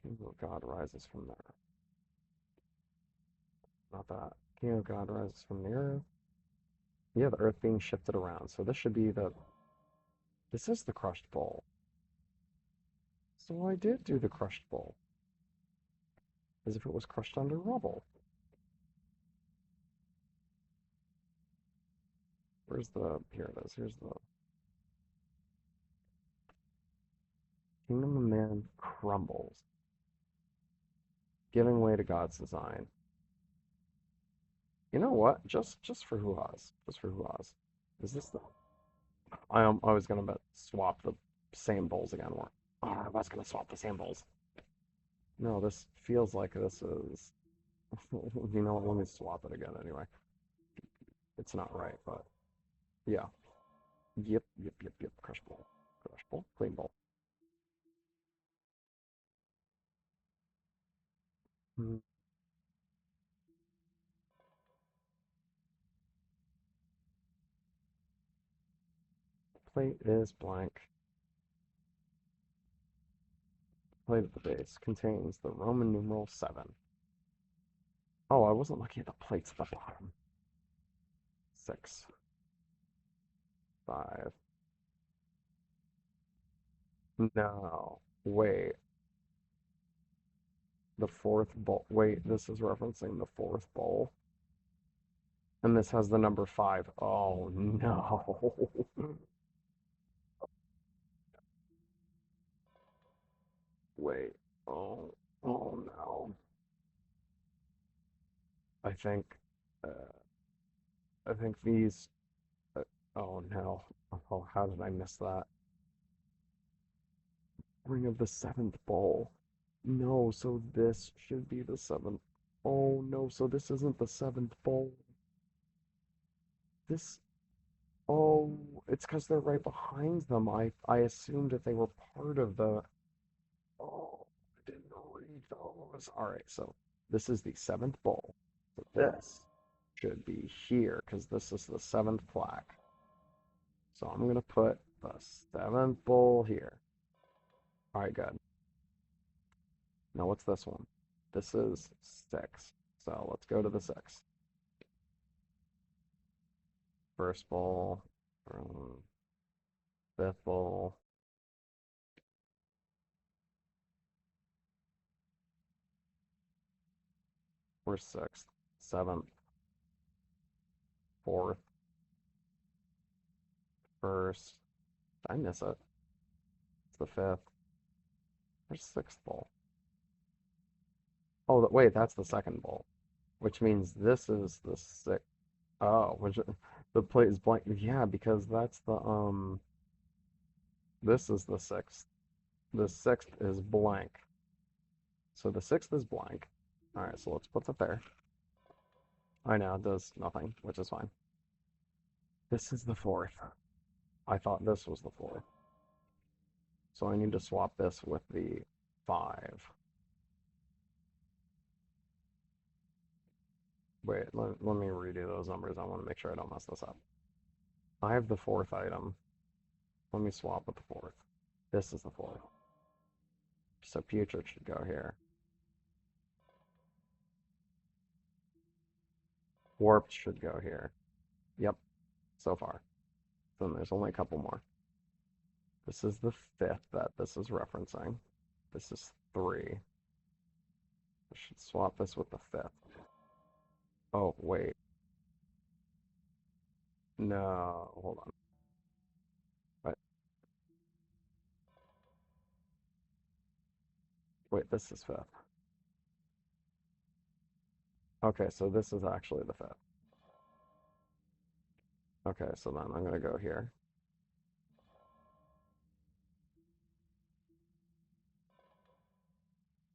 Kingdom of God rises from the earth. Not that. Kingdom of God rises from the earth. Yeah, the earth being shifted around. So this should be the... This is the crushed bowl. So I did do the crushed bowl. As if it was crushed under rubble. Where's the... Here it is. Here's the... Kingdom of Man crumbles. Giving way to God's design. You know what? Just for hoo-ha's. Just for hoo-ha's. Is this the... I was gonna swap the same bowls again. I was gonna swap the same bowls. No, this feels like this is... You know what? Let me swap it again anyway. It's not right, but... Yeah. Yep. Crush bowl. Crush bowl. Clean bowl. Hmm. Plate is blank. Plate at the base contains the Roman numeral 7. Oh, I wasn't looking at the plates at the bottom. 6. 5. No. Wait. The fourth bowl. Wait, this is referencing the fourth bowl. And this has the number 5. Oh, no. Wait. Oh, oh no. I think, uh, I think these, uh, oh no. Oh, how did I miss that? Ring of the seventh bowl. No, so this should be the seventh. Oh no, so this isn't the seventh bowl. This, oh, it's because they're right behind them. I assumed that they were part of the, oh, I didn't read those. All right, so this is the seventh bowl. So this should be here because this is the seventh plaque. So I'm gonna put the seventh bowl here. All right, good. Now what's this one? This is 6. So let's go to the 6. First bowl, fifth bowl. We're 6th, 7th, 4th, 1st. Did I miss it? It's the 5th. Where's 6th bowl? Oh, wait, that's the second bowl, which means this is the 6th. Oh, which the plate is blank. Yeah, because that's the this is the 6th. The 6th is blank. So the 6th is blank. All right, so let's put that there. I know it does nothing, which is fine. This is the 4th. I thought this was the 4th. So I need to swap this with the 5. Wait, let me redo those numbers. I want to make sure I don't mess this up. I have the fourth item. Let me swap with the fourth. This is the fourth. So putrid should go here. Warped should go here. Yep, so far. Then there's only a couple more. This is the fifth that this is referencing. This is 3. I should swap this with the fifth. Oh, wait. No, hold on. Wait, wait, this is fifth. Okay, so this is actually the fifth. Okay, so then I'm gonna go here.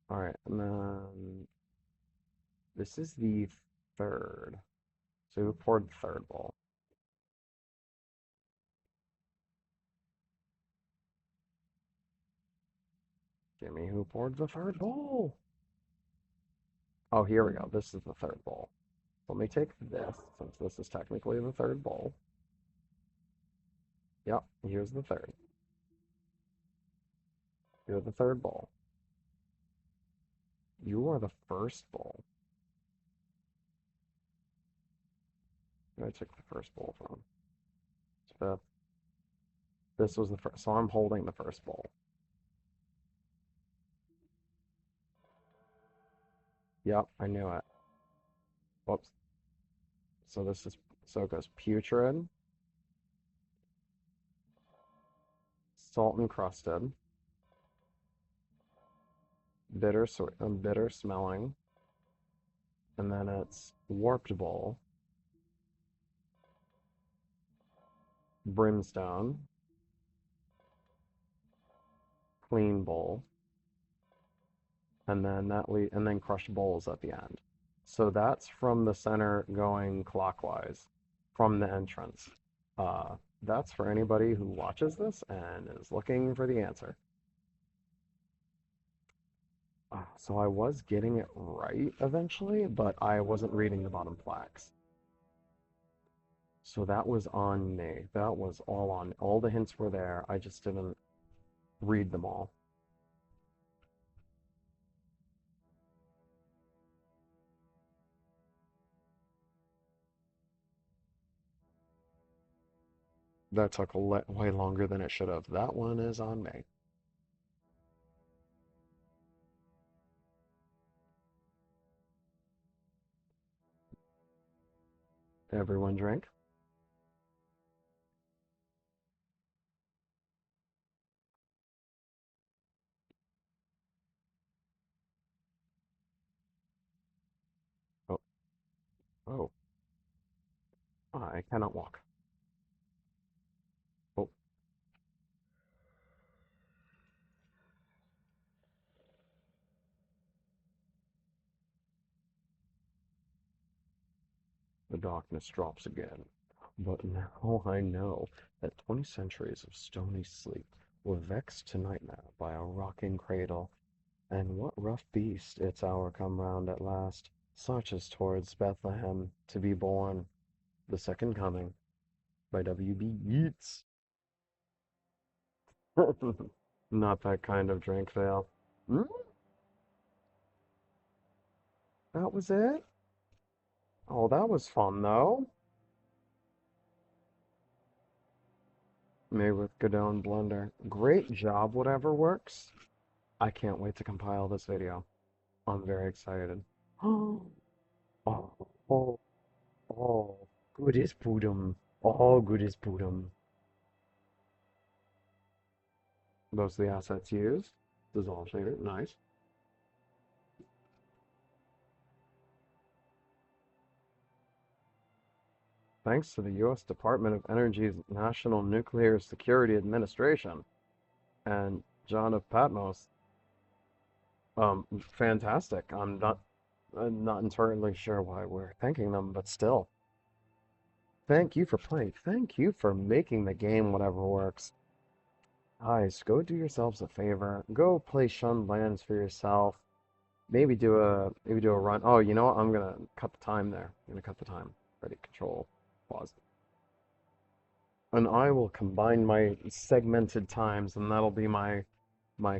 All right, and then this is the third. So who poured the third bowl? Jimmy, who poured the third bowl? Oh, here we go. This is the third bowl. Let me take this, since this is technically the third bowl. Yep, here's the third. You're the third bowl. You are the first bowl. Where I took the first bowl from. It's fifth. This was the first, so I'm holding the first bowl. Yep, I knew it. Whoops. So this is, so it goes putrid, salt encrusted, bitter, bitter smelling, and then it's warped bowl, brimstone, clean bowl, and then and then crushed bowls at the end. So that's from the center going clockwise from the entrance. That's for anybody who watches this and is looking for the answer. So I was getting it right eventually, but I wasn't reading the bottom plaques. So that was on me. That was all on. All the hints were there. I just didn't read them all. That took way longer than it should have. That one is on me. Everyone drink. Oh, oh, I cannot walk. Oh, the darkness drops again. But now I know that 20 centuries of stony sleep were vexed tonight now by a rocking cradle. And what rough beast its hour come round at last, marches towards Bethlehem to be born, the second coming, by W.B. Yeats. Not that kind of drink fail. Mm, that was it? Oh, that was fun though. Made with Godot Blender. Great job, WhateverWorks. I can't wait to compile this video. I'm very excited. Oh, oh, oh, good as Pudum. Oh, good as Pudum. Those are the assets used. Dissolve shader, nice. Thanks to the U.S. Department of Energy's National Nuclear Security Administration and John of Patmos. Fantastic. I'm not entirely sure why we're thanking them, but still. Thank you for playing. Thank you for making the game WhateverWorks. Guys, go do yourselves a favor. Go play Shunned Lands for yourself. maybe do a run. Oh, you know what? I'm gonna cut the time there. I'm gonna cut the time. Ready, control, pause. And I will combine my segmented times, and that'll be my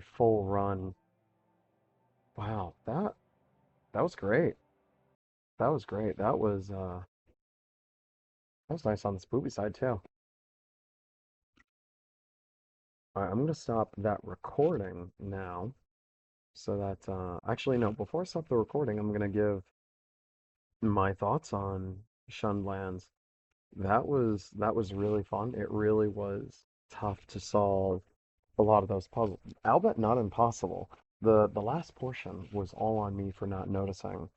full run. Wow, that was great. That was great. That was nice on the spoopy side too. All right, I'm gonna stop that recording now, so that actually no, before I stop the recording, I'm gonna give my thoughts on Shunned Lands. That was really fun. It really was tough to solve a lot of those puzzles. Albeit not impossible. The last portion was all on me for not noticing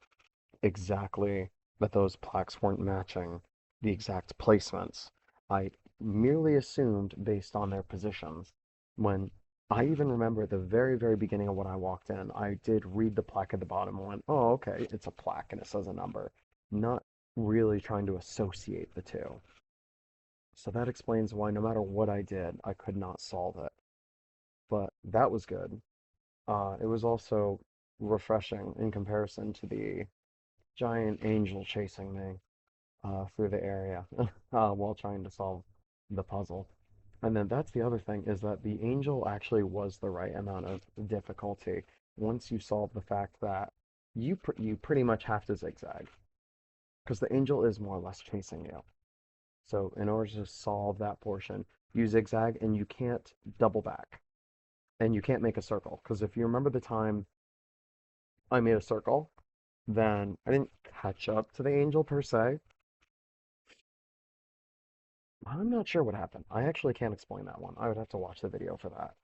exactly that those plaques weren't matching the exact placements. I merely assumed based on their positions. When I even remember at the very, very beginning of when I walked in, I did read the plaque at the bottom and went, oh, okay, it's a plaque and it says a number. Not really trying to associate the two. So that explains why no matter what I did, I could not solve it. But that was good. It was also refreshing in comparison to the giant angel chasing me through the area while trying to solve the puzzle. And then that's the other thing is that the angel actually was the right amount of difficulty once you solve the fact that you pretty much have to zigzag because the angel is more or less chasing you. So in order to solve that portion, you zigzag and you can't double back and you can't make a circle because if you remember the time I made a circle, then I didn't catch up to the angel per se. I'm not sure what happened. I actually can't explain that one. I would have to watch the video for that.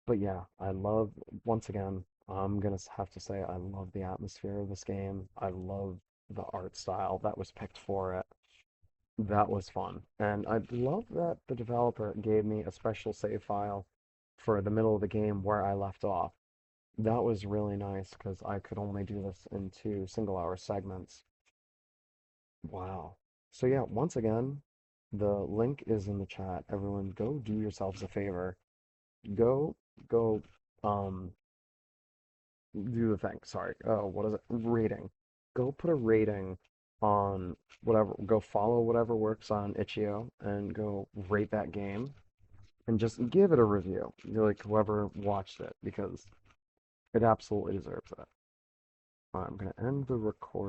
But yeah, I love, once again, I'm gonna have to say I love the atmosphere of this game. I love the art style that was picked for it. That was fun. And I love that the developer gave me a special save file for the middle of the game where I left off. That was really nice because I could only do this in two single-hour segments. Wow. So yeah, once again, the link is in the chat. Everyone, go do yourselves a favor. Go, go, um, do the thing. Sorry. Oh, what is it? Rating. Go put a rating on whatever. Go follow WhateverWorks on itchio and go rate that game and just give it a review. Like whoever watched it because it absolutely deserves it. I'm gonna end the record.